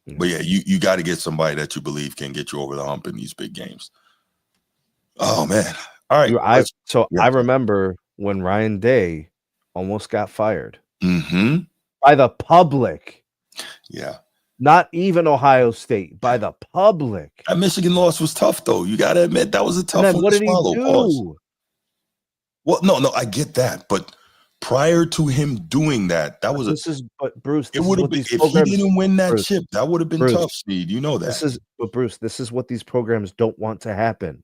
Speaker 1: Mm-hmm. But yeah, you got to get somebody that you believe can get you over the hump in these big games. Oh man! All right,
Speaker 2: I remember when Ryan Day almost got fired
Speaker 1: by
Speaker 2: the public.
Speaker 1: Yeah.
Speaker 2: Not even Ohio State, by the public.
Speaker 1: That Michigan loss was tough, though. You got to admit, that was a tough one to swallow.
Speaker 2: What did he do?
Speaker 1: Well, no, I get that. But prior to him doing that,
Speaker 2: Bruce,
Speaker 1: it would have been, if he didn't win that chip, that would have been tough, Speed. You know that.
Speaker 2: Bruce, this is what these programs don't want to happen.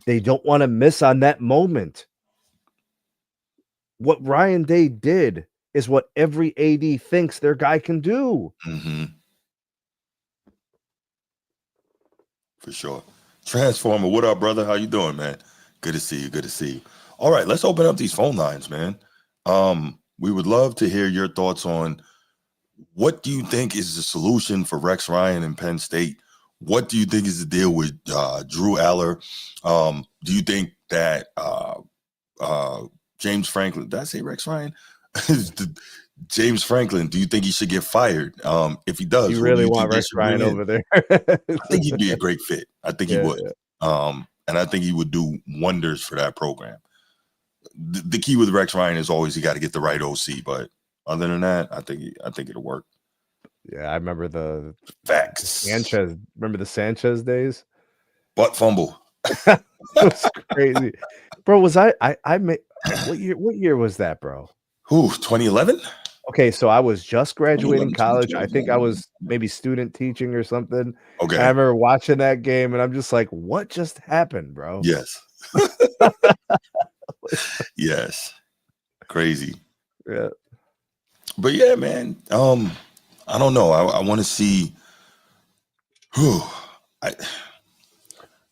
Speaker 2: They don't want to miss on that moment. What Ryan Day did is what every AD thinks their guy can do.
Speaker 1: Mm-hmm. For sure. Transformer, what up, brother? How you doing, man? Good to see you. All right, let's open up these phone lines, man. We would love to hear your thoughts on what do you think is the solution for Rex Ryan and Penn State? What do you think is the deal with Drew Aller? Do you think that James Franklin, did I say Rex Ryan? James Franklin, do you think he should get fired? If he does,
Speaker 2: you really want Rex Ryan over there?
Speaker 1: I think he'd be a great fit. I think he would. Yeah. And I think he would do wonders for that program. The key with Rex Ryan is always you got to get the right OC. But other than that, I think it'll work.
Speaker 2: Yeah, I remember the
Speaker 1: Sanchez.
Speaker 2: Remember the Sanchez days?
Speaker 1: Butt fumble.
Speaker 2: It was crazy, bro. Was I made what year was that, bro?
Speaker 1: Who? 2011.
Speaker 2: Okay, so I was just graduating college. I think I was maybe student teaching or something.
Speaker 1: Okay,
Speaker 2: and I remember watching that game, and I'm just like, "What just happened, bro?"
Speaker 1: Yes. Yes. Crazy.
Speaker 2: Yeah.
Speaker 1: But yeah, man. I don't know. I want to see.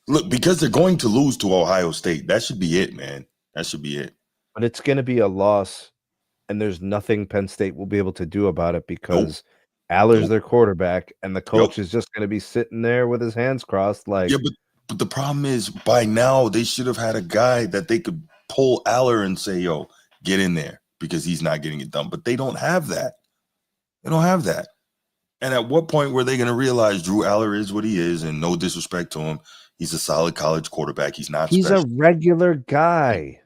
Speaker 1: Look, because they're going to lose to Ohio State. That should be it, man. That should be it.
Speaker 2: But it's going to be a loss, and there's nothing Penn State will be able to do about it because Aller's their quarterback, and the coach is just going to be sitting there with his hands crossed. Like,
Speaker 1: yeah, but the problem is, by now they should have had a guy that they could pull Aller and say, "Yo, get in there," because he's not getting it done. But they don't have that. They don't have that. And at what point were they going to realize Drew Aller is what he is? And no disrespect to him, he's a solid college quarterback. He's not.
Speaker 2: He's a regular guy.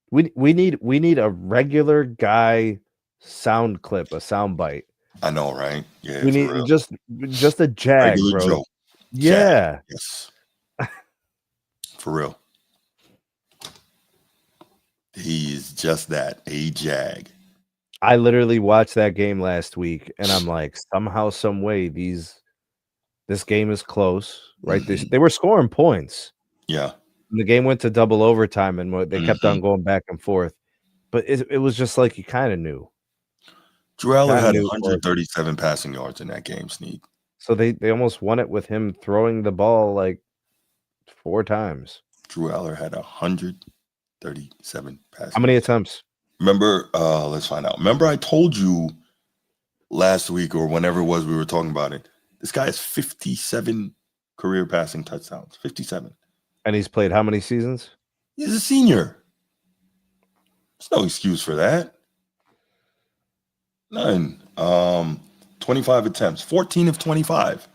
Speaker 2: We need a regular guy sound clip, a sound bite.
Speaker 1: I know, right? Yeah,
Speaker 2: we need just a jag,
Speaker 1: regular
Speaker 2: bro.
Speaker 1: Joe.
Speaker 2: Yeah.
Speaker 1: Yes. For real. He is just that, a Jag.
Speaker 2: I literally watched that game last week, and I'm like, somehow, some way, this game is close, right? They were scoring points.
Speaker 1: Yeah.
Speaker 2: And the game went to double overtime, and they kept on going back and forth. But it was just like you kind of knew.
Speaker 1: Drew Aller had
Speaker 2: knew
Speaker 1: 137 passing yards in that game, Sneak.
Speaker 2: So they almost won it with him throwing the ball like 4 times.
Speaker 1: Drew Aller had 137 passing.
Speaker 2: How many attempts?
Speaker 1: Remember, let's find out. Remember I told you last week or whenever it was we were talking about it. This guy has 57 career passing touchdowns. 57.
Speaker 2: And he's played how many seasons?
Speaker 1: He's a senior. There's no excuse for that. None. 25 attempts. 14 of 25.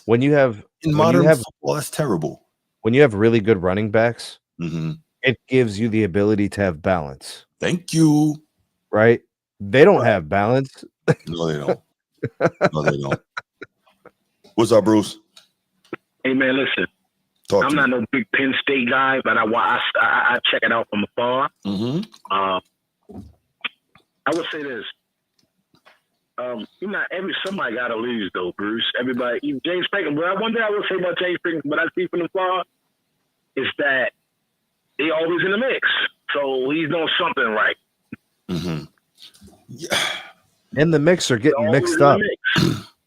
Speaker 2: When you have
Speaker 1: modern football, that's terrible.
Speaker 2: When you have really good running backs,
Speaker 1: mm-hmm.
Speaker 2: It gives you the ability to have balance.
Speaker 1: Thank you.
Speaker 2: Right? They don't have balance.
Speaker 1: No, they don't. No, they don't. What's up, Bruce?
Speaker 5: Hey, man, listen. I'm not no big Penn State guy, but I check it out from afar.
Speaker 1: Mm-hmm.
Speaker 5: I would say this. Somebody got to lose, though, Bruce. Everybody, even James Franklin. Well, one thing I will say about James Franklin, what I see from afar, is that they always in the mix. So he's doing something right.
Speaker 1: Mm-hmm. Yeah.
Speaker 2: And the mix are getting mixed up.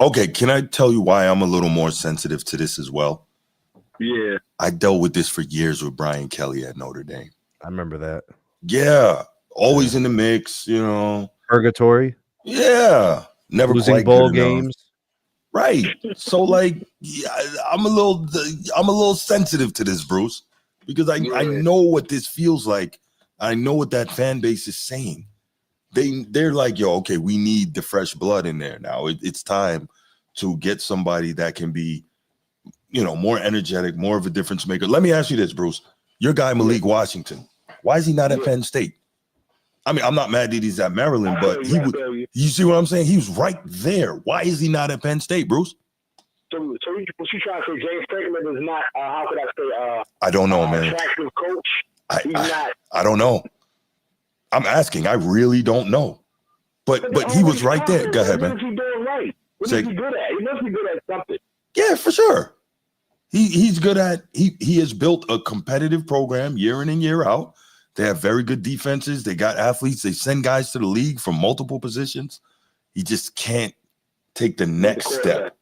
Speaker 1: Okay, can I tell you why I'm a little more sensitive to this as well?
Speaker 5: Yeah.
Speaker 1: I dealt with this for years with Brian Kelly at Notre Dame.
Speaker 2: I remember that.
Speaker 1: Yeah. Always in the mix, you know.
Speaker 2: Purgatory.
Speaker 1: Yeah. Never
Speaker 2: losing
Speaker 1: quite
Speaker 2: bowl
Speaker 1: good enough.
Speaker 2: games.
Speaker 1: Right. So like I'm a little sensitive to this, Bruce, because I know what this feels like. I know what that fan base is saying. They're like, yo, okay, we need the fresh blood in there now. It's time to get somebody that can be, more energetic, more of a difference maker. Let me ask you this, Bruce. Your guy, Malik Washington, why is he not at Penn State? I mean, I'm not mad that he's at Maryland, but he would. You see what I'm saying? He was right there. Why is he not at Penn State, Bruce?
Speaker 5: So what you trying to say? James Franklin is not. How could I say?
Speaker 1: I don't know, man.
Speaker 5: Attractive coach. He's not.
Speaker 1: I don't know. I'm asking. I really don't know. But he was right there. Go ahead, man.
Speaker 5: What is he doing right? What is he good at? He must be good at something.
Speaker 1: Yeah, for sure. He's good at. He has built a competitive program year in and year out. They have very good defenses. They got athletes. They send guys to the league from multiple positions. He just can't take the next step.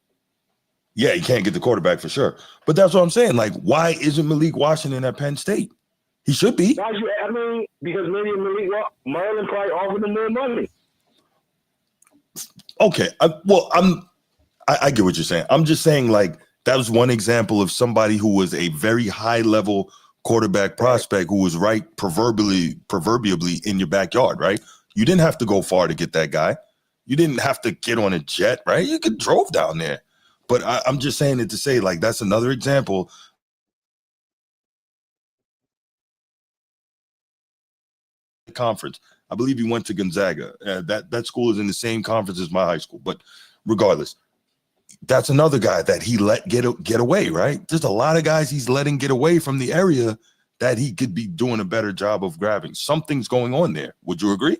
Speaker 1: Yeah, he can't get the quarterback for sure. But that's what I'm saying. Like, why isn't Malik Washington at Penn State? He should be.
Speaker 5: I mean, because maybe Maryland probably offered him more money.
Speaker 1: Okay. I get what you're saying. I'm just saying, like, that was one example of somebody who was a very high level quarterback prospect who was right proverbially in your backyard, right? You didn't have to go far to get that guy. You didn't have to get on a jet, right? You could drove down there. But I'm just saying it to say, like, that's another example. Conference. I believe he went to Gonzaga. That school is in the same conference as my high school. But regardless, that's another guy that he let get away, right? There's a lot of guys he's letting get away from the area that he could be doing a better job of grabbing. Something's going on there. Would you agree?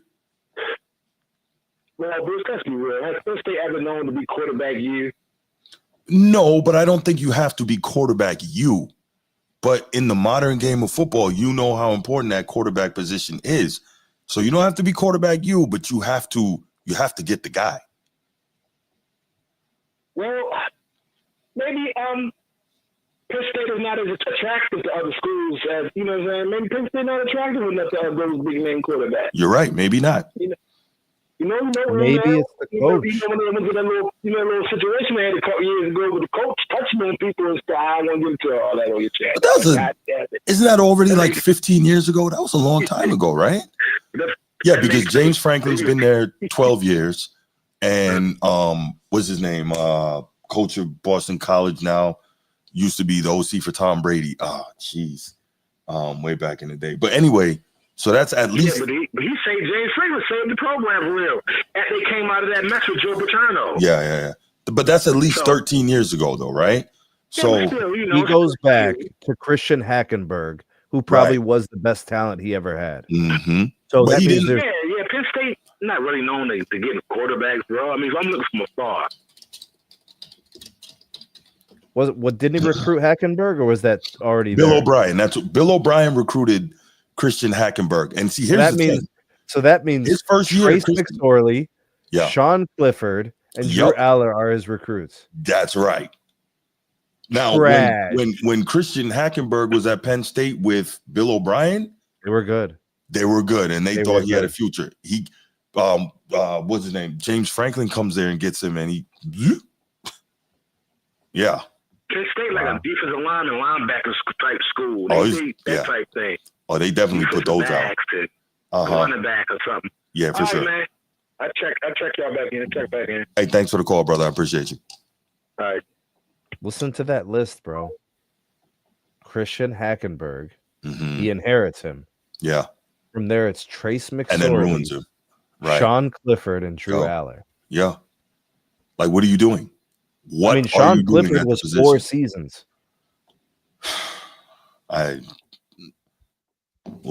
Speaker 5: Well, Bruce, let's be real. Has Penn State ever known to be quarterback you?
Speaker 1: No, but I don't think you have to be quarterback you. But in the modern game of football, you know how important that quarterback position is. So you don't have to be quarterback you, but you have to get the guy.
Speaker 5: Well, maybe Penn State is not as attractive to other schools as, you know what I'm saying? Maybe Penn State not attractive enough to those big name quarterbacks.
Speaker 1: You're right. Maybe not.
Speaker 2: Maybe it's the coach.
Speaker 5: When they went to that little situation they had a couple years ago with the coach touching on people and stuff, I don't want to get into all that on your chat.
Speaker 1: Isn't that already like 15 years ago? That was a long time ago, right? Yeah, because James Franklin's been there 12 years. And what's his name? Coach of Boston College now. Used to be the OC for Tom Brady. Oh, jeez. Way back in the day. But anyway, so that's at least.
Speaker 5: Yeah, but he saved James Franklin, saved the program for real. And they came out of that mess with Joe Paterno.
Speaker 1: Yeah. But that's at least 13 years ago, though, right? So
Speaker 5: still, you know,
Speaker 2: he goes
Speaker 5: still-
Speaker 2: back to Christian Hackenberg, who probably was the best talent he ever had.
Speaker 1: mhm.
Speaker 2: So
Speaker 1: But
Speaker 2: that
Speaker 1: he
Speaker 2: means
Speaker 1: didn't-
Speaker 2: there's
Speaker 5: Yeah, Penn State not really known to get quarterbacks, bro. I mean, if I'm looking from afar.
Speaker 2: didn't he recruit Hackenberg, or was that already
Speaker 1: Bill
Speaker 2: there?
Speaker 1: O'Brien. That's what Bill O'Brien recruited Christian Hackenberg. And see, here's
Speaker 2: that means
Speaker 1: his first year,
Speaker 2: Trace
Speaker 1: Christian-
Speaker 2: McSorley,
Speaker 1: Yeah.
Speaker 2: Sean Clifford, and Drew
Speaker 1: Yup.
Speaker 2: Aller are his recruits.
Speaker 1: That's right. Now,
Speaker 2: Trash.
Speaker 1: when Christian Hackenberg was at Penn State with Bill O'Brien,
Speaker 2: They were good.
Speaker 1: they were good, and they
Speaker 2: They
Speaker 1: thought
Speaker 2: were
Speaker 1: he had a
Speaker 2: good.
Speaker 1: future. He, what's his name? James Franklin comes there and gets him, and he, yeah.
Speaker 5: Penn State like
Speaker 2: Wow.
Speaker 5: a defensive line and linebacker type school.
Speaker 1: Oh,
Speaker 5: That type thing.
Speaker 1: Oh, they definitely put those out.
Speaker 5: Backs to
Speaker 1: Uh-huh.
Speaker 5: running back or something.
Speaker 1: Yeah, for
Speaker 5: All
Speaker 1: sure.
Speaker 5: right, man. I check y'all back in. Check back in.
Speaker 1: Hey, thanks for the call, brother. I appreciate you.
Speaker 5: All right.
Speaker 2: Listen to that list, bro. Christian Hackenberg.
Speaker 1: Mhm.
Speaker 2: He inherits him.
Speaker 1: Yeah,
Speaker 2: From there, it's Trace
Speaker 1: and then
Speaker 2: McSorley,
Speaker 1: ruins him. Right.
Speaker 2: Sean Clifford, and Drew
Speaker 1: Go.
Speaker 2: Aller.
Speaker 1: Yeah. Like, what are you doing? What
Speaker 2: I mean,
Speaker 1: are
Speaker 2: Sean
Speaker 1: you doing
Speaker 2: Clifford
Speaker 1: at
Speaker 2: was
Speaker 1: the
Speaker 2: 4
Speaker 1: position?
Speaker 2: seasons.
Speaker 1: Well,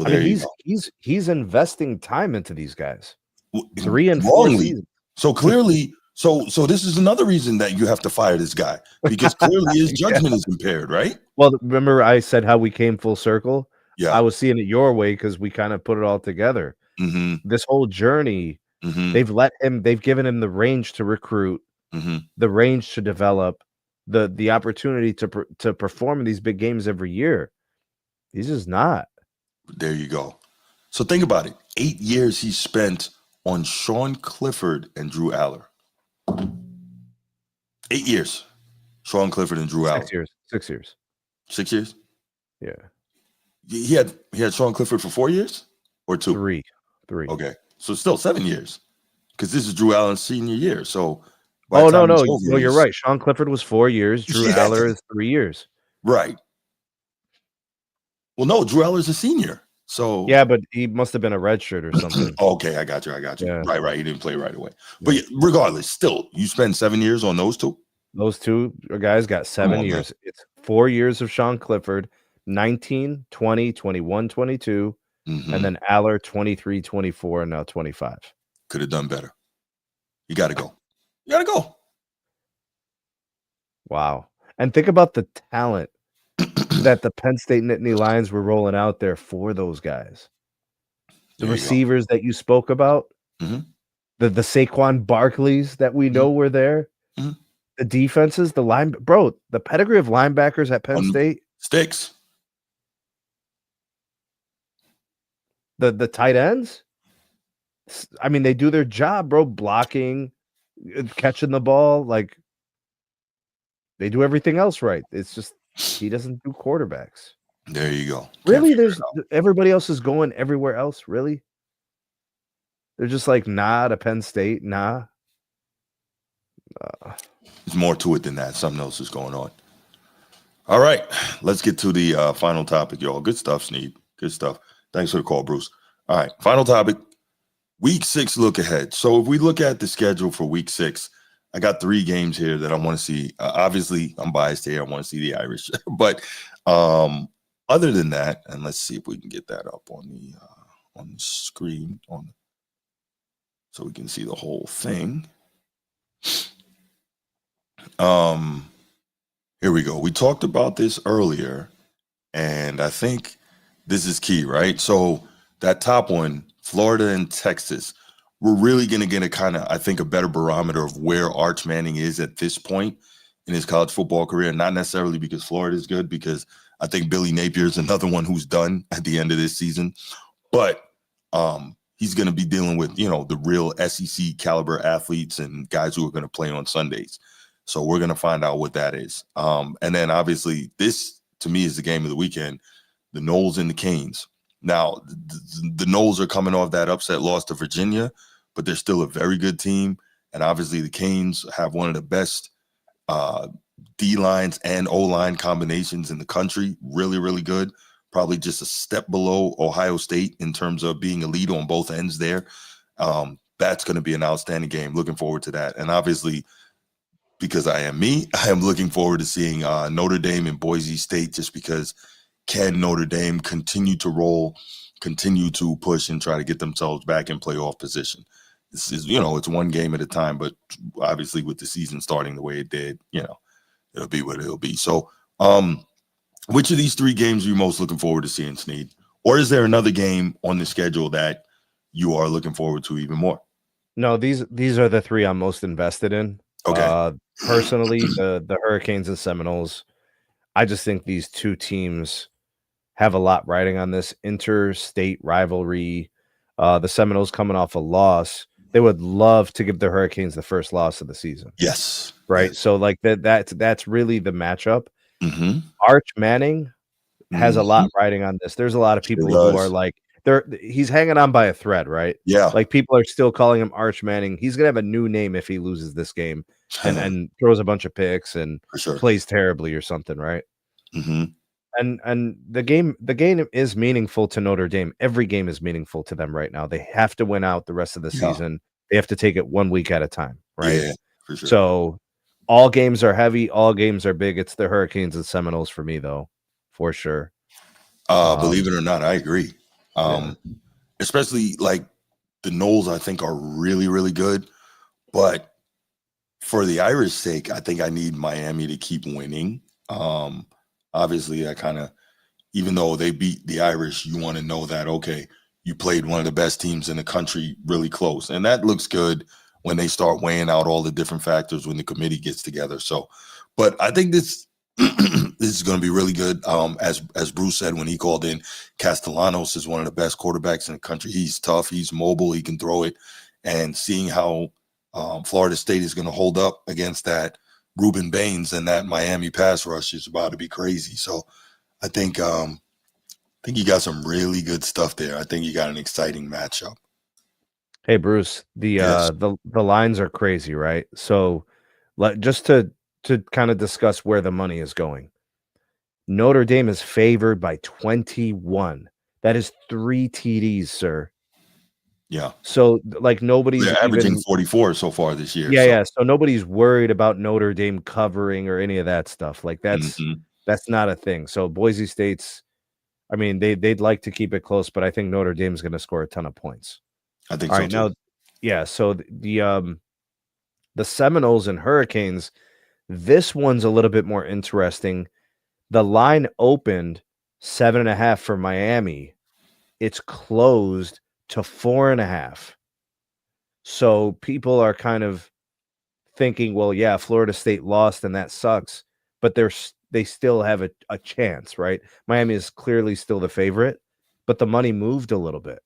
Speaker 2: I
Speaker 1: there
Speaker 2: mean,
Speaker 1: you
Speaker 2: he's investing time into these guys.
Speaker 1: go.
Speaker 2: 3 and 4
Speaker 1: Wrongly.
Speaker 2: seasons.
Speaker 1: So clearly, so this is another reason that you have to fire this guy, because clearly his judgment is impaired, right?
Speaker 2: Well, remember I said how we came full circle?
Speaker 1: Yeah.
Speaker 2: I was seeing it your way because we kind of put it all together.
Speaker 1: Mm-hmm.
Speaker 2: This whole journey,
Speaker 1: Mm-hmm.
Speaker 2: they've given him the range to recruit,
Speaker 1: Mm-hmm.
Speaker 2: the range to develop, the opportunity to perform in these big games every year. He's just not.
Speaker 1: There you go. So think about it. 8 years he spent on Sean Clifford and Drew Aller. 8 years. Sean Clifford and Drew Aller.
Speaker 2: 6 years. 6 years.
Speaker 1: 6 years?
Speaker 2: Yeah.
Speaker 1: He had Sean Clifford for 4 years or 2?
Speaker 2: 3.
Speaker 1: Okay. So still 7 years. Because this is Drew Allen's senior year. So
Speaker 2: Oh, no.
Speaker 1: it's over,
Speaker 2: No, you're
Speaker 1: he's-
Speaker 2: right. Sean Clifford was 4 years. Drew
Speaker 1: Yeah.
Speaker 2: Aller is 3 years.
Speaker 1: Right. Well, no, Drew Aller's a senior. So
Speaker 2: Yeah, but he must have been a redshirt or something.
Speaker 1: okay, I got you.
Speaker 2: Yeah.
Speaker 1: Right. He didn't play right away. But yeah, regardless, still, you spend 7 years on those two.
Speaker 2: Those two guys got 7
Speaker 1: on,
Speaker 2: years. It's 4 years of Sean Clifford, 19, 20, 21, 22,
Speaker 1: Mhm.
Speaker 2: and then Aller 23, 24, and now 25.
Speaker 1: Could have done better. You got to go. You got to go.
Speaker 2: Wow. And think about the talent that the Penn State Nittany Lions were rolling out there for those guys. The
Speaker 1: There you go.
Speaker 2: receivers that you spoke about,
Speaker 1: Mhm.
Speaker 2: the Saquon Barkleys that we know were there,
Speaker 1: Mhm.
Speaker 2: the defenses, the pedigree of linebackers at Penn State,
Speaker 1: Sticks.
Speaker 2: the tight ends. I mean, they do their job, bro. Blocking, catching the ball, like they do everything else right. It's just he doesn't do quarterbacks.
Speaker 1: There you go. Can't
Speaker 2: Really,
Speaker 1: figure
Speaker 2: there's
Speaker 1: it out.
Speaker 2: everybody else is going everywhere else. Really, they're just like, nah, to Penn State, nah.
Speaker 1: There's more to it than that. Something else is going on. All right, let's get to the final topic, y'all. Good stuff, Sneed. Good stuff. Thanks for the call, Bruce. All right, final topic. Week 6 look ahead. So if we look at the schedule for week 6, I got 3 games here that I want to see. Obviously, I'm biased here. I want to see the Irish. But other than that, and let's see if we can get that up on the screen so we can see the whole thing. Here we go. We talked about this earlier, and I think this is key, right? So that top one, Florida and Texas, we're really going to get a better barometer of where Arch Manning is at this point in his college football career. Not necessarily because Florida is good, because I think Billy Napier is another one who's done at the end of this season. But he's going to be dealing with, the real SEC caliber athletes and guys who are going to play on Sundays. So we're going to find out what that is. And then obviously this, to me, is the game of the weekend, the Noles and the Canes. Now, the Noles are coming off that upset loss to Virginia, but they're still a very good team. And obviously the Canes have one of the best D-lines and O-line combinations in the country. Really, really good. Probably just a step below Ohio State in terms of being a lead on both ends there. That's going to be an outstanding game. Looking forward to that. And obviously, because I am me. I am looking forward to seeing Notre Dame and Boise State, just because can Notre Dame continue to roll, continue to push and try to get themselves back in playoff position. This is, it's one game at a time, but obviously with the season starting the way it did, it'll be what it'll be. So, which of these 3 games are you most looking forward to seeing, Sneed? Or is there another game on the schedule that you are looking forward to even more?
Speaker 2: No, these are the 3 I'm most invested in.
Speaker 1: Okay.
Speaker 2: Personally, the Hurricanes and Seminoles, I just think these 2 teams have a lot riding on this interstate rivalry. The Seminoles coming off a loss, they would love to give the Hurricanes the first loss of the season.
Speaker 1: Yes.
Speaker 2: Right.
Speaker 1: Yes.
Speaker 2: So like that's really the matchup.
Speaker 1: Mm-hmm.
Speaker 2: Arch Manning has a lot riding on this. There's a lot of people who are like, he's hanging on by a thread, right?
Speaker 1: Yeah.
Speaker 2: Like people are still calling him Arch Manning. He's gonna have a new name if he loses this game and throws a bunch of picks and plays terribly or something, right?
Speaker 1: Mm-hmm.
Speaker 2: And the game is meaningful to Notre Dame. Every game is meaningful to them right now. They have to win out the rest of the season. They have to take it 1 week at a time, right?
Speaker 1: Yeah, for sure.
Speaker 2: So all games are heavy, all games are big. It's the Hurricanes and Seminoles for me, though, for sure.
Speaker 1: Believe it or not, I agree. Especially like the Noles, I think are really, really good. But for the Irish sake, I think I need Miami to keep winning. Obviously, I kind of, even though they beat the Irish, you want to know that, okay, you played one of the best teams in the country really close. And that looks good when they start weighing out all the different factors when the committee gets together. So, but I think this is going to be really good. As Bruce said when he called in, Castellanos is one of the best quarterbacks in the country. He's tough. He's mobile. He can throw it. And seeing how Florida State is going to hold up against that Reuben Baines and that Miami pass rush is about to be crazy. So I think you got some really good stuff there. I think you got an exciting matchup.
Speaker 2: Hey Bruce, the lines are crazy, right? So just to kind of discuss where the money is going. Notre Dame is favored by 21. That is 3 TDs, sir.
Speaker 1: Yeah.
Speaker 2: So like nobody's
Speaker 1: averaging 44 so far this year.
Speaker 2: Yeah. So nobody's worried about Notre Dame covering or any of that stuff. Like that's not a thing. So Boise State's, I mean, they'd like to keep it close, but I think Notre Dame's going to score a ton of points.
Speaker 1: I think
Speaker 2: All
Speaker 1: so
Speaker 2: right,
Speaker 1: too.
Speaker 2: now, yeah. So the Seminoles and Hurricanes, this one's a little bit more interesting. The line opened 7.5 for Miami. It's closed to 4.5. So people are kind of thinking, well, yeah, Florida State lost and that sucks, but they still have a chance, right? Miami is clearly still the favorite, but the money moved a little bit.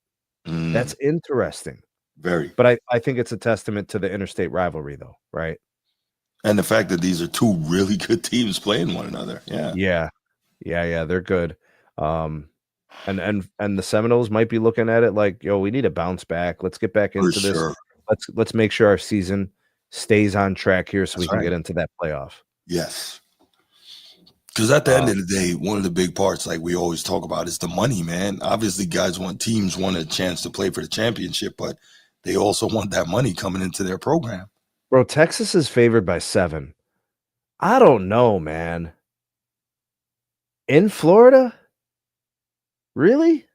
Speaker 2: That's interesting.
Speaker 1: Very.
Speaker 2: But I think it's a testament to the interstate rivalry, though, right?
Speaker 1: And the fact that these are 2 really good teams playing one another.
Speaker 2: Yeah. They're good. And the Seminoles might be looking at it like, yo, we need to bounce back. Let's get back into this. Let's make sure our season stays on track here so we can get into that playoff.
Speaker 1: Yes. Because at the end of the day, one of the big parts, like we always talk about, is the money, man. Obviously, teams want a chance to play for the championship, but they also want that money coming into their program.
Speaker 2: Bro, Texas is favored by 7. I don't know, man. In Florida? Really?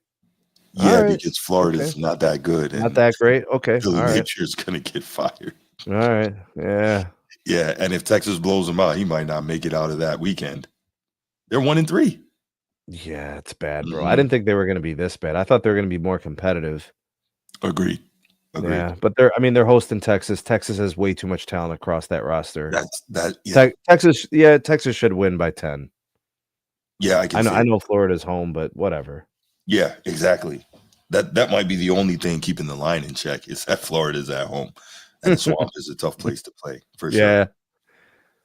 Speaker 1: Yeah, because Florida's not that good.
Speaker 2: Not that great? Okay.
Speaker 1: Billy Napier's going to get fired.
Speaker 2: All right. Yeah.
Speaker 1: Yeah, and if Texas blows him out, he might not make it out of that weekend. They're 1-3.
Speaker 2: Yeah, it's bad, bro. I didn't think they were going to be this bad. I thought they were going to be more competitive.
Speaker 1: Agreed.
Speaker 2: Yeah, but they're hosting Texas. Texas has way too much talent across that roster. Texas should win by 10.
Speaker 1: Yeah,
Speaker 2: I know Florida's home, but whatever.
Speaker 1: Yeah, exactly. That might be the only thing keeping the line in check is that Florida's at home. And the Swamp is a tough place to play for sure.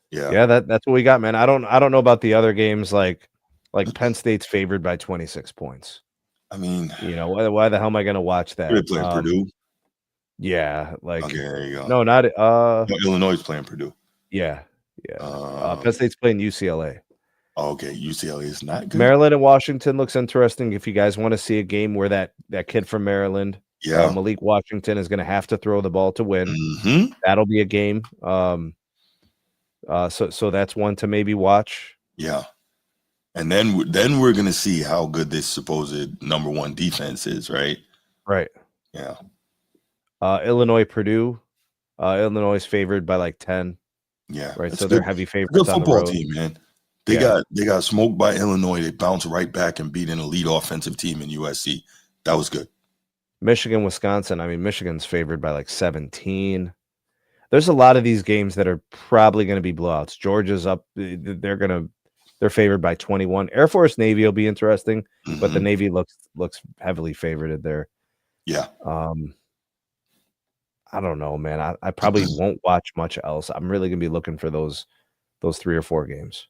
Speaker 2: Yeah, that's what we got, man. I don't know about the other games. Like Penn State's favored by 26 points.
Speaker 1: I mean,
Speaker 2: why the hell am I going to watch that?
Speaker 1: They play Purdue.
Speaker 2: Yeah, like
Speaker 1: okay, there you go.
Speaker 2: No, not
Speaker 1: Illinois is playing Purdue.
Speaker 2: Yeah. Penn State's playing UCLA.
Speaker 1: Okay, UCLA is not good.
Speaker 2: Maryland and Washington looks interesting. If you guys want to see a game where that kid from Maryland, Malik Washington, is going to have to throw the ball to win, that'll be a game. So that's one to maybe watch.
Speaker 1: Yeah. And then we're going to see how good this supposed number one defense is, right?
Speaker 2: Right.
Speaker 1: Yeah.
Speaker 2: Illinois, Purdue. Illinois is favored by like 10.
Speaker 1: Yeah.
Speaker 2: Right.
Speaker 1: It's
Speaker 2: So
Speaker 1: a
Speaker 2: they're
Speaker 1: good,
Speaker 2: heavy
Speaker 1: good
Speaker 2: favorites on the
Speaker 1: football
Speaker 2: road.
Speaker 1: team, man. They got smoked by Illinois. They bounced right back and beat an elite offensive team in USC. That was good.
Speaker 2: Michigan, Wisconsin. I mean, Michigan's favored by like 17. There's a lot of these games that are probably going to be blowouts. Georgia's up. They're favored by 21. Air Force Navy will be interesting, but the Navy looks heavily favored there.
Speaker 1: Yeah.
Speaker 2: I don't know, man. I probably won't watch much else. I'm really going to be looking for those 3 or 4 games.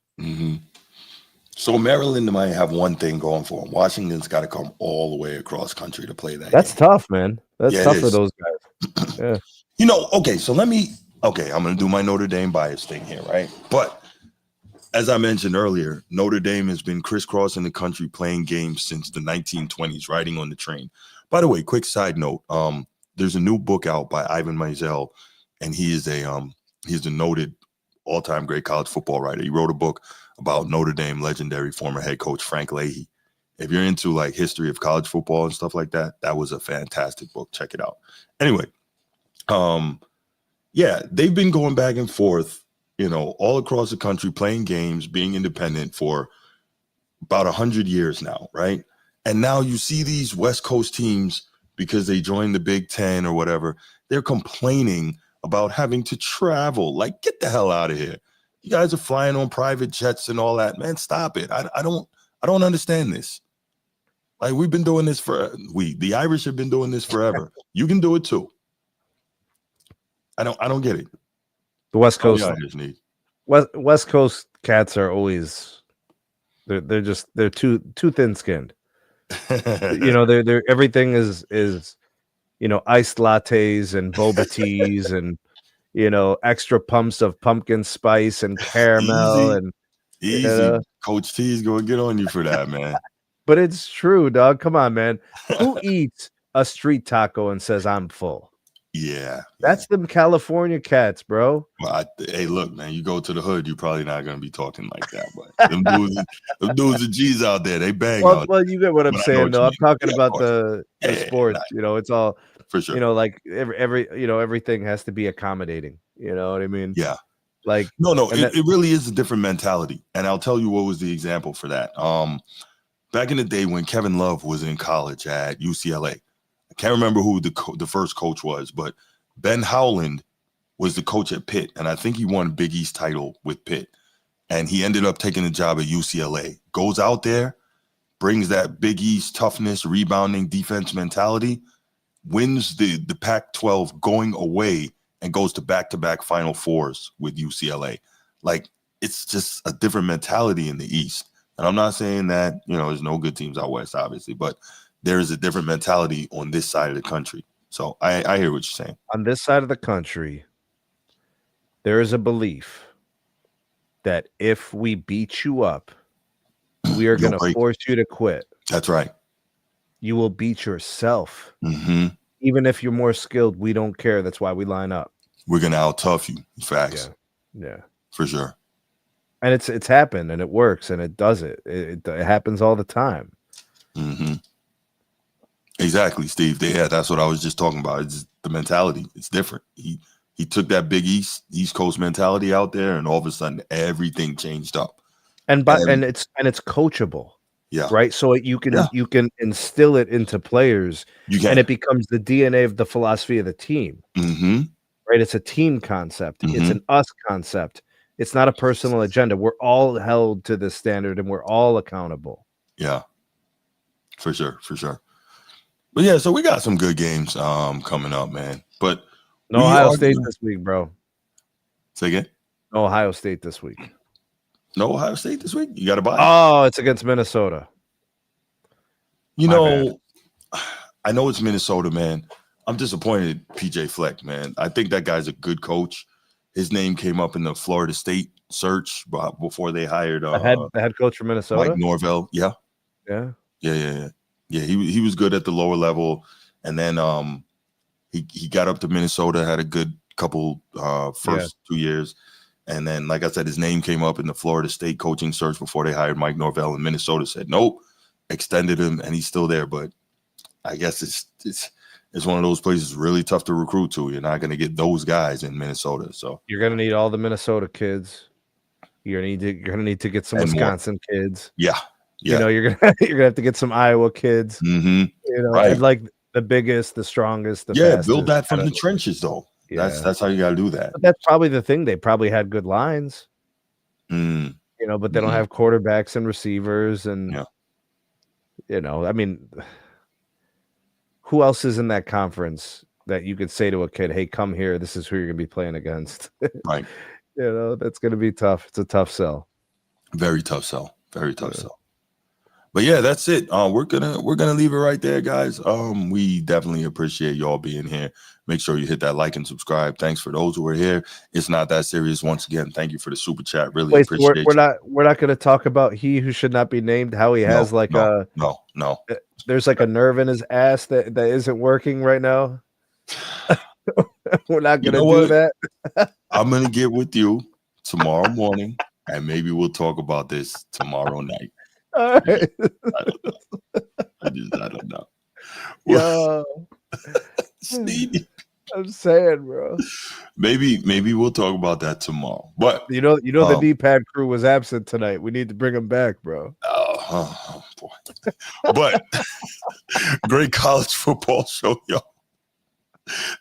Speaker 1: So Maryland might have one thing going for them. Washington's got to come all the way across country to play that.
Speaker 2: That's
Speaker 1: game.
Speaker 2: tough, man. That's tough for those guys. Yeah.
Speaker 1: Okay, so I'm going to do my Notre Dame bias thing here, right? But as I mentioned earlier, Notre Dame has been crisscrossing the country playing games since the 1920s, riding on the train. By the way, quick side note, there's a new book out by Ivan Meisel, and he's a noted all-time great college football writer. He wrote a book about Notre Dame legendary former head coach Frank Leahy. If you're into like history of college football and stuff like that, that was a fantastic book. Check it out. Anyway, they've been going back and forth, all across the country, playing games, being independent for about 100 years now, right? And now you see these West Coast teams, because they joined the Big Ten or whatever, they're complaining about having to travel. Like, get the hell out of here. You guys are flying on private jets and all that. Man, stop it. I don't understand this. Like, we've been doing this the Irish have been doing this forever. You can do it too. I don't get it.
Speaker 2: The West Coast West Coast cats are always they're too thin skinned. They're everything is iced lattes and boba teas and extra pumps of pumpkin spice and caramel
Speaker 1: easy. Coach T is going to get on you for that, man.
Speaker 2: But it's true, dog. Come on, man. Who eats a street taco and says I'm full?
Speaker 1: Yeah.
Speaker 2: That's them California cats, bro.
Speaker 1: Well, hey, look, man, you go to the hood, you're probably not going to be talking like that. But them dudes are G's out there. They bang out.
Speaker 2: Well, you get what I'm saying, though. I'm talking about the sports. It's all
Speaker 1: for sure.
Speaker 2: Like everything has to be accommodating. You know what I mean?
Speaker 1: Yeah.
Speaker 2: Like
Speaker 1: it really is a different mentality. And I'll tell you what was the example for that. Back in the day when Kevin Love was in college at UCLA, I can't remember who the first coach was, but Ben Howland was the coach at Pitt, and I think he won Big East title with Pitt. And he ended up taking a job at UCLA. Goes out there, brings that Big East toughness, rebounding, defense mentality, wins the Pac-12 going away, and goes to back-to-back Final Fours with UCLA. Like, it's just a different mentality in the East. And I'm not saying that, there's no good teams out West, obviously, but there is a different mentality on this side of the country. So I hear what you're saying.
Speaker 2: On this side of the country, there is a belief that if we beat you up, we are going to force you to quit.
Speaker 1: That's right.
Speaker 2: You will beat yourself.
Speaker 1: Mm-hmm.
Speaker 2: Even if you're more skilled, we don't care. That's why we line up.
Speaker 1: We're going to out-tough you. Facts.
Speaker 2: Yeah.
Speaker 1: For sure.
Speaker 2: And it's happened, and it works, and it does it. It happens all the time.
Speaker 1: Mm-hmm. Exactly, Steve. Yeah, that's what I was just talking about. It's the mentality. It's different. He took that Big East Coast mentality out there, and all of a sudden everything changed up.
Speaker 2: And it's coachable.
Speaker 1: Yeah.
Speaker 2: Right. So you can instill it into players, and it becomes the DNA of the philosophy of the team.
Speaker 1: Mm-hmm.
Speaker 2: Right. It's a team concept. Mm-hmm. It's an us concept. It's not a personal agenda. We're all held to this standard, and we're all accountable.
Speaker 1: Yeah. For sure. But yeah, so we got some good games coming up, man. But
Speaker 2: no Ohio State this week, bro.
Speaker 1: Say again?
Speaker 2: No Ohio State this week.
Speaker 1: No Ohio State this week? You got to buy it.
Speaker 2: Oh, it's against Minnesota.
Speaker 1: I know it's Minnesota, man. I'm disappointed PJ Fleck, man. I think that guy's a good coach. His name came up in the Florida State search before they hired
Speaker 2: the head coach from Minnesota,
Speaker 1: Mike Norvell. Yeah. He was good at the lower level, and then he got up to Minnesota, had a good couple first 2 years, And then, like I said, his name came up in the Florida State coaching search before they hired Mike Norvell, and Minnesota said nope, extended him, and he's still there. But I guess it's one of those places really tough to recruit to. You're not going to get those guys in Minnesota. So
Speaker 2: you're going to need all the Minnesota kids. You're going to need to get some Wisconsin kids.
Speaker 1: Yeah.
Speaker 2: You know, you're going to have to get some Iowa kids.
Speaker 1: Mm-hmm.
Speaker 2: You know, and like the biggest, the strongest, the fastest.
Speaker 1: Build that from the trenches, though. Yeah. That's how you got to do that.
Speaker 2: But that's probably the thing. They probably had good lines. You know, but they don't have quarterbacks and receivers, and you know, I mean, who else is in that conference that you could say to a kid, "Hey, come here. This is who you're going to be playing against."
Speaker 1: Right.
Speaker 2: You know, that's going to be tough. It's a tough sell.
Speaker 1: Very tough sell. Very tough sell. But yeah, that's it. We're gonna leave it right there, guys. We definitely appreciate y'all being here. Make sure you hit that like and subscribe. Thanks for those who are here. It's not that serious. Once again, thank you for the super chat. Really appreciate
Speaker 2: we're not going to talk about he who should not be named. How he has
Speaker 1: no.
Speaker 2: There's like a nerve in his ass that isn't working right now. We're not going to do that.
Speaker 1: I'm gonna get with you tomorrow morning, and maybe we'll talk about this tomorrow night.
Speaker 2: All right.
Speaker 1: I don't know.
Speaker 2: Yeah.
Speaker 1: Steve,
Speaker 2: I'm saying, bro.
Speaker 1: Maybe we'll talk about that tomorrow. But
Speaker 2: you know, the D-pad crew was absent tonight. We need to bring them back, bro.
Speaker 1: Oh boy. But great college football show, y'all.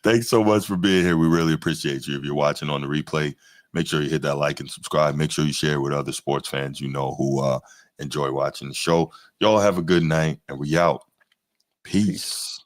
Speaker 1: Thanks so much for being here. We really appreciate you. If you're watching on the replay, make sure you hit that like and subscribe. Make sure you share with other sports fans you know who enjoy watching the show. Y'all have a good night, and we out. Peace.